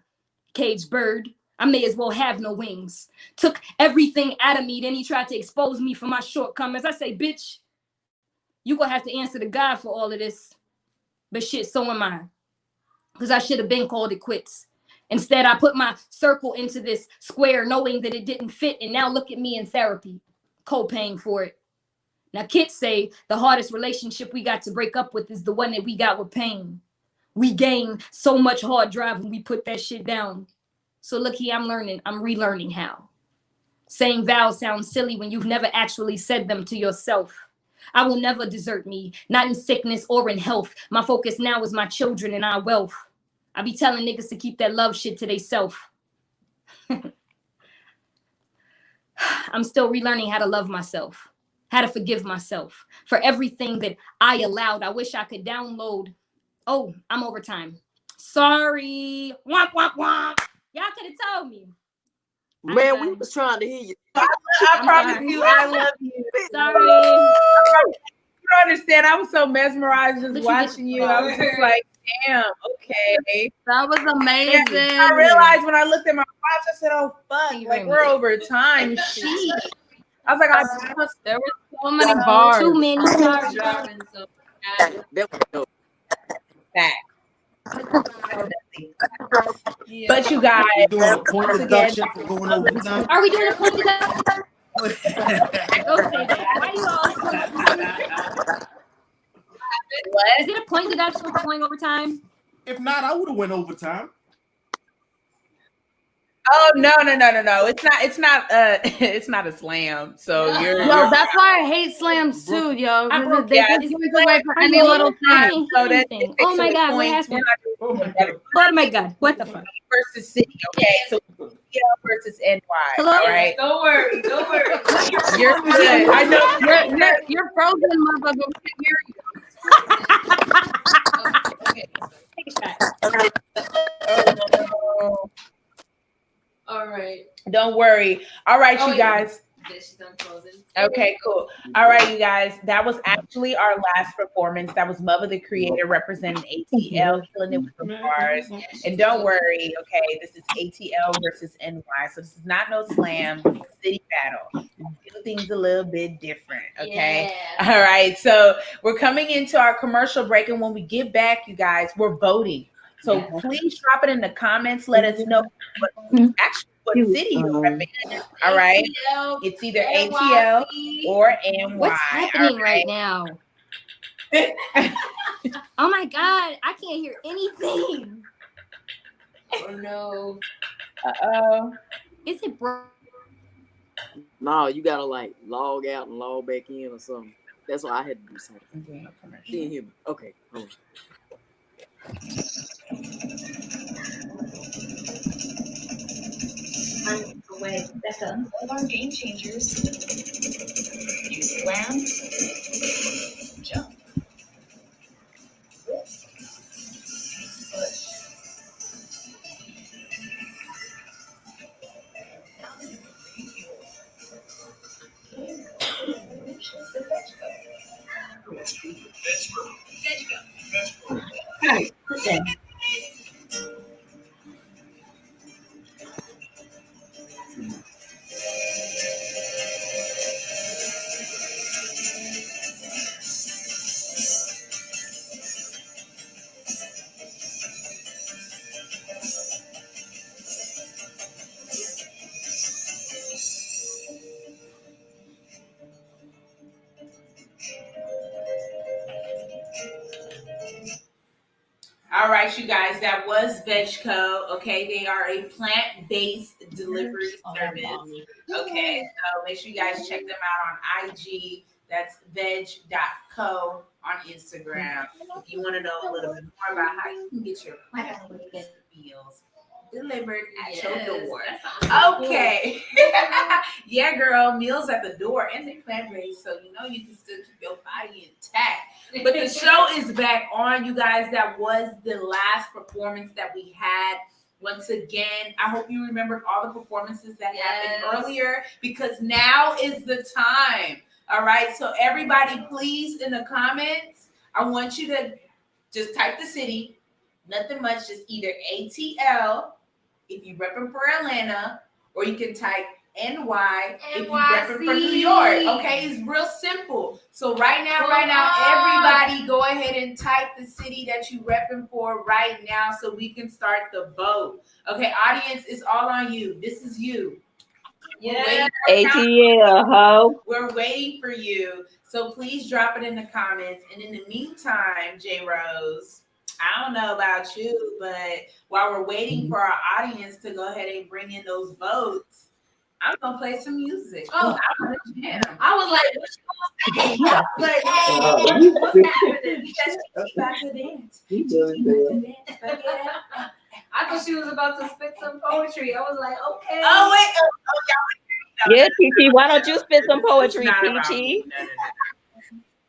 Caged bird, I may as well have no wings. Took everything out of me. Then he tried to expose me for my shortcomings. I say, bitch, you gonna have to answer to God for all of this. But shit, so am I. Because I should have been called it quits. Instead, I put my circle into this square knowing that it didn't fit. And now look at me in therapy, co-paying for it. Now, kids say the hardest relationship we got to break up with is the one that we got with pain. We gain so much hard drive when we put that shit down. So look here, I'm relearning how. Saying vows sounds silly when you've never actually said them to yourself. I will never desert me, not in sickness or in health. My focus now is my children and our wealth. I be telling niggas to keep that love shit to theyself. I'm still relearning how to love myself, how to forgive myself for everything that I allowed. I wish I could download. Oh, I'm over time. Sorry. Womp, womp, womp. Y'all could have told me. Man, we was trying to hear you. I promise you, I love you. Sorry. You don't understand. I was so mesmerized just watching you. I was just like, damn, okay. That was amazing. Yeah, I realized when I looked at my watch, I said, oh, fuck, like we're over time. Shit. I was like, there were so many bars. Too many stars. That was dope. Back. But you guys, we're doing a point deduction for going over time. Are we doing a point deduction? Don't say that. Why you all? What? Is it a point deduction for going over time? If not, I would have went overtime. Oh no! It's not a slam. So that's why I hate slams too, yo. I broke they just give it away for any little thing. So that oh my god, what happened? Oh my god, what the fuck? Versus city, okay? So versus NY. Hello? All right. Don't worry. You're good. I know you're frozen, motherfucker. We can hear you. Take a shot. All right. Don't worry. All right, you guys. She's done closing. Okay, cool. All right, you guys. That was actually our last performance. That was Mother the Creator representing ATL, killing it with the bars. And don't worry, okay, this is ATL versus NY. So this is not no slam, this is a city battle. We do things a little bit different, okay? Yeah. All right, so we're coming into our commercial break. And when we get back, you guys, we're voting. So please drop it in the comments. Let us know what city you're repping. All right. It's either ATL or NY. What's happening right now? Oh my God, I can't hear anything. Oh no. Uh-oh. Is it broke? No, you gotta like log out and log back in or something. That's why I had to do something. Okay, Didn't hear me. Okay, hold on. I'm away. Becca, all our game changers. You slam, jump, push. Hi, sit down. All right, you guys, that was VegCo. Okay, they are a plant-based delivery service. Okay, so make sure you guys check them out on IG. That's veg.co on Instagram. If you want to know a little bit more about how you can get your plant-based meals delivered at your door. Okay. Yeah, girl, meals at the door, and they're plant-based, so you know you can still keep your body intact. But the show is back on, you guys. That was the last performance that we had. Once again, I hope you remembered all the performances that happened earlier, because now is the time. All right, so everybody, please, in the comments, I want you to just type the city, nothing much, just either ATL if you repping for Atlanta, or you can type NY if you repping for New York. Okay, it's real simple. So right now, everybody go ahead and type the city that you repping for right now so we can start the vote. Okay, audience, it's all on you. This is you. Yeah. ATL, ho. We're waiting for you. So please drop it in the comments. And in the meantime, JRose, I don't know about you, but while we're waiting for our audience to go ahead and bring in those votes, I'm gonna play some music. Oh, I want to jam. I was like, what's happening? Because she's about to dance. I thought she was about to spit some poetry. I was like, okay. Oh wait, Yeah, Peachy, why don't you spit some poetry, Peachy?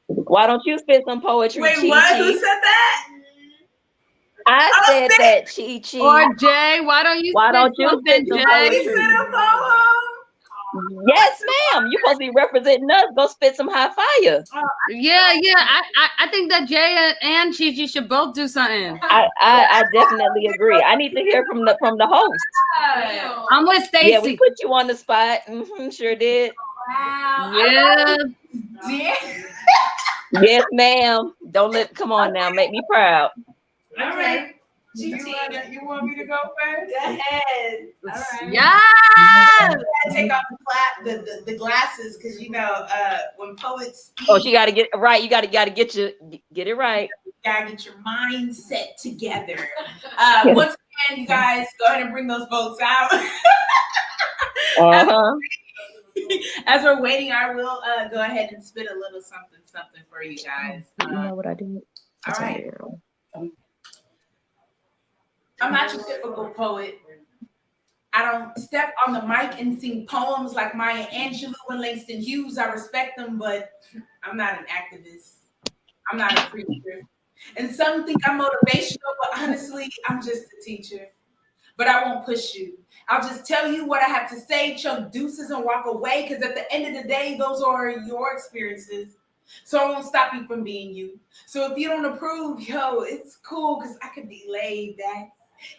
Why don't you spit some poetry, Wait, Chi-Chi? what? Who said that? I said that, Chi-Chi. Or Jay, why don't you spit some poetry? Yes, ma'am. You're supposed to be representing us. Go spit some hot fire. Yeah. I think that Jay and Chi-Chi should both do something. I definitely agree. I need to hear from the host. I'm with Stacy. Yeah, we put you on the spot. Sure did. Wow. Yeah. Yes, ma'am. Come on now, make me proud. All right. You want me to go first? Go ahead. All right. Yeah. Take off the glasses, because when poets speak, she got to get right. You got to get it right. You got to get your mindset together. Once again, you guys, go ahead and bring those votes out. As we're waiting, I will go ahead and spit a little something for you guys. You know what I did? All right. I'm not your typical poet. I don't step on the mic and sing poems like Maya Angelou and Langston Hughes. I respect them, but I'm not an activist. I'm not a preacher. And some think I'm motivational, but honestly, I'm just a teacher. but I won't push you. I'll just tell you what I have to say, chug deuces and walk away, because at the end of the day, those are your experiences. So I won't stop you from being you. So if you don't approve, yo, it's cool, because I could be laid back.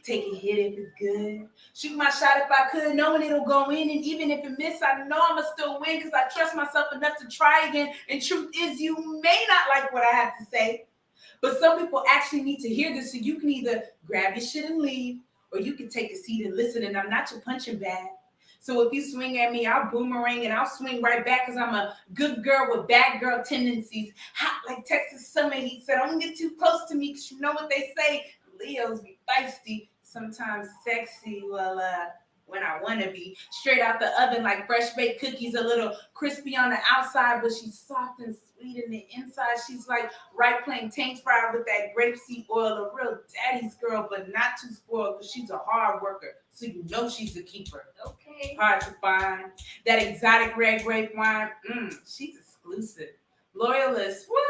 Take a hit if it's good. Shoot my shot if I could, knowing it'll go in. And even if it miss, I know I'ma still win, because I trust myself enough to try again. And truth is, you may not like what I have to say, but some people actually need to hear this. So you can either grab your shit and leave, or you can take a seat and listen. And I'm not your punching bag. So if you swing at me, I'll boomerang and I'll swing right back, because I'm a good girl with bad girl tendencies. Hot like Texas summer heat. So don't get too close to me, because you know what they say. Leos be feisty, sometimes sexy. Well, when I want to be straight out the oven like fresh baked cookies, a little crispy on the outside, but she's soft and sweet in the inside. She's like ripe plantains fried with that grapeseed oil, a real daddy's girl, but not too spoiled, because she's a hard worker. So you know she's a keeper. Okay. Hard to find. That exotic red grape wine, she's exclusive. Loyalist, what?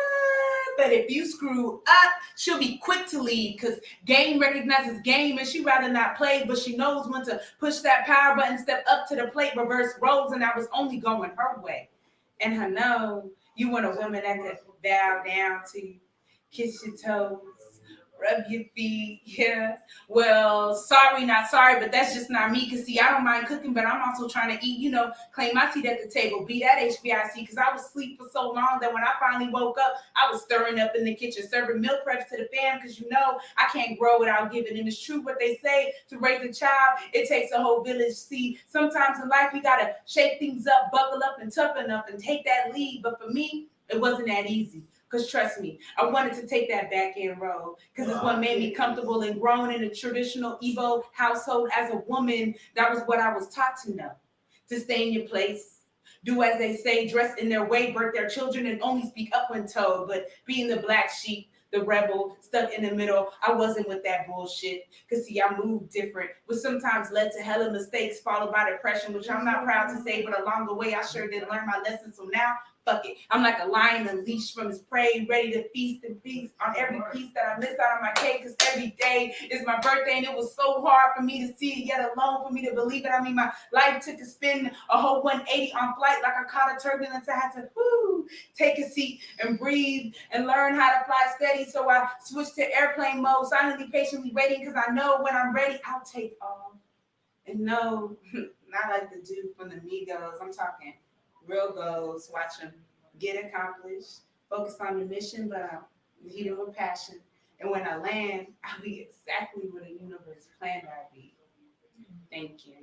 But if you screw up, she'll be quick to leave, because game recognizes game, and she'd rather not play, but she knows when to push that power button, step up to the plate, reverse roles, and I was only going her way. And I know you want a woman that could bow down to you, kiss your toes, rub your feet, yeah. Well, sorry, not sorry, but that's just not me. Because, see, I don't mind cooking, but I'm also trying to eat, claim my seat at the table, be that HBIC, because I was asleep for so long that when I finally woke up, I was stirring up in the kitchen, serving meal preps to the fam, because, I can't grow without giving. And it's true what they say, to raise a child, it takes a whole village. See, sometimes in life, we got to shake things up, buckle up, and toughen up, and take that lead. But for me, it wasn't that easy. Because trust me, I wanted to take that back end road, because it's what made me comfortable and grown in a traditional Igbo household as a woman. That was what I was taught to know. To stay in your place, do as they say, dress in their way, birth their children, and only speak up when told. But being the black sheep, the rebel, stuck in the middle, I wasn't with that bullshit. Because, see, I moved different, which sometimes led to hella mistakes, followed by depression, which I'm not proud to say, but along the way, I sure did learn my lessons. So now, fuck it. I'm like a lion unleashed from his prey, ready to feast and feast on every piece that I missed out on my cake, because every day is my birthday, and it was so hard for me to see it, yet alone for me to believe it. I mean, my life took a spin, a whole 180 on flight, like I caught a turbulence. I had to take a seat and breathe and learn how to fly steady. So I switched to airplane mode, silently, patiently waiting, because I know when I'm ready, I'll take off. And no, not like the dude from the Migos. I'm talking real goals, watch them get accomplished, focus on the mission, but I'm leading with passion. And when I land, I'll be exactly what the universe planned I'd be. Thank you.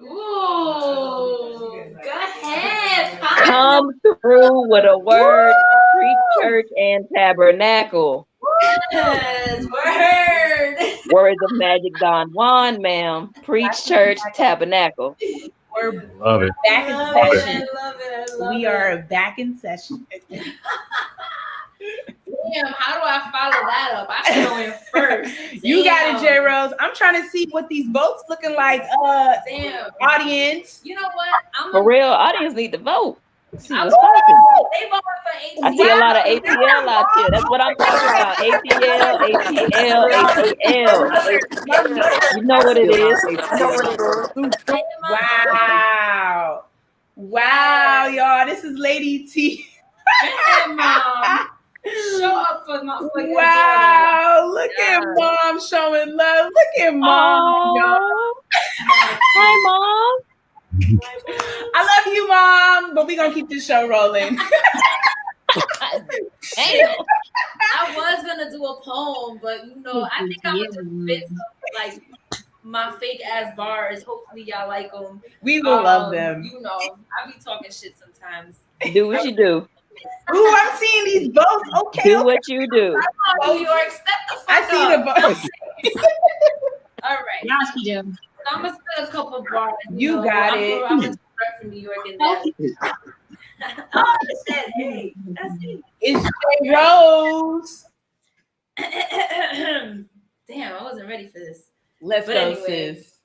Ooh, go ahead. Come through with a word, preach, church, and tabernacle. Yes, word. Words of Magic Don Juan, ma'am. Preach, church, tabernacle. We're Love it. back in Love it. session. I love We it. are back in session. Damn, how do I follow that up? I should go in first. You got it, JRose. I'm trying to see what these votes looking like. Damn. Audience. You know what? For real, audience need to vote. See what's They popping. voted for ATL. I see a lot of ATL out there. That's what I'm talking about. ATL. You know what it is. Wow. Wow, y'all. This is Lady T. Damn, Mom. Show up for your Wow. Look at Mom showing love. Look at Mom. Y'all. Hi, Mom. I love you, Mom, but we're going to keep this show rolling. Damn. I was going to do a poem, but, I think I'm going to just fit some, my fake ass bars. Hopefully y'all like them. We will love them. I be talking shit sometimes. Do what you do. Ooh, I'm seeing these votes. Okay. Do what you do. New York, step the fuck I see the votes. All right. Yes, you do. So I'm going to spit a couple bars. You got it. I'm a from New York and that. Oh, it says, hey, that's it. It's JRose. Damn, I wasn't ready for this. Let's go, sis.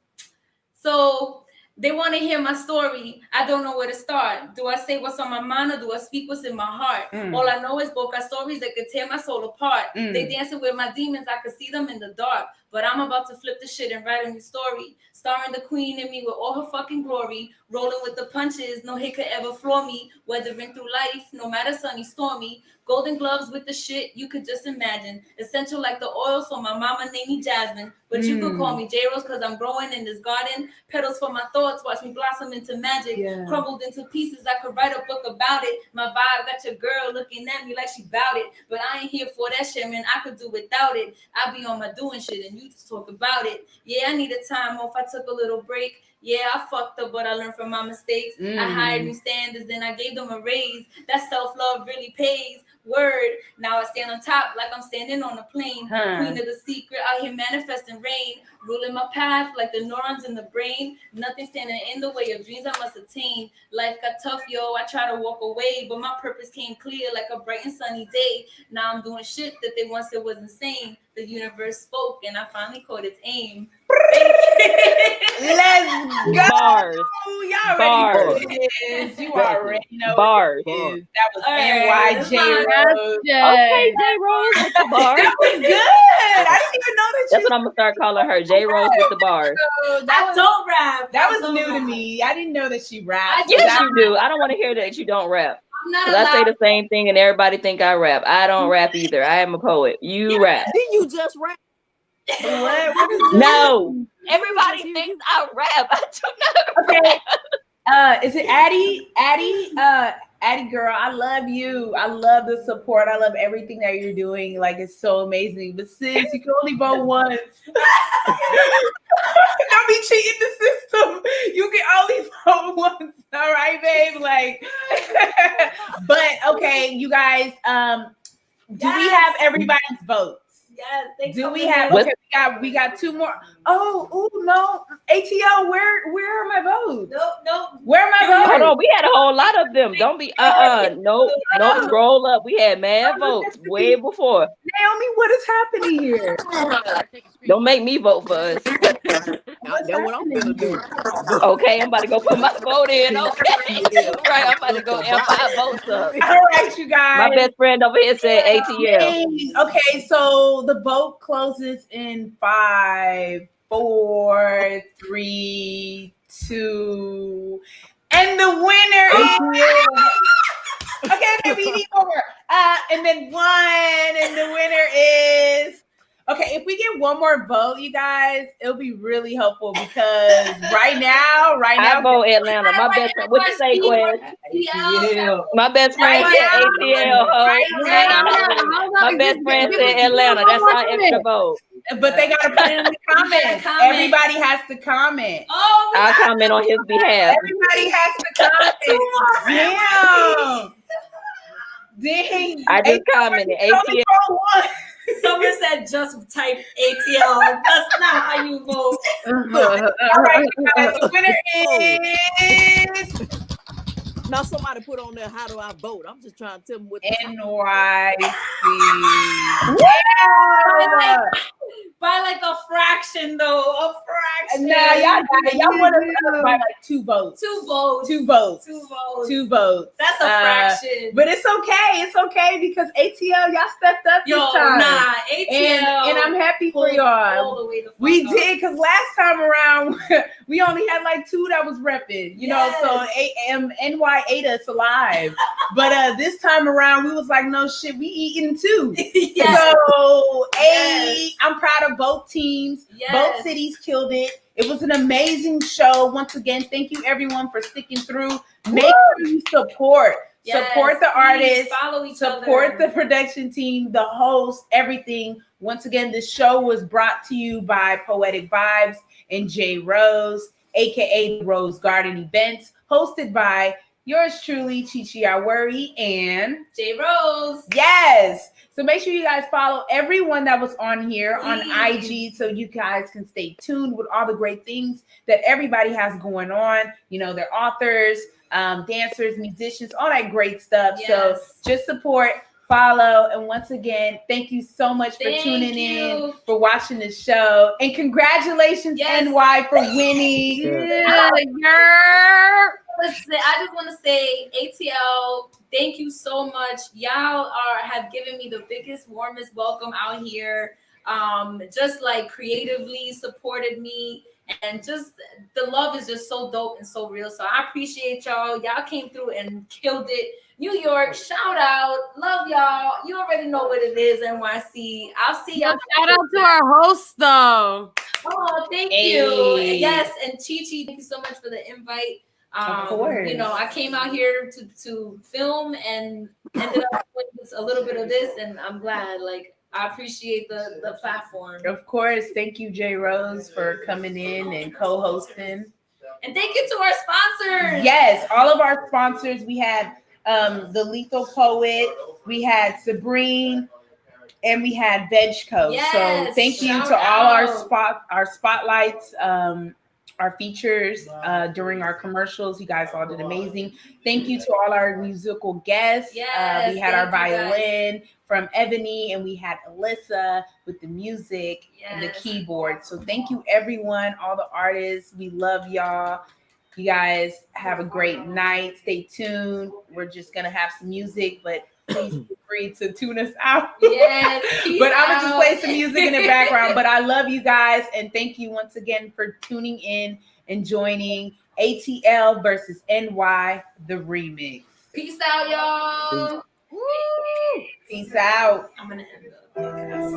So they want to hear my story. I don't know where to start. Do I say what's on my mind or do I speak what's in my heart? All I know is both got stories that could tear my soul apart. They dancing with my demons. I could see them in the dark. But I'm about to flip the shit and write a new story. Starring the queen in me with all her fucking glory. Rolling with the punches, no hit could ever floor me. Weathering through life, no matter sunny, stormy. Golden gloves with the shit you could just imagine. Essential like the oil, so my mama named me Jasmine. But you could call me JRose because I'm growing in this garden. Petals for my thoughts, watch me blossom into magic. Crumbled into pieces, I could write a book about it. My vibe got your girl looking at me like she bout it. But I ain't here for that shit, man. I could do without it. I be on my doing shit and you just talk about it. Yeah, I need a time off. I took a little break. Yeah, I fucked up, but I learned from my mistakes. I hired new standards, then I gave them a raise. That self-love really pays. Word. Now I stand on top like I'm standing on a plane. Queen of the secret, out here manifesting rain. Ruling my path like the neurons in the brain. Nothing standing in the way of dreams I must attain. Life got tough, yo. I try to walk away, but my purpose came clear like a bright and sunny day. Now I'm doing shit that they once said was insane. The universe spoke and I finally caught its aim. Let's go. Bars. Y'all Bars. already know what it is. You already know Bars. what it is. That was Alright, NYJ Rose. Okay, JRose with the bars. That was good. I didn't even know that. That's what I'm gonna start calling her, JRose with the bars. I don't rap. That was new to me. I didn't know that she rapped. Yes, you do. I don't want to hear that you don't rap. I'm not Because I say the same thing and everybody think I rap. I don't rap either. I am a poet. You rap. Didn't you just rap? No. Everybody thinks I rap. I do not rap. Is it Addie? Addie girl, I love you. I love the support. I love everything that you're doing. Like, it's so amazing. But sis, you can only vote once. Don't be cheating the system. You can only vote once. All right, babe. Like, but okay, you guys. Do we have everybody's votes? Yes. Do we have? Okay, we got two more. Oh, no. ATL, where are my votes? No. Where are my votes? Hold on, we had a whole lot of them. Don't be no, scroll up. We had mad votes way before. Naomi, what is happening here? Don't make me vote for us. That's what I'm gonna do. Okay, I'm about to go put my vote in. Okay. Right, I'm about to go amp 5 votes up. All right, you guys. My best friend over here said ATL. Okay, so the vote closes in 5, 4, 3, 2, and the winner is okay, maybe you need more. And then 1, and the winner is okay. If we get one more vote, you guys, it'll be really helpful because right now, I vote Atlanta. My best friend. What you say, Gwen? ATL. My best friend said ATL. My best friend said Atlanta. That's our extra vote. But they gotta put it in the comments. Everybody has to comment. Oh, I'll comment on his behalf. Everybody has to comment. Damn. I just commented ATL. Someone said just type ATL. That's not how you vote. All right, guys, the winner is Now somebody put on there, how do I vote? I'm just trying to tell them what NYC. By like a fraction, though. A fraction. Nah, y'all want to by like 2 votes. 2 votes. 2 votes. 2 votes. 2 votes. That's a fraction. But it's okay. It's okay because ATL, y'all stepped up this time. Nah, ATL. And I'm happy for y'all. We did, because last time around, we only had like 2 that was repping, you know, so NY ate us alive. But this time around, we was like, no shit, we eating too. So, I'm proud of both teams. Both cities killed it. It was an amazing show. Once again, thank you everyone for sticking through. Make sure you support the artists, follow each support other. the production team, the host, everything. Once again, this show was brought to you by Poetic Vibes and JRose, aka Rose Garden Events, hosted by yours truly, Chichi Awuri and JRose. Yes. So make sure you guys follow everyone that was on here on IG so you guys can stay tuned with all the great things that everybody has going on. You know, they're authors, dancers, musicians, all that great stuff. So just support, follow, and once again, thank you so much for tuning in, for watching the show, and congratulations, NY, for winning. Listen, I just want to say, ATL, thank you so much. Y'all have given me the biggest, warmest welcome out here. just like creatively supported me. And just the love is just so dope and so real. So I appreciate y'all. Y'all came through and killed it. New York, shout out. Love y'all. You already know what it is, NYC. I'll see y'all. Shout out to our host, though. Oh, thank you. Yes, and Chi Chi, thank you so much for the invite. Of course. You know, I came out here to film and ended up with a little bit of this, and I'm glad. Like, I appreciate the platform. Of course. Thank you, JRose, for coming in and co-hosting. And thank you to our sponsors. Yes, all of our sponsors. We had the Lethal Poet, we had Sabrine, and we had VegCo. Yes, so thank you to shout all out. our spotlights, our features during our commercials. You guys all did amazing. Thank you to all our musical guests. Yes, we had our thank you, guys. violin from Ebony, and we had Alyssa with the music and the Yes. keyboard. So thank you, everyone, all the artists. We love y'all. You guys have a great night. Stay tuned. We're just gonna have some music, but please feel free to tune us out. Yes, But I'm gonna just out. play some music in the background. But I love you guys, and thank you once again for tuning in and joining ATL versus NY, the remix. Peace out, y'all. Woo! Peace out. I'm gonna end the podcast.